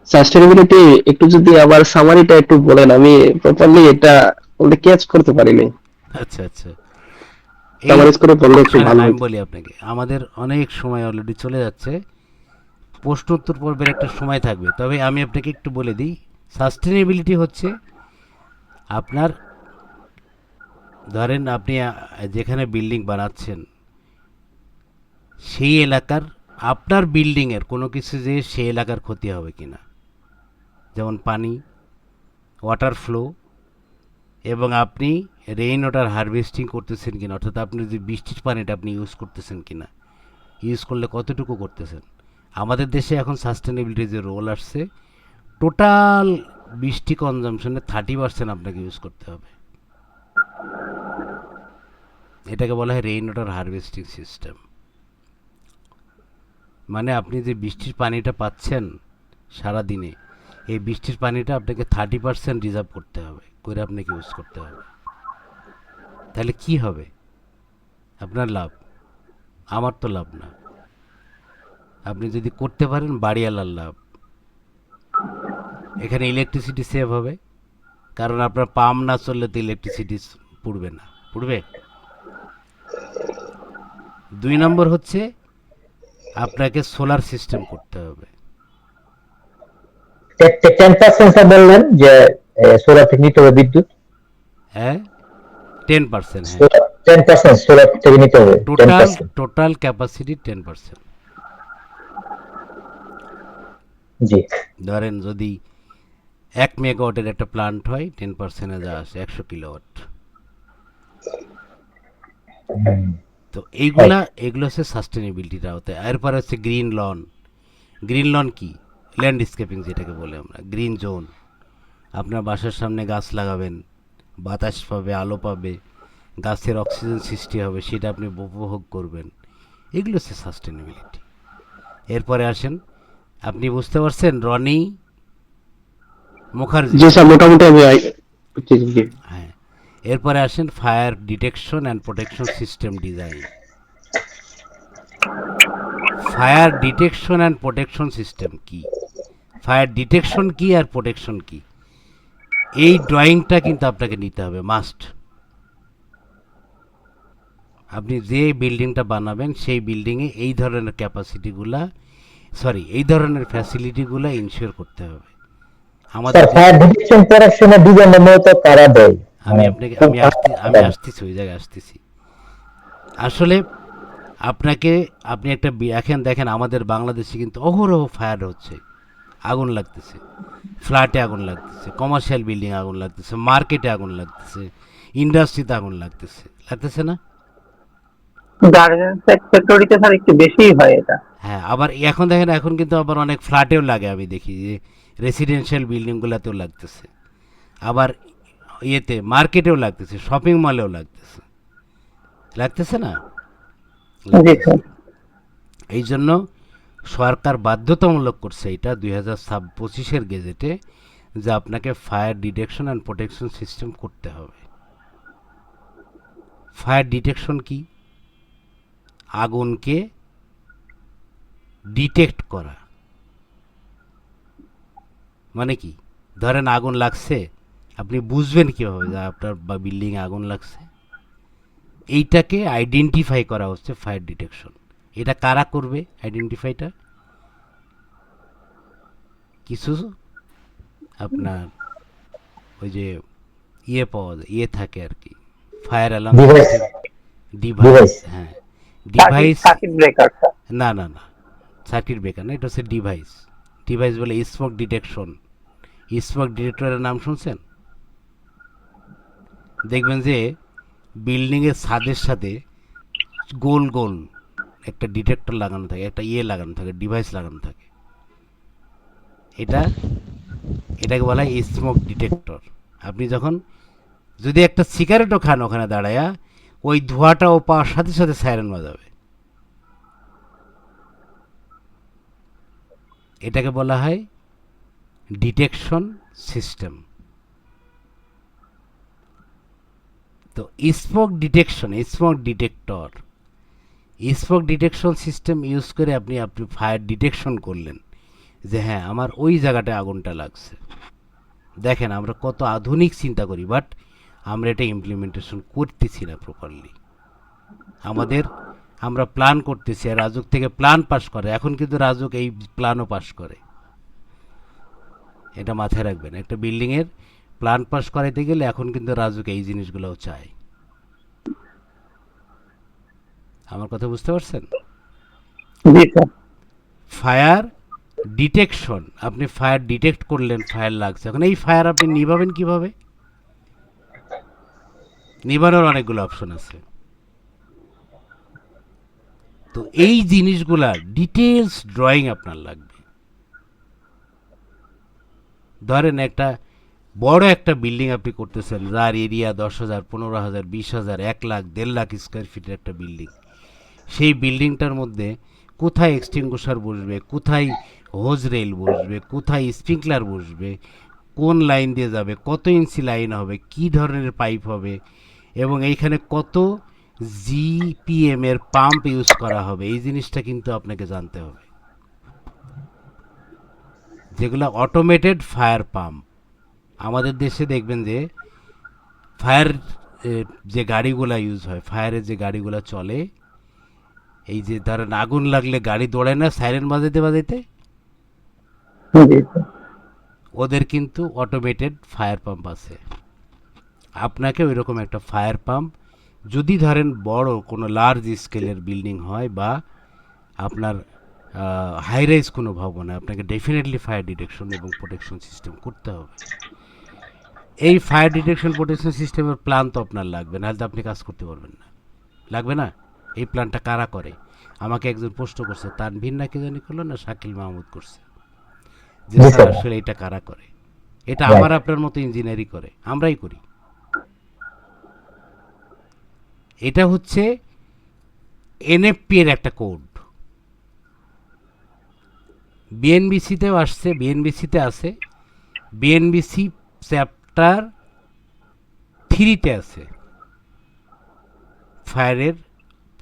সাস্টেনেবিলিটি একটু যদি আবার সামারিটা একটু বলেন, আমি প্রপারলি এটা বলতে ক্যাচ করতে পারিনি। আচ্ছা আচ্ছা, সামারাইজ করে বললে একটু ভালো আমি হতো। বলি আপনাকে, আমাদের অনেক সময় অলরেডি চলে যাচ্ছে, প্রশ্ন উত্তর পর্বের একটা সময় থাকবে, তবে আমি আপনাকে একটু বলে দিই। সাস্টেনেবিলিটি হচ্ছে আপনার, ধরেন আপনি যেখানে বিল্ডিং বানাচ্ছেন সেই এলাকার আপনার বিল্ডিংয়ের কোনো কিছু যে সেই এলাকার ক্ষতি হবে কিনা, যেমন পানি, ওয়াটার ফ্লো, এবং আপনি রেইন ওয়াটার হারভেস্টিং করতেছেন কিনা, অর্থাৎ আপনি যে বৃষ্টির পানিটা আপনি ইউজ করতেছেন কিনা, ইউজ করলে কতটুকু করতেছেন। আমাদের দেশে এখন সাস্টেনেবিলিটির যে রোল আসছে, টোটাল বৃষ্টি কনজামশনে 30% আপনাকে ইউজ করতে হবে। এটাকে বলা হয় রেইন ওয়াটার হারভেস্টিং সিস্টেম। মানে আপনি যে বৃষ্টির পানিটা পাচ্ছেন সারা দিনে, এই বৃষ্টির পানিটা আপনাকে 30% রিজার্ভ করতে হবে, করে আপনাকে ইউজ করতে হবে। তাহলে কি হবে? আপনার লাভ, আমার তো লাভ না। আপনি যদি করতে পারেন বাড়িওয়ালার লাভ। এখানে ইলেকট্রিসিটি সেভ হবে, কারণ আপনার পাম্প না চললে তো ইলেকট্রিসিটি পুড়বে না, পুড়বে। 2 নম্বর হচ্ছে আপনাকে সোলার সিস্টেম করতে হবে। 10% স্যার বললেন যে সোলার থেকে নিতে হবে বিদ্যুৎ। হ্যাঁ 10%, হ্যাঁ 10% সোলার থেকে নিতে হবে, 10%। Total capacity 10%। জি ধরেন যদি 1 মেগাওয়াটের একটা প্ল্যান্ট হয়, 10% যা আসে 100 কিলোওয়াট। তো এগুলো হচ্ছে সাস্টেনেবিলিটির আওতায়। এরপর হচ্ছে গ্রিন লন। গ্রিন লন কি? ল্যান্ডস্কেপিং যেটাকে বলে আমরা, গ্রিন জোন। আপনার বাসার সামনে গাছ লাগাবেন, বাতাস পাবে, আলো পাবে, গাছের অক্সিজেন সৃষ্টি হবে, সেটা আপনি উপভোগ করবেন। এগুলো হচ্ছে সাস্টেনেবিলিটি। এরপরে আসেন, আপনি বুঝতে পারছেন রনি মুখার্জি? জি স্যার, মোটামুটি আমি হ্যাঁ, এরপরে আসেন fire detection and protection system design. Fire detection and protection system কি, ফায়ার ডিটেকশন কি আর প্রোটেকশন কি, এই ড্রয়িংটা কিন্তু আপনাকে নিতে হবে, মাস্ট। আপনি যে বিল্ডিংটা বানাবেন সেই বিল্ডিংয়ে এই ধরনের ক্যাপাসিটিগুলা, এই ধরনের ফ্যাসিলিটিগুলো ইনশিওর করতে হবে। আমাদের ফায়ার ডিটেকশন প্রোটেকশনের ডিজাইনের মতো কারা দেয়? আমি আসতেছি, ওই জায়গায় আসতেছি। আসলে আপনি একটা দেখেন আমাদের বাংলাদেশে কিন্তু অহরহ ফায়ার হচ্ছে, আগুন লাগতেছে, ফ্ল্যাটে আগুন লাগতেছে, কমার্শিয়াল বিল্ডিং আগুন লাগতেছে, মার্কেটে আগুন লাগতেছে, ইন্ডাস্ট্রিতে আগুন লাগতেছে না? গার্মেন্টস সেক্টরিতে স্যার একটু বেশিই হয় এটা। হ্যাঁ, আবার এখন দেখেন, এখন কিন্তু আবার অনেক ফ্ল্যাটেও লাগে, আমি দেখি যে রেসিডেন্সিয়াল বিল্ডিংগুলোতেও লাগতেছে, আবার ইয়েতে মার্কেটেও লাগতেছে, শপিং মলেও লাগতেছে না? এই জন্য সরকার বাধ্যতামূলক করছে এটা 2025-এর গেজেটে, যে আপনাকে fire detection and protection system করতে হবে। ফায়ার ডিটেকশন কি? আগুনকে ডিটেক্ট করা। মানে কি? ধরেন আগুন লাগছে, আপনি বুঝবেন কীভাবে যে আপনার বিল্ডিংয়ে আগুন লাগছে? এইটাকে আইডেন্টিফাই করা হচ্ছে ফায়ার ডিটেকশন। এটা কারা করবে আইডেন্টিফাইটা? কিছু আপনার ওই যে ইয়ে পাওয়া যায়, ইয়ে থাকে আর কি, fire alarm Device. Device. Device. হ্যাঁ, ডিভাইস। সার্কিট ব্রেকার না না না, সার্কিট ব্রেকার না, এটা হচ্ছে ডিভাইস। ডিভাইস বলে স্মোক ডিটেকশন। স্মোক ডিটেক্টরের নাম শুনছেন? দেখবেন যে বিল্ডিংয়ের ছাদের সাথে গোল গোল একটা ডিটেক্টর লাগানো থাকে, একটা ইয়ে লাগানো থাকে, ডিভাইস লাগানো থাকে। এটাকে বলা হয় স্মোক ডিটেক্টর। আপনি যখন যদি একটা সিগারেটও খান ওখানে দাঁড়ায়া, ওই ধোঁয়াটাও পাওয়ার সাথে সাথে সাইরেন বাজাবে। এটাকে বলা হয় ডিটেকশন সিস্টেম। তো smoke detection, smoke detector, smoke detection system use করে আপনি ফায়ার ডিটেকশন করলেন যে হ্যাঁ আমার ওই জায়গাটায় আগুনটা লাগছে। দেখেন আমরা কত আধুনিক চিন্তা করি, বাট আমরা এটা ইমপ্লিমেন্টেশন করতেছি না প্রপারলি। আমরা প্ল্যান করতেছি, আর রাজুক থেকে প্ল্যান পাস করে, এখন কিন্তু রাজুক এই প্ল্যানও পাস করে। এটা মাথায় রাখবেন, একটা বিল্ডিংয়ের প্ল্যান পাস করাইতে গেলে এখন কিন্তু রাজুক এই জিনিসগুলোও চায়। আমার কথা বুঝতে পারছেন? ফায়ার ডিটেকশন, আপনি ফায়ার ডিটেক্ট করলেন, ফায়ার লাগছে, এখন এই ফায়ার আপনি নিভাবেন কিভাবে? নিভানোর অনেকগুলো অপশন আছে। তো এই জিনিসগুলার ডিটেলস ড্রয়িং আপনার লাগবে। ধরেন একটা বড় একটা বিল্ডিং আপনি করতেছেন, যার এরিয়া 10,000, 15,000, 20,000, 1 লাখ, 1.5 লাখ স্কোয়ার ফিটের একটা বিল্ডিং। সেই বিল্ডিংটার মধ্যে কোথায় এক্সটিংগুশার বসবে, কোথায় হোজ রেল বসবে, কোথায় স্প্রিংকলার বসবে, কোন লাইন দিয়ে যাবে, কত ইঞ্চি লাইন হবে, কি ধরনের পাইপ হবে, এবং এইখানে কত জিপিএম এর পাম্প ইউজ করা হবে, এই জিনিসটা কিন্তু আপনাকে জানতে হবে। যেগুলো অটোমেটেড ফায়ার পাম্প। আমাদের দেশে দেখবেন যে ফায়ার যে গাড়িগুলা ইউজ হয়, ফায়ারের যে গাড়িগুলা চলে, এই যে ধরেন আগুন লাগলে গাড়ি দৌড়ায় না সাইরেন বাজাইতে বাজাইতে, ওদের কিন্তু অটোমেটেড ফায়ার পাম্প আছে। আপনাকে ওই রকম একটা ফায়ার পাম্প, যদি ধরেন বড় কোনো লার্জ স্কেলের বিল্ডিং হয় বা আপনার হাই রাইজ কোনো ভবনে, আপনাকে ডেফিনেটলি ফায়ার ডিটেকশন এবং প্রোটেকশন সিস্টেম করতে হবে। এই ফায়ার ডিটেকশন প্রোটেকশন সিস্টেমের প্ল্যান তো আপনার লাগবে, নাহলে তো আপনি কাজ করতে পারবেন না। লাগবে না? এই প্ল্যানটা কারা করে? আমাকে একজন প্রশ্ন করছে, তানভীর না কে জানি করলো না, শাকিল মাহমুদ করছে, যে স্যার আসলে এটা কারা করে? এটা আমার আপনার মতো ইঞ্জিনিয়ারই করে, আমরাই করি। এটা হচ্ছে এনএফপি এর একটা কোড। বিএনবিসিতেও আসছে, বিএনবিসিতে আছে, বিএনবিসি চ্যাপ্টার 3-তে আছে ফায়ারের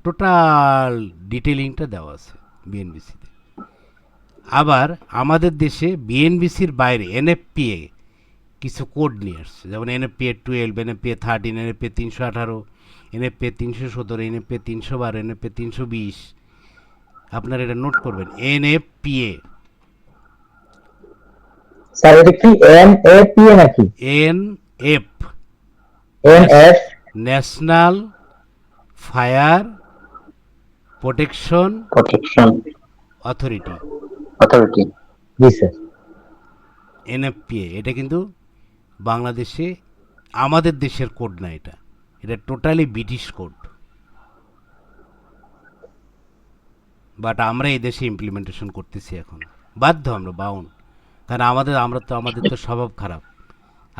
টোটাল ডিটেলিংটা দেওয়া আছে বিএনবিসিতে। আবার আমাদের দেশে বিএনবিসির বাইরে এনএফপিএ কিছু কোড নিয়ে আসছে, যেমন NFPA 12, NFPA 13, NFPA 318, NFPA 317, NFPA 312, NFPA 320। আপনারা এটা নোট করবেন, এনএফপিএ। স্যার এটা কি এনএপিএ নাকি? NF, NF, National Fire Protection Authority. জি স্যার। এনএফপিএ এটা কিন্তু বাংলাদেশে আমাদের দেশের কোড না, এটা টোটালি ব্রিটিশ কোড, বাট আমরা এই দেশে ইমপ্লিমেন্টেশন করতেছি এখন, বাধ্য, আমরা বাউন্ড। কারণ আমাদের তো স্বভাব খারাপ,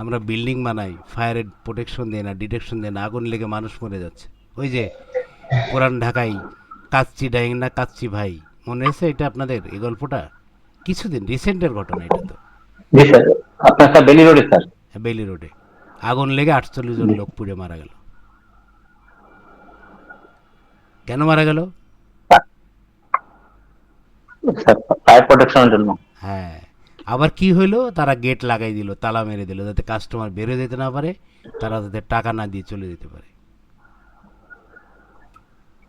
আমরা বিল্ডিং বানাই, ফায়ারের প্রোটেকশন দেয় না, ডিটেকশন দেয় না, আগুন লেগে মানুষ মরে যাচ্ছে। ওই যে পুরান ঢাকায় কাচ্চি ডাইং না কাচ্চি ভাই, মনে আছে এটা আপনাদের? এই গল্পটা কিছুদিন রিসেন্টের ঘটনা এটা তো। বেলি রোডে আগুন লেগে 48 জন লোক পুড়ে মারা গেল। কেন মারা গেল? ফায়ার প্রোটেকশনের জন্য। হ্যাঁ, আবার কি হইলো, তারা গেট লাগাই দিল, তালা মেরে দিল, যাতে কাস্টমার বেরোয় যেতে না পারে, তারা যাতে টাকা না দিয়ে চলে যেতে পারে।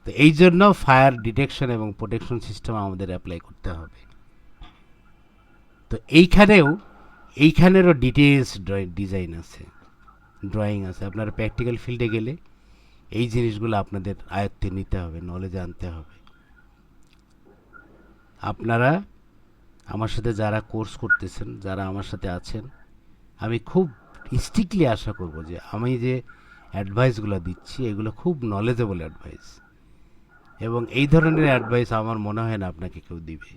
তো এই জন্য ফায়ার ডিটেকশন এবং প্রোটেকশন সিস্টেম আমাদের অ্যাপ্লাই করতে হবে। তো এইখানেও এইখানেরও ডিটেলস ডিজাইন আছে, ড্রয়িং আছে। আপনারা প্র্যাকটিক্যাল ফিল্ডে গেলে এই জিনিসগুলো আপনাদের আয়ত্তে নিতে হবে, নলেজে আনতে হবে। আপনারা আমার সাথে যারা কোর্স করতেছেন, যারা আমার সাথে আছেন, আমি খুব স্ট্রিক্টলি আশা করব যে আমি যে অ্যাডভাইসগুলো দিচ্ছি এগুলো খুব নলেজেবল অ্যাডভাইস, এবং এই ধরনের অ্যাডভাইস আমার মনে হয় না আপনাকে কেউ দিবে।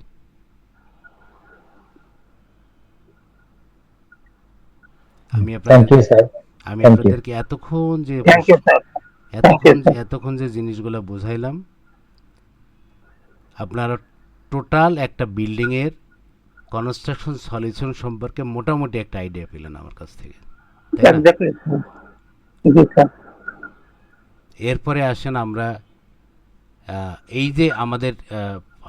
আমি আপনাদেরকে এতক্ষণ যে জিনিসগুলো বুঝাইলাম, আপনারা টোটাল একটা বিল্ডিং এর কনস্ট্রাকশন সলিউশন সম্পর্কে মোটামুটি একটা আইডিয়া পেলেন আমার কাছ থেকে। এরপরে আসেন আমরা এই যে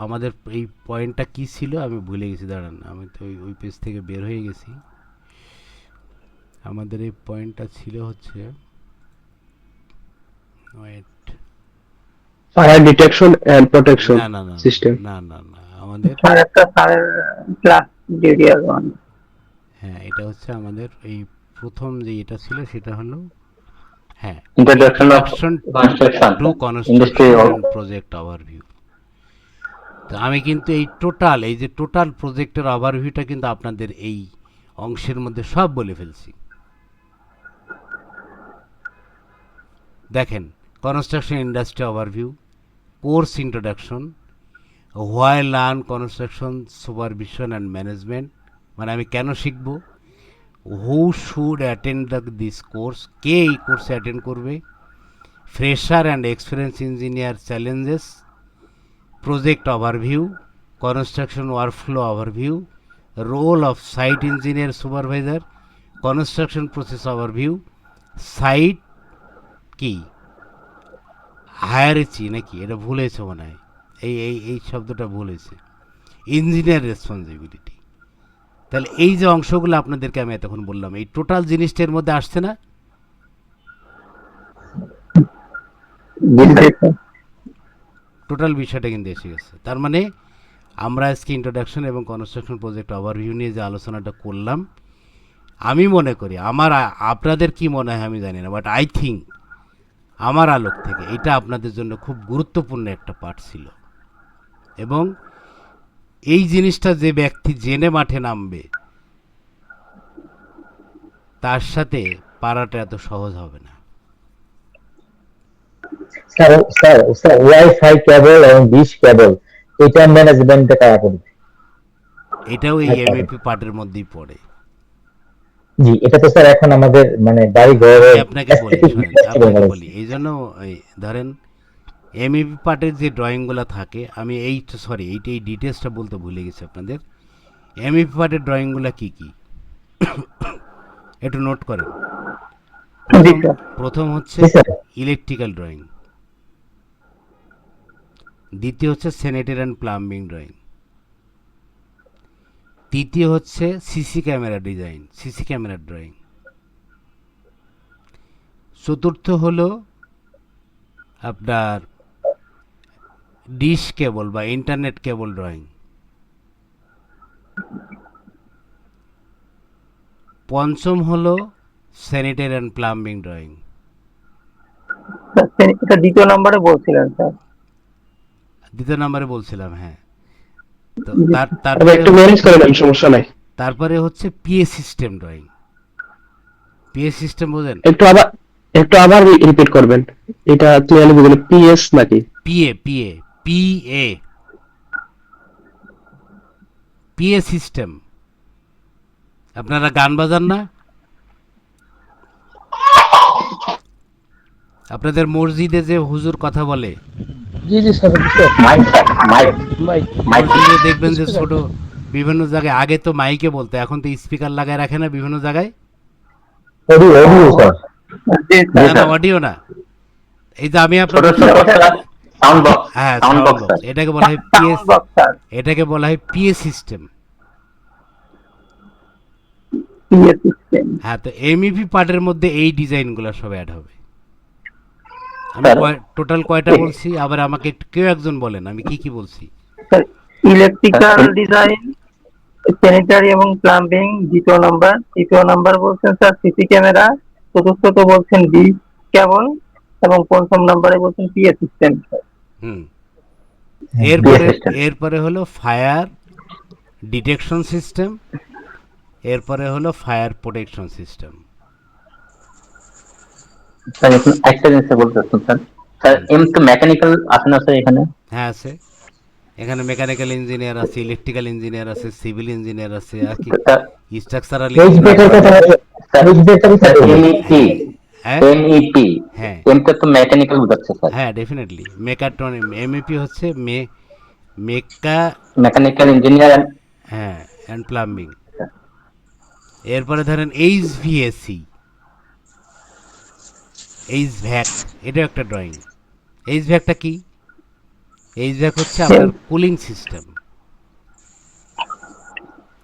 আমাদের এই পয়েন্টটা কি ছিল আমি ভুলে গেছি, দাঁড়ান আমি তো ওই পেজ থেকে বের হয়ে গেছি। আমাদের এই পয়েন্টটা ছিল হচ্ছে fire detection and protection system. না আমাদের হ্যাঁ, এটা হচ্ছে আমাদের এই প্রথম যে এটা ছিল সেটা হলো introduction to construction project overview. তো আমি কিন্তু এই যে টোটাল প্রজেক্টের ওভারভিউটা কিন্তু আপনাদের এই অংশের মধ্যে সব বলে ফেলছি। দেখেন, construction industry overview, course introduction, why learn construction supervision and management, মানে আমি কেন শিখব, who should attend this course, কে এই কোর্সে অ্যাটেন্ড করবে, fresher and experience engineer challenges, project overview, construction workflow overview, role of site engineer supervisor, construction process overview, site কি hierarchy নাকি, এটা ভুল হয়েছে মনে হয়, এই শব্দটা ভুল হয়েছে, ইঞ্জিনিয়ার রেসপন্সিবিলিটি। তাহলে এই যে অংশগুলো আপনাদেরকে আমি এতক্ষণ বললাম, এই টোটাল জিনিসটার মধ্যে আসছে না? টোটাল বিষয়টা কিন্তু এসে গেছে। তার মানে আমরা আজকে ইন্ট্রোডাকশন এবং কনস্ট্রাকশন প্রজেক্ট ওভারভিউ নিয়ে যে আলোচনাটা করলাম, আমি মনে করি, আপনাদের কি মনে হয় আমি জানি না, বাট আই থিঙ্ক আমার আলোক থেকে এটা আপনাদের জন্য খুব গুরুত্বপূর্ণ একটা পার্ট ছিল। এবং এই জিনিসটা যে ব্যক্তি জেনে মাঠে নামবে তার সাথে পারাটা এত সহজ হবে না। স্যার ওয়াইফাই কেবল এবং ডিশ কেবল এটা ম্যানেজমেন্টে কারা করবে? এটাও এই এমএপি পার্টের মধ্যেই পড়ে। জি, এটা তো স্যার এখন আমাদের মানে বাড়ি ঘরে আপনাকে বলি এই জন্য ধরেন এমইপি পার্টের যে ড্রয়িংগুলো থাকে, আমি এই ডিটেলসটা বলতে ভুলে গেছি আপনাদের। এমইপি পার্টের ড্রয়িংগুলো কি কি একটু নোট করেন। প্রথম হচ্ছে ইলেকট্রিক্যাল ড্রয়িং, দ্বিতীয় হচ্ছে স্যানিটারি অ্যান্ড প্লাম্বিং ড্রয়িং, তৃতীয় হচ্ছে সিসি ক্যামেরা ডিজাইন, সিসি ক্যামেরার ড্রয়িং, চতুর্থ হলো আপনার ডিশ কেবল বা ইন্টারনেট কেবল ড্রয়িং, পঞ্চম হলো স্যানিটারি অ্যান্ড প্লাম্বিং ড্রয়িং। এটা দ্বিতীয় নম্বরে বলছিলেন স্যার? দ্বিতীয় নম্বরে বলছিলাম, হ্যাঁ। তো তারপরে হচ্ছে PA system drawing. PA system বোঝেন? একটু আবার রিপিট করবেন, এটা ক্লিয়ারলি বুঝুন। পিএস নাকি পিএ? PA system. আপনারা গান বাজান না? আপনাদের মসজিদে যে হুজুর কথা বলে, দেখবেন যে ছোট বিভিন্ন জায়গায়, আগে তো মাইকে বলতো, এখন তো স্পিকার লাগায় রাখে না বিভিন্ন জায়গায়, অডিও না। এই যে আমি আপনাদের হ্যাঁ, এটাকে বলা হয় পিএ সিস্টেম। হ্যাঁ, তো এমইপি পার্টের মধ্যে এই ডিজাইনগুলো সব অ্যাড হবে। আমি টোটাল কয়টা বলছি আবার আমাকে কেউ একজন বলেন আমি কি কি বলছি? ইলেকট্রিক্যাল ডিজাইন, স্যানিটারি এবং প্লাম্বিং দ্বিতীয় নাম্বার, তৃতীয় নাম্বার বলছেন স্যার সিসি ক্যামেরা, চতুর্থত বলছেন বি কেবল, এবং পঞ্চম নাম্বারে বলছেন পিএ সিস্টেম। হুম এরপরে হলো ফায়ার ডিটেকশন সিস্টেম, এরপরে হলো ফায়ার প্রোটেকশন সিস্টেম। স্যার এখন একটা জিনিস বলতে চাচ্ছেন স্যার, স্যার এম তো মেকানিক্যাল আছে না স্যার এখানে? হ্যাঁ আছে, এখানে মেকানিক্যাল ইঞ্জিনিয়ার আছে, ইলেকট্রিক্যাল ইঞ্জিনিয়ার আছে, সিভিল ইঞ্জিনিয়ার আছে, আর কি স্ট্রাকচারাল এমইপি এমইপি হ্যাঁ এমটা তো মেকানিক্যাল বোঝাচ্ছে স্যার। হ্যাঁ ডেফিনেটলি মেকাট্রনিক, এমইপি হচ্ছে মেকানিক্যাল ইঞ্জিনিয়ার হ্যাঁ অ্যান্ড প্লাম্বিং। এরপরে ধরেন এইচভিএসি, এইচভ্যাক, এটা একটা ড্রয়িং। এইচভ্যাকটা কি? এইচভ্যাক হচ্ছে আপনার কুলিং সিস্টেম।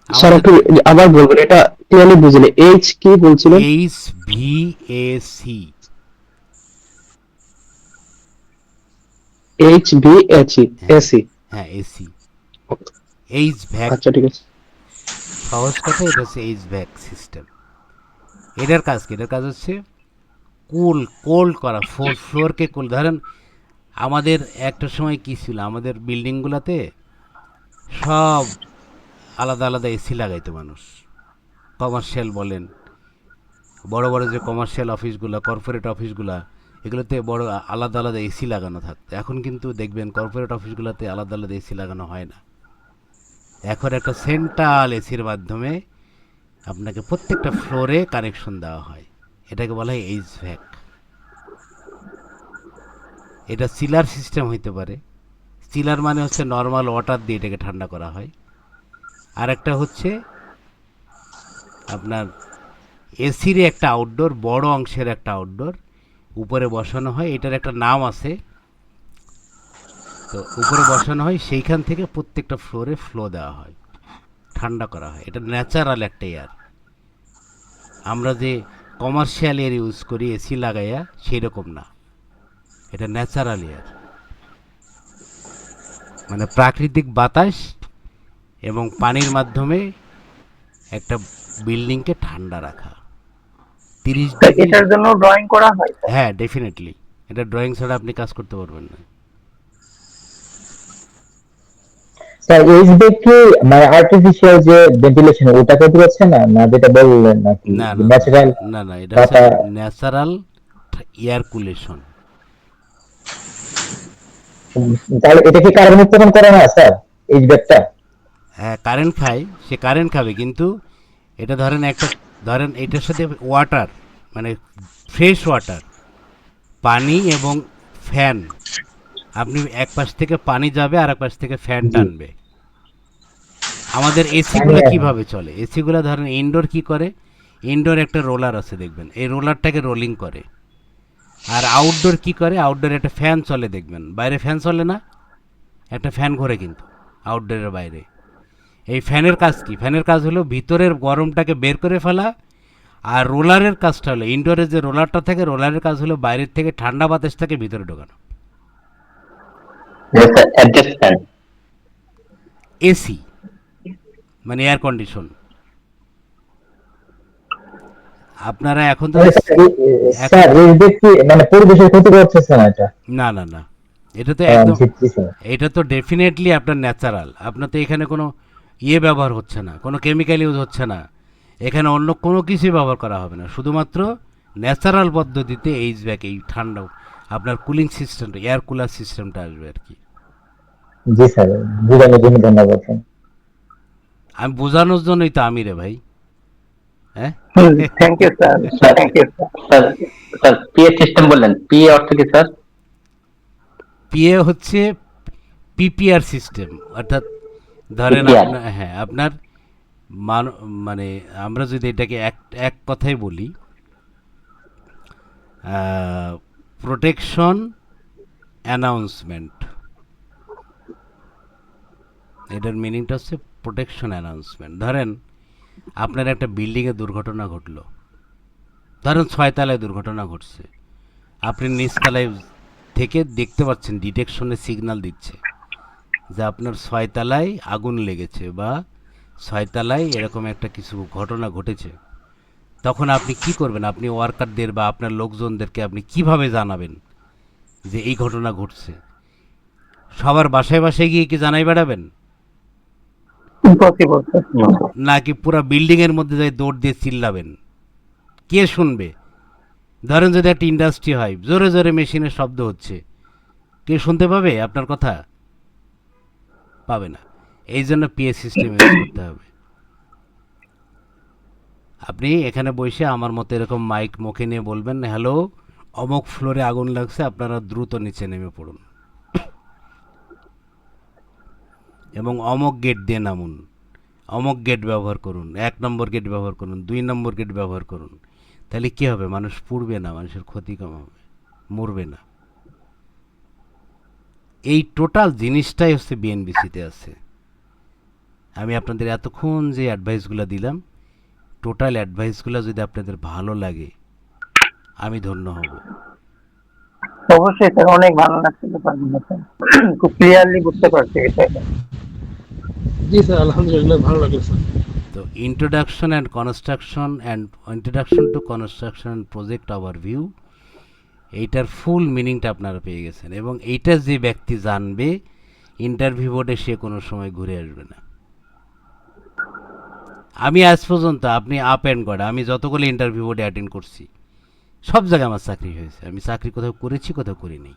স্যার একটু আবার বলবেন, এটা ক্লিয়ারলি বুঝিনি। এইচ কি বলছিলেন? এইচভিএসি, এইচভিএসি হ্যাঁ এসি, এইচভ্যাক। আচ্ছা ঠিক আছে। সহজ কথা, এটা হচ্ছে এইচভ্যাক সিস্টেম। এটার কাজ কি? এটার কাজ হচ্ছে কোল্ড করা, ফ্লোরকে কুল। ধরেন আমাদের একটা সময় কি ছিল, আমাদের বিল্ডিংগুলোতে সব আলাদা আলাদা এসি লাগাইতো মানুষ। কমার্শিয়াল বলেন, বড় বড় যে কমার্শিয়াল অফিসগুলো, কর্পোরেট অফিসগুলা, এগুলোতে বড় আলাদা আলাদা এসি লাগানো থাকতো। এখন কিন্তু দেখবেন কর্পোরেট অফিসগুলোতে আলাদা আলাদা এসি লাগানো হয় না। এখন একটা সেন্ট্রাল এসির মাধ্যমে আপনাকে প্রত্যেকটা ফ্লোরে কানেকশন দেওয়া হয়। এটাকে বলা হয় এইচভ্যাক। এটা চিলার সিস্টেম হইতে পারে। চিলার মানে হচ্ছে নর্মাল ওয়াটার দিয়ে এটাকে ঠান্ডা করা হয়। আর একটা হচ্ছে আপনার এসির একটা আউটডোর, বড় অংশের একটা আউটডোর উপরে বসানো হয়। এটার একটা নাম আছে, তো উপরে বসানো হয়, সেইখান থেকে প্রত্যেকটা ফ্লোরে ফ্লো দেওয়া হয়, ঠান্ডা করা হয়। এটা ন্যাচারাল একটা এয়ার। আমরা যে কমার্শিয়াল এয়ার ইউজ করি এসি লাগাইয়া, সেই রকম না, এটা ন্যাচারাল এয়ার, মানে প্রাকৃতিক বাতাস এবং পানির মাধ্যমে একটা বিল্ডিংকে ঠান্ডা রাখা। 30 ডিগ্রি। এটার জন্য ড্রয়িং করা হয়? হ্যাঁ ডেফিনেটলি, এটা ড্রয়িং ছাড়া আপনি কাজ করতে পারবেন না। স্যার এইচভ্যাক কি মানে আর্টিফিশিয়াল যে ভেন্টিলেশন ওটাকে বলছে না, না যেটা বললেন নাকি না ন্যাচারাল? না না, এটা হচ্ছে ন্যাচারাল এয়ার কুলেশন। তাহলে এটা কি কার্বন উৎপাদন করে না স্যার এইচভ্যাকটা? হ্যাঁ কারেন্ট খায়, সে কারেন্ট খাবে, কিন্তু এটা ধরেন এটার সাথে ওয়াটার, মানে ফ্রেশ ওয়াটার, পানি এবং ফ্যান, আপনি এক পাশ থেকে পানি যাবে আর এক পাশ থেকে ফ্যান টানবে। আমাদের এসিগুলো কিভাবে চলে? এসিগুলো ধরেন ইনডোর কি করে, ইনডোর একটা রোলার আছে দেখবেন, এই রোলারটাকে রোলিং করে। আর আউটডোর কি করে, আউটডোর একটা ফ্যান চলে দেখবেন, বাইরে ফ্যান চলে না, একটা ফ্যান ঘোরে কিন্তু আউটডোরের বাইরে। এই ফ্যানের কাজ কি? ফ্যানের কাজ হলো ভিতরের গরমটাকে বের করে ফেলা, আর রোলারের কাজটা হলো, ইনডোরের যে রোলারটা থাকে, রোলারের কাজ হলো বাইরের থেকে ঠান্ডা বাতাসটাকে ভিতরে ঢোকানো। এসি মানে এয়ার কন্ডিশন। আপনারা এখন তো স্যার এইচভ্যাক কি মানে পরিবেশের ক্ষতি করতেছে না এটা? না না না, এটা তো একদম, এটা তো ডেফিনেটলি আপনার ন্যাচারাল। আপনার তো এখানে কোনো ব্যবহার হচ্ছে না, কোনো কেমিক্যাল ইউজ হচ্ছে না, এখানে অন্য কোনো কিছুই ব্যবহার করা হবে না, শুধুমাত্র ন্যাচারাল পদ্ধতিতে এইচভ্যাক, এই ঠান্ডা আপনার কুলিং সিস্টেমটা, এয়ার কুলার সিস্টেমটা আসবে আর কি। জি স্যার, বোঝানোর জন্য ধন্যবাদ স্যার। আমি বোঝানোর জন্যই তো আমি রে ভাই। হ্যাঁ thank you sir, thank you sir. Sir PA system বললেন, পিএ অর্থ কি স্যার? পিএ হচ্ছে পিপিআর সিস্টেম, অর্থাৎ ধরেন হ্যাঁ আপনার মানে আমরা যদি এটাকে এক কথায় বলি, প্রোটেকশন অ্যানাউন্সমেন্ট। এটার মিনিংটা হচ্ছে প্রোটেকশন অ্যানাউন্সমেন্ট। ধরেন আপনার একটা বিল্ডিংয়ে দুর্ঘটনা ঘটলো, ধরেন 6 তলায় দুর্ঘটনা ঘটছে, আপনি নিচতলায় থেকে দেখতে পাচ্ছেন, ডিটেকশনের সিগন্যাল দিচ্ছে যে আপনার 6 তলায় আগুন লেগেছে বা 6 তলায় এরকম একটা কিছু ঘটনা ঘটেছে, তখন আপনি কি করবেন? আপনি ওয়ার্কারদের বা আপনার লোকজনদেরকে আপনি কিভাবে জানাবেন যে এই ঘটনা ঘটছে? সবার বাসায় বাসায় গিয়ে কি জানাই বেড়াবেন, ইম্পসিবল স্যার। নাকি পুরো বিল্ডিংয়ের মধ্যে যাই দৌড় দিয়ে চিল্লাবেন? কে শুনবে? ধরেন যদি একটা ইন্ডাস্ট্রি হয়, জোরে জোরে মেশিনের শব্দ হচ্ছে, কে শুনতে পাবে আপনার কথা? পাবে না। এই জন্য পিএ সিস্টেম ইউজ করতে হবে। আপনি এখানে বসে আমার মতো এরকম মাইক মুখে নিয়ে বলবেন, হ্যালো, অমুক ফ্লোরে আগুন লাগছে, আপনারা দ্রুত নিচে নেমে পড়ুন এবং অমুক গেট দিয়ে নামুন, অমুক গেট ব্যবহার করুন, 1 নম্বর গেট ব্যবহার করুন, 2 নম্বর গেট ব্যবহার করুন। তাহলে কী হবে? মানুষ পুড়বে না, মানুষের ক্ষতি কম হবে, মরবে না। এই টোটাল জিনিসটাই হচ্ছে বিএনবিসিতে আছে। আমি আপনাদের এতক্ষণ যে অ্যাডভাইসগুলো দিলাম, টোটাল অ্যাডভাইসগুলো যদি আপনাদের ভালো লাগে, আমি ধন্য হব। অবশ্যই স্যার, অনেক ভালো লাগছে ব্যাপারগুলো স্যার, খুব ক্লিয়ারলি বুঝতে পারছি বিষয়টা। জি স্যার, আলহামদুলিল্লাহ ভালো লাগলো স্যার। তো introduction to construction project overview, এইটার ফুল মিনিংটা আপনারা পেয়ে গেছেন, এবং এইটা যে ব্যক্তি জানবে, ইন্টারভিউ বোর্ডে সে কোনো সময় ঘুরে আসবে না। আমি আজ পর্যন্ত, আপনি আপ অ্যান্ড গড, আমি যতগুলো ইন্টারভিউ বোর্ডে অ্যাটেন্ড করছি, সব জায়গায় আমার চাকরি হয়েছে। আমি চাকরি কোথাও করেছি, কোথাও করিনি।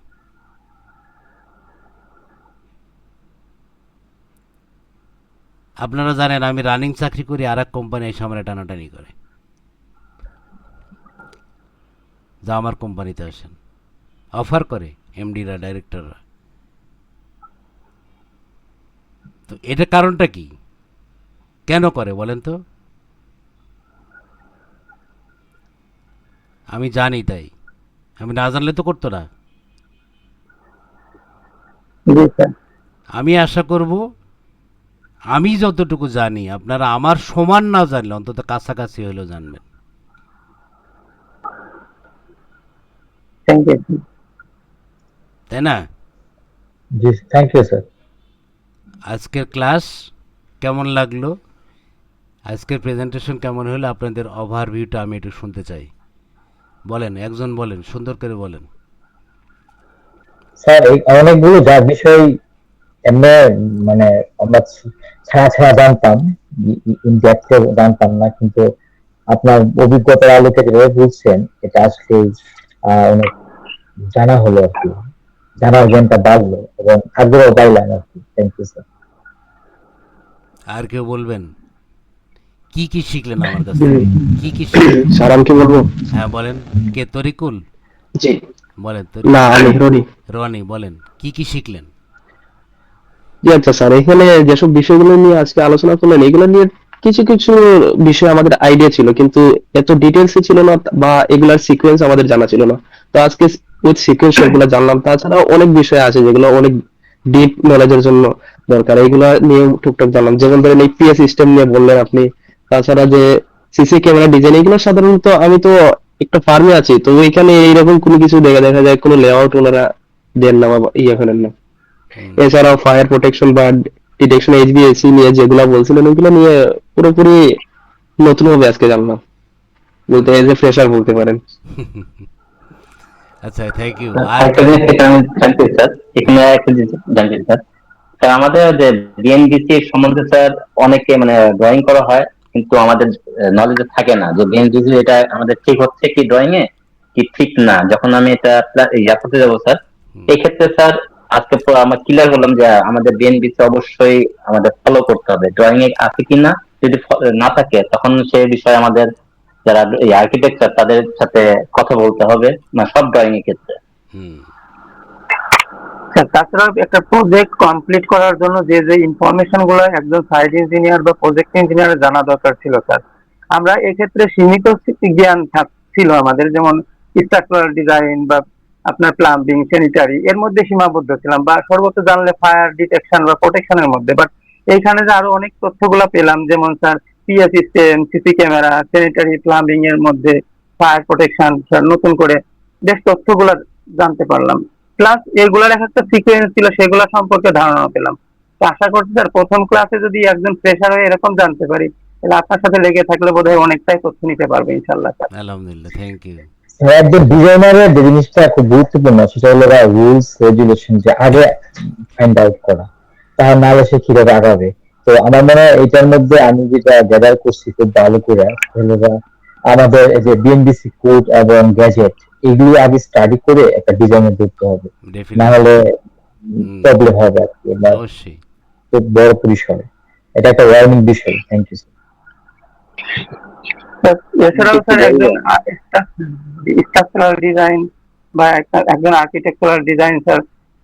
আপনারা জানেন আমি রানিং চাকরি করি, আর এক কোম্পানি এসে আমরা টানাটানি করে, যা আমার কোম্পানিতে আসেন, অফার করে এমডিরা, ডাইরেক্টররা। তো এটা কারণটা কি, কেন করে বলেন তো? আমি জানি তাই, আমি না জানলে তো করতো না। আমি আশা করব আমি যতটুকু জানি আপনারা আমার সমান না জানলে অন্তত কাছাকাছি হলেও জানবেন। তাই না? জি, থ্যাংক ইউ স্যার। আজকের ক্লাস কেমন লাগলো, আজকের প্রেজেন্টেশন কেমন হলো, আপনাদের ওভারভিউটা আমি একটু শুনতে চাই। বলেন, একজন বলেন, সুন্দর করে বলেন। স্যার এই অনেকগুলো যা বিষয় এমনি মানে আমরা ছাড়া ছাড়া জানতাম, ইন ডেপথে জানতাম না, কিন্তু আপনার অভিজ্ঞতার আলোকে যেভাবে বুঝছেন, এটা আসলে অনেক জানা হলো আর কি, জানার জ্ঞানটা বাড়লো এবং আগ্রহ পাইলাম আর কি। Thank you sir. আর কেউ বলবেন? কি কি শিখলেন আমার কাছ থেকে? কি কি শিখলেন স্যার আমি কি বলবো? হ্যাঁ বলেন। কে তরিকুল? জি বলেন। না, আমি রনি। রনি বলেন, কি কি শিখলেন? জি আচ্ছা স্যার, এখানে যেসব বিষয়গুলো নিয়ে আজকে আলোচনা করলেন, এগুলো নিয়ে কিছু কিছু বিষয় আমাদের আইডিয়া ছিল, কিন্তু এত ডিটেলসে ছিল না, বা এগুলার সিকোয়েন্স আমাদের জানা ছিল না। তো আজকে উইথ সিকোয়েন্স সবগুলো জানলাম। তাছাড়াও অনেক বিষয় আছে যেগুলো অনেক ডিপ নলেজের জন্য দরকার, এগুলো নিয়ে টুকটাক জানলাম। যেমন ধরেন এই পিএ সিস্টেম নিয়ে বললেন আপনি, তাছাড়া যে সিসি ক্যামেরা ডিজাইন, এগুলো সাধারণত আমি তো একটা ফার্মে আছি, তো ওইখানে এইরকম কোনো কিছু দেখা যায় কোনো লেআউট ওনারা দেন না বা ইয়ে করেন না। এছাড়াও ফায়ার প্রোটেকশন বা ডিটেকশন এইচভিএসি নিয়ে যেগুলো বলছিলেন, ওইগুলো নিয়ে পুরোপুরি নতুন ভাবে আজকে জানলাম, বলতে এজ এ ফ্রেশার বলতে পারেন। আচ্ছা, থ্যাংক ইউ। একটা জিনিস এটা আমি জানতে স্যার, এখানে একটা জিনিস জানতে স্যার, স্যার আমাদের যে বিএনবিসি সম্বন্ধে স্যার অনেকে মানে ড্রয়িং করা হয়, কিন্তু আমাদের নলেজে থাকে না যে বিএনবিসি এটা আমাদের ঠিক হচ্ছে কি ড্রয়িং এ কি ঠিক না। যখন আমি এটা ইয়া করতে যাবো স্যার, এই ক্ষেত্রে স্যার আজকে আমরা ক্লিয়ার হলাম যে আমাদের বিএনবিসি অবশ্যই আমাদের ফলো করতে হবে, ড্রয়িং এ আছে কিনা। যদি না থাকে তখন সেই বিষয়ে আমাদের যারা আর্কিটেকচার তাদের সাথে কথা বলতে হবে না সব ড্রয়িং এর ক্ষেত্রে। তাছাড়া একটা প্রজেক্ট কমপ্লিট করার জন্য যে যে ইনফরমেশন গুলো একজন সাইট ইঞ্জিনিয়ার বা প্রজেক্ট ইঞ্জিনিয়ার জানা দরকার ছিল স্যার, আমরা এক্ষেত্রে সীমিত জ্ঞান ছিল আমাদের, যেমন স্ট্রাকচারাল ডিজাইন বা আপনার প্লাম্বিং, স্যানিটারি, এর মধ্যে সীমাবদ্ধ ছিলাম, বা সর্বোচ্চ জানলে ফায়ার ডিটেকশন বা প্রোটেকশনের মধ্যে। বাট এইখানে যে আরো অনেক তথ্যগুলো পেলাম, যেমন sir PA system, CC camera, sanitary, plumbing এর মধ্যে ফায়ার প্রোটেকশন, স্যার নতুন করে বেশ তথ্যগুলো জানতে পারলাম। প্লাস এগুলার একটা সিকোয়েন্স ছিল, সেগুলো সম্পর্কে ধারণা পেলাম। তো আশা করছি স্যার প্রথম ক্লাসে যদি একজন ফ্রেশার হয়ে এরকম জানতে পারি, তাহলে আপনার সাথে লেগে থাকলে বোধহয় অনেকটাই তথ্য নিতে পারবে ইনশাল্লাহ স্যার। আলহামদুলিল্লাহ, থ্যাংক ইউ। একজন ডিজাইনারের যে জিনিসটা খুব গুরুত্বপূর্ণ সেটা হলো রুলস রেগুলেশন, যে আগে ফাইন্ড আউট করা, তার নাহলে সে কিভাবে আগাবে। তো আমার মনে হয় এটার মধ্যে আমি যেটা গ্যাদার করছি খুব ভালো করে হলো আমাদের এই যে বিএনবিসি কোড এবং গ্যাজেট এগুলি আগে স্টাডি করে একটা ডিজাইনে ঢুকতে হবে, না হলে প্রবলেম হবে আর কি। অবশ্যই খুব বড় পরিসরে এটা একটা ওয়ার্নিং বিষয়। Thank you sir. এছাড়াও স্যার একজন স্ট্রাকচারাল ডিজাইন বা একজন আর্কিটেকচারাল ডিজাইন স্যার,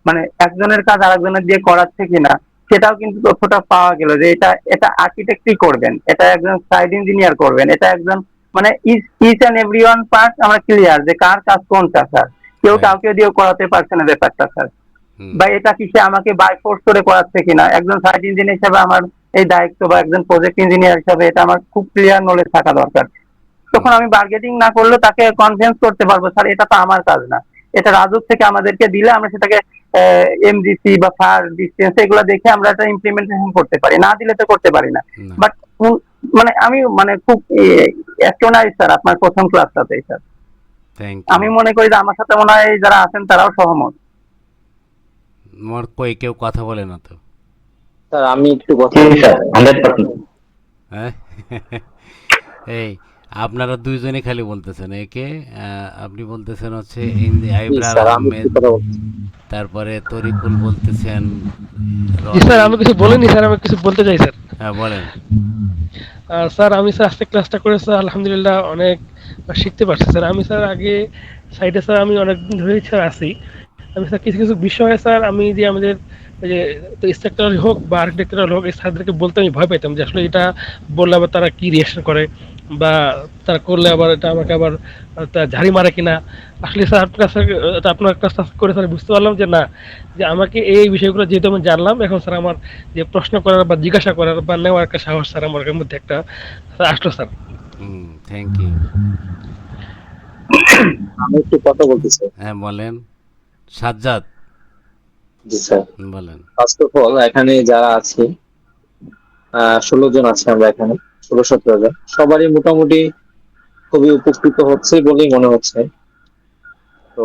মানে একজনের কাজ আরেকজনের দিয়ে করাচ্ছে কিনা সেটাও কিন্তু তথ্যটা পাওয়া গেল যে এটা আর্কিটেক্টই করবেন, এটা একজন সাইড ইঞ্জিনিয়ার করবেন, এটা একজন মানে each and every one part আমরা ক্লিয়ার যে কার কাজ কোনটা স্যার। কেউ কাউকে দিয়েও করাতে পারছে না ব্যাপারটা স্যার, বা এটা কি সে আমাকে বাই ফোর্স করে করাচ্ছে কিনা। একজন সাইট ইঞ্জিনিয়ার হিসাবে আমার এই দায়িত্ব, বা একজন প্রজেক্ট ইঞ্জিনিয়ার হিসাবে এটা আমার খুব ক্লিয়ার নলেজ থাকা দরকার। তখন আমি বার্গেটিং না করলে তাকে কনভিন্স করতে পারবো স্যার এটা তো আমার কাজ না, এটা রাজুক থেকে আমাদেরকে দিলে আমরা সেটাকে এমজিসি বা ফার ডিস্টেন্স এগুলো দেখে আমরা এটা ইমপ্লিমেন্টেশন করতে পারি, না দিলে তো করতে পারি না। বাট মানে আমি মানে খুব অ্যাস্ট্রোনাইজ স্যার আপনার প্রথম ক্লাসটাতে স্যার। আমি মনে করি যে আমার সাথে মনে হয় যারা আছেন তারাও সহমত। মোর কই কেউ কথা বলে না তো স্যার, আমি একটু কথা বলি স্যার। 100%। হ্যাঁ এই আপনারা দুইজনে খালি বলতেছেন, একে আপনি বলতেছেন হচ্ছে আইবরার আহমেদ, তারপরে তরিকুল বলতেছেন। স্যার আমি কিছু বলিনি স্যার, আমি কিছু বলতে চাই স্যার। হ্যাঁ বলেন। স্যার আমি স্যার আজকে ক্লাসটা করে স্যার আলহামদুলিল্লাহ অনেক শিখতে পারছি স্যার। আমি স্যার আগে সাইডে স্যার আমি অনেক দিন ধরেই স্যার আছি। আমি স্যার কিছু কিছু বিষয়ে স্যার আমি যে আমাদের যে স্ট্রাকচারাল হোক বা আর্কিটেকচারাল হোক এই স্যারদেরকে বলতে আমি ভয় পেতাম যে আসলে এটা বললে আবার তারা কি রিয়াকশন করে, বা তারা করলে আবার এটা আমাকে আবার ঝাড়ি মারে কিনা। আসলে স্যার আপনার কাছে করে স্যার বুঝতে পারলাম যে না, যে আমাকে এই বিষয়গুলো যেহেতু আমি জানলাম, এখন স্যার আমার যে প্রশ্ন করার বা জিজ্ঞাসা করার বা নেওয়ার একটা সাহস স্যার আমার মধ্যে একটা আসলো স্যার। Thank you. আমি একটু কথা বলতে চাই। হ্যাঁ বলেন সাজ্জাদ। জি স্যার বলেন। ফার্স্ট অফ অল এখানে যারা আছে 16 জন আছে, আমরা এখানে 16-17 জন, সবারই মোটামুটি খুবই উপকৃত হচ্ছে বলেই মনে হচ্ছে। তো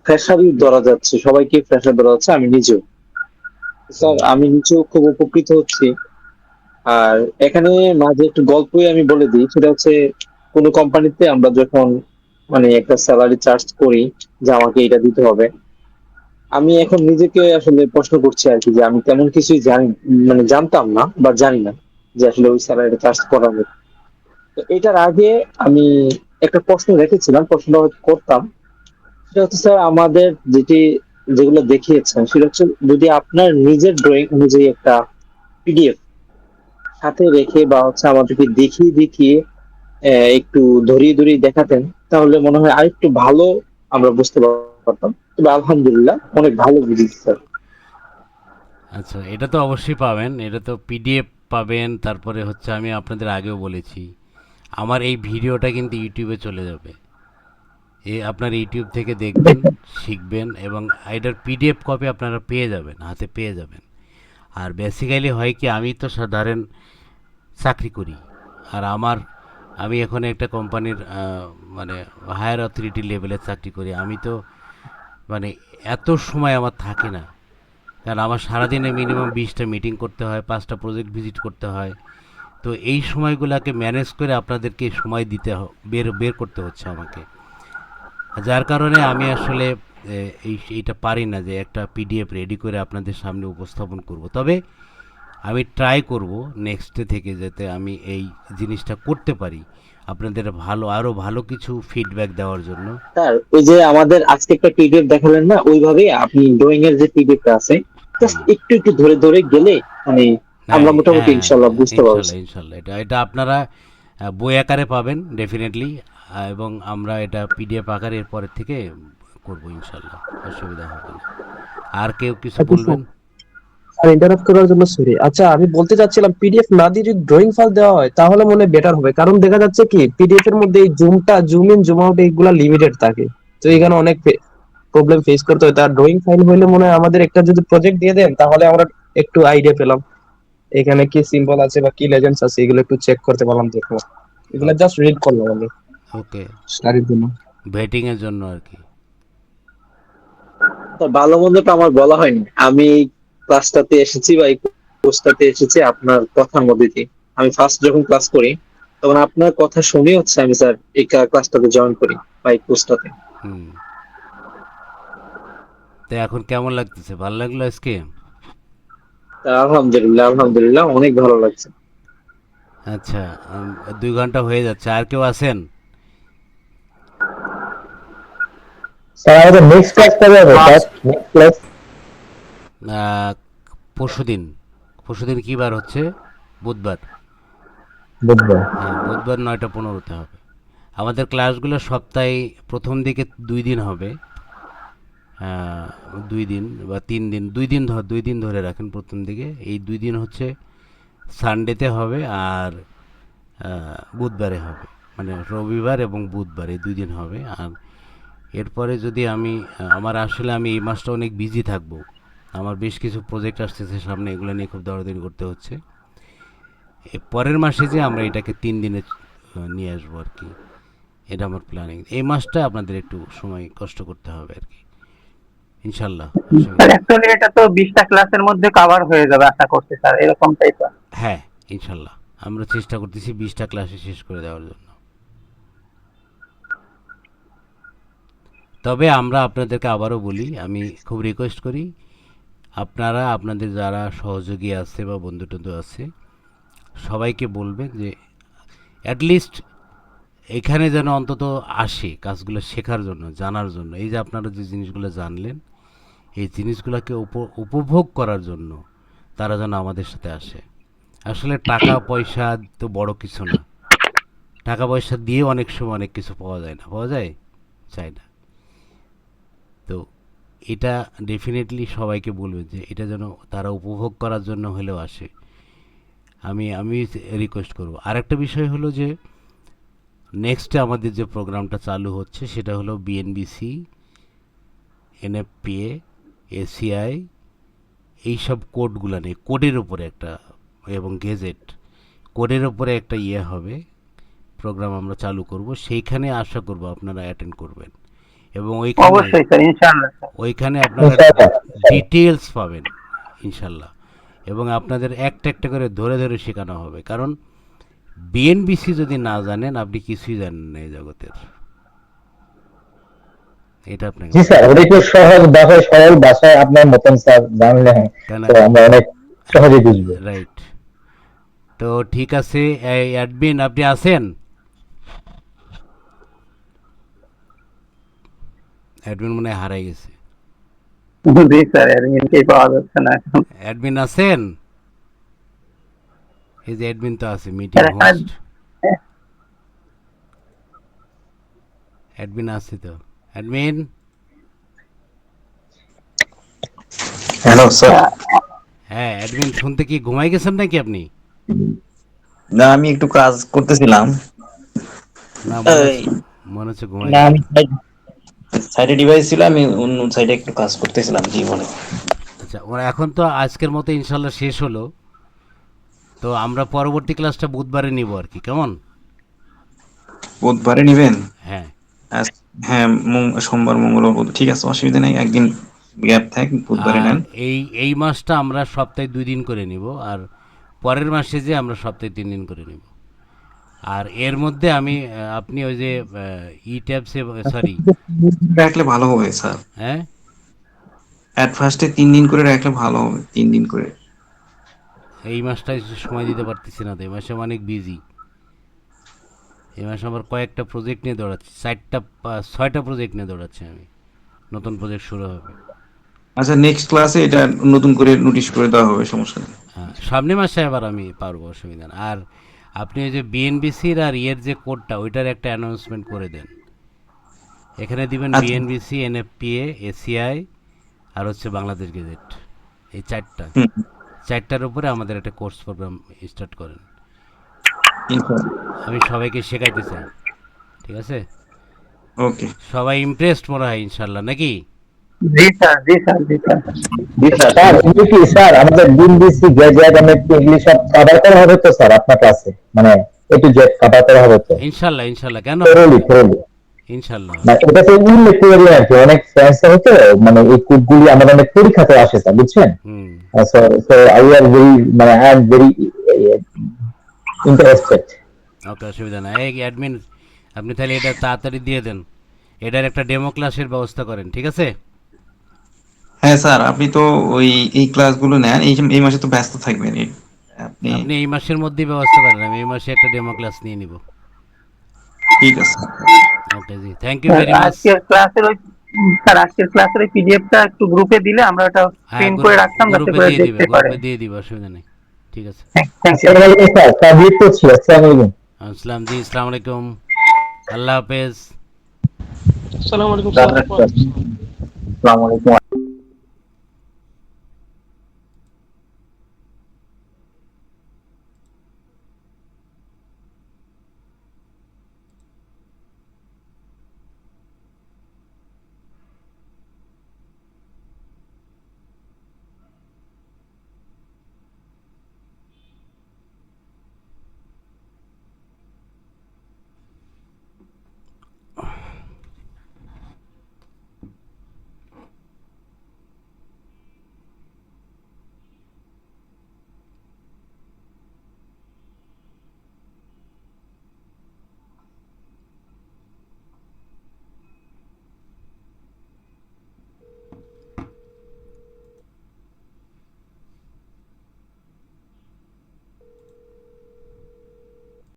ফ্রেশারই ধরা যাচ্ছে, সবাইকে ফ্রেশার ধরা যাচ্ছে, আমি নিজেও স্যার, আমি নিজেও খুব উপকৃত হচ্ছি। আর এখানে মাঝে একটু গল্পই আমি বলে দিই, সেটা হচ্ছে কোনো কোম্পানিতে আমরা যখন মানে একটা স্যালারি চার্জ করি যে আমাকে এটা দিতে হবে, আমি এখন নিজেকে আসলে প্রশ্ন করছি আর কি, যে আমি তেমন কিছুই জানি মানে জানতাম না বা জানি না যে আসলে ওই স্যালারিটা চার্জ করা হবে। তো এটার আগে আমি একটা প্রশ্ন রেখেছিলাম, প্রশ্নটা করতাম, সেটা হচ্ছে স্যার আমাদের যেগুলো দেখিয়েছেন সেটা হচ্ছে যদি আপনার নিজের ড্রয়িং অনুযায়ী একটা পিডিএফ সাথে রেখে বা হচ্ছে আমাদেরকে দেখিয়ে দেখিয়ে একটু ধরিয়ে ধরিয়ে দেখাতেন, তাহলে মনে হয় আরেকটু ভালো আমরা বুঝতে পারতাম। তবে আলহামদুলিল্লাহ অনেক ভালো বুঝেছি স্যার। আচ্ছা, এটা তো অবশ্যই পাবেন, এটা তো পিডিএফ পাবেন। তারপরে হচ্ছে আমি আপনাদের আগেও বলেছি আমার এই ভিডিওটা কিন্তু ইউটিউবে চলে যাবে, আপনার ইউটিউব থেকে দেখবেন, শিখবেন, এবং এটার পিডিএফ কপি আপনারা পেয়ে যাবেন, হাতে পেয়ে যাবেন। আর বেসিক্যালি হয় কি, আমি তো সাধারণ চাকরি করি, আর আমি এখন একটা কোম্পানির মানে হায়ার অথরিটি লেভেলের চাকরি করি। আমি তো মানে এত সময় আমার থাকে না, কারণ আমার সারাদিনে মিনিমাম 20টা মিটিং করতে হয়, 5টা প্রজেক্ট ভিজিট করতে হয়। তো এই সময়গুলোকে ম্যানেজ করে আপনাদেরকে সময় দিতে বের করতে হচ্ছে আমাকে, যার কারণে আমি আসলে এইটা পারি না যে একটা পিডিএফ রেডি করে আপনাদের সামনে উপস্থাপন করব। তবে আমি ট্রাই করব নেক্সটে থেকে যাতে আমি এই জিনিসটা করতে পারি, আপনাদের আরো ভালো কিছু ফিডব্যাক দেওয়ার জন্য। স্যার ওই যে আমাদের আজকে একটা পিডিএফ দেখালেন না, ওইভাবে আপনি ড্রয়িং এর যে পিডিএফটা আছে জাস্ট একটু একটু ধরে ধরে গেলে মানে আমরা মোটামুটি ইনশাআল্লাহ বুঝতে পারবো। ইনশাআল্লাহ এটা আপনারা বই আকারে পাবেন ডেফিনেটলি, এবং আমরা এটা পিডিএফ আকারে এর পরের থেকে করব ইনশাআল্লাহ, অসুবিধা হবে না। আর কেউ কিছু বলবেন? স্যার ইন্টারাপ্ট করার জন্য সরি। আচ্ছা আমি বলতে চাচ্ছিলাম পিডিএফ না দিয়ে যদি ড্রয়িং ফাইল দেওয়া হয় তাহলে মনে হয় বেটার হবে, কারণ দেখা যাচ্ছে কি পিডিএফ এর মধ্যে এই জুম ইন জুম আউট এইগুলা লিমিটেড থাকে, তো এখানে অনেক প্রবলেম ফেস করতে হয়। তার ড্রয়িং ফাইল হইলে মনে হয় আমাদের একটা যদি প্রজেক্ট দিয়ে দেন তাহলে আমরা একটু আইডিয়া পেলাম এখানে কি সিম্বল আছে বা কি লেজেন্ডস আছে এগুলো একটু চেক করতে পারলাম, দেখলাম এগুলো জাস্ট রিড করলাম আমি ওকে, স্টাডির জন্য। ভেটিং এর জন্য আর কি। তো ভালো মন্দটা আমার বলা হয়নি, আমি ক্লাসটাতে এসেছি বা এই কোর্সটাতে এসেছি আপনার কথার মধ্যে দিয়ে। আমি ফার্স্ট যখন ক্লাস করি তখন আপনার কথা শুনে হচ্ছে আমি স্যার এই ক্লাসটাতে জয়েন করি বা এই কোর্সটাতে। হুম, তো এখন কেমন লাগতেছে? ভালো লাগলো আজকে? আলহামদুলিল্লাহ, আলহামদুলিল্লাহ অনেক ভালো লাগছে। আচ্ছা, 2 ঘন্টা হয়ে যাচ্ছে, আর কেউ আছেন? স্যার আমাদের নেক্সট ক্লাস কবে হবে স্যার? নেক্সট ক্লাস পরশুদিন। পরশুদিন কি বার হচ্ছে? বুধবার। বুধবার। হ্যাঁ, বুধবার 9টা 15-তে হবে। আমাদের ক্লাসগুলো সপ্তাহে প্রথম দিকে 2 দিন হবে, 2 দিন বা 3 দিন, 2 দিন ধরে রাখেন প্রথম দিকে। এই 2 দিন হচ্ছে সানডেতে হবে আর বুধবারে হবে, মানে রবিবার এবং বুধবার এই 2 দিন হবে। আর এরপরে যদি আমার আসলে আমি এই মাসটা অনেক বিজি থাকবো, আমার বেশ কিছু প্রজেক্ট আসতেছে সামনে, এগুলো নিয়ে খুব দৌড়াদৌড়ি করতে হচ্ছে। পরের মাসে যে আমরা এটাকে 3 দিনে নিয়ে আসবো আর কি, এটা আমার প্ল্যানিং। এই মাসটা আপনাদের একটু সময় কষ্ট করতে হবে আর কি, ইনশাল্লাহ। স্যার অ্যাকচুয়ালি এটা তো 20টা ক্লাসের মধ্যে কভার হয়ে যাবে আশা করছি স্যার, এরকমটাই তো। হ্যাঁ, ইনশাল্লাহ আমরা চেষ্টা করতেছি 20টা ক্লাসে শেষ করে দেওয়ার জন্য। তবে আমরা আপনাদেরকে আবারও বলি, আমি খুব রিকোয়েস্ট করি, আপনারা আপনাদের যারা সহযোগী আছে বা বন্ধু টন্ধু আছে সবাইকে বলবেন যে অ্যাটলিস্ট এখানে যেন অন্তত আসে কাজগুলো শেখার জন্য, জানার জন্য। এই যে আপনারা যে জিনিসগুলো জানলেন, এই জিনিসগুলোকে উপভোগ করার জন্য তারা যেন আমাদের সাথে আসে। আসলে টাকা পয়সা তো বড় কিছু না, টাকা পয়সা দিয়ে অনেক সময় অনেক কিছু পাওয়া যায় না, পাওয়া যায় চাই না। তো এটা ডেফিনেটলি সবাইকে বলবে যে এটা যেন তারা উপভোগ করার জন্য হলেও আসে। আমি রিকোয়েস্ট করব। আরেকটা বিষয় হলো যে নেক্সটে আমাদের যে প্রোগ্রামটা চালু হচ্ছে সেটা হলো বিএনবিসি, এনএফপিএ, এসিআই, এইসব কোডগুলো নিয়ে, কোডের উপরে একটা, এবং গেজেট কোডের উপরে একটা হবে, প্রোগ্রাম আমরা চালু করব। সেইখানে আশা করব আপনারা অ্যাটেন্ড করবেন এবং অবশ্যই স্যার, ইনশাআল্লাহ স্যার। ওইখানে আপনারা ডিটেলস পাবেন ইনশাল্লাহ, এবং আপনাদের একটা একটা করে ধরে ধরে শেখানো হবে। কারণ বিএনবিসি যদি না জানেন আপনি কিছুই জানেন না এই জগতের, এটা আপনাকে। জি স্যার, ওটা একটু সহজ ভাষায়, সরল ভাষায় আপনার মতন স্যার জানলে তো আমরা অনেক সহজে বুঝবো। রাইট। তো ঠিক আছে, এই অ্যাডমিন আপনি আছেন? অ্যাডমিন মনে হয় হারাই গেছে। জি স্যার, অ্যাডমিনকেই পাওয়া যাচ্ছে না এখন। অ্যাডমিন আছেন? এই যে অ্যাডমিন তো আছে, মিটিং হোস্ট অ্যাডমিন আছে তো। Admin, hello sir. হ্যাঁ অ্যাডমিন, শুনতে কি ঘুমাই গেছেন নাকি আপনি? না, আমি একটু কাজ করতেছিলাম। না, মনে হচ্ছে ঘুমাই না, গেছেন। আমি সাইডে ডিভাইস ছিল, আমি অন্য সাইডে একটু কাজ করতেছিলাম। জি বলে। আচ্ছা, ওরা এখন তো আজকের মতো ইনশাল্লাহ শেষ হলো, তো আমরা পরবর্তী ক্লাসটা বুধবারে নিব আর কি, কেমন? বুধবারে নেবেন? হ্যাঁ হ্যাঁ, সোমবার মঙ্গলবার বুধ, ঠিক আছে, অসুবিধা নেই, একদিন গ্যাপ থাক, বুধবারে আর নেন। এই মাসটা আমরা সপ্তাহে 2 দিন করে নিব, আর পরের মাসে যে আমরা সপ্তাহে 3 দিন করে নিব। আর এর মধ্যে আপনি ওই যে ই ট্যাবসে, সরি, রাখলে ভালো হবে স্যার। হ্যাঁ, অ্যাট ফার্স্টে 3 দিন করে রাখলে ভালো হবে, 3 দিন করে। এই মাসটায় সময় দিতে পারতেছি না তো, এই মাসে অনেক বিজি। এই মাসে আমার কয়েকটা প্রজেক্ট নিয়ে দৌড়াচ্ছি, 6টা প্রজেক্ট নিয়ে দৌড়াচ্ছি আমি, নতুন প্রজেক্ট শুরু হবে। আচ্ছা, নেক্সট ক্লাসে এটা নতুন করে নোটিশ করে দেওয়া হবে, সমস্যা নেই। হ্যাঁ, সামনে মাসে আবার আমি পারবো, অসুবিধা না। আর আপনি ওই যে বিএনবিসির আর ইয়ের যে কোডটা, ওইটার একটা অ্যানাউন্সমেন্ট করে দেন। এখানে দিবেন বিএনবিসি, এনএফপিএ, এসিআই আর হচ্ছে বাংলাদেশ গেজেট, এই চারটার উপরে আমাদের একটা কোর্স প্রোগ্রাম স্টার্ট করেন। আমি সবাইকে শেখাইতে চাই, ঠিক আছে? ওকে। সবাই ইমপ্রেসড মনে হয় ইনশাল্লাহ, নাকি? জি স্যার, জি স্যার, জি স্যার। জি স্যার। স্যার এমনি কি স্যার আমাদের বিএনবিসি গ্যাজেট অনেক ইংলিশ সব কভার করা হবে তো স্যার আপনার ক্লাসে, মানে এ টু জেড কভার করা হবে তো? ইনশাল্লাহ ইনশাল্লাহ, কেন thoroughly ইনশাল্লাহ। না এটা তো উল্লেখ করে আর কি, অনেক ফ্রেন্ডস হতো মানে এই কোডগুলি আমাদের অনেক পরীক্ষাতে আসে স্যার, বুঝছেন? Hmm, so so I are very মানে I am very interested. Okay, অসুবিধা নাই। এই অ্যাডমিন, আপনি তাহলে এটা তাড়াতাড়ি দিয়ে দেন, এটার একটা ডেমো ক্লাসের ব্যবস্থা করেন, ঠিক আছে? হ্যাঁ স্যার, আপনি তো ওই এই ক্লাসগুলো নেন, এই মাসে তো ব্যস্ত থাকবেন আপনি। আপনি এই মাসের মধ্যেই ব্যবস্থা করেন, আমি এই মাসে একটা ডেমো ক্লাস নিয়ে নিব। ঠিক আছে। ওকে জি, থ্যাংক ইউ ভেরি মাচ। আজকের ক্লাসের ওই স্যার আজকের ক্লাসের ওই পিডিএফটা একটু গ্রুপে দিলে আমরা ওটা হ্যাঁ, প্রিন্ট করে রাখতাম যাতে গ্রুপে করে দিয়ে দিবে, দেখতে পারে। গ্রুপে দিয়ে দিবে, অসুবিধা নেই, ঠিক আছে। Thank you. আসসালামু আলাইকুম স্যার, সাবমিট করছি। আসসালামু আলাইকুম। আসসালাম জি, আসসালামু আলাইকুম, আল্লাহ হাফেজ। আসসালামু আলাইকুম স্যার। আসসালামু আলাইকুম।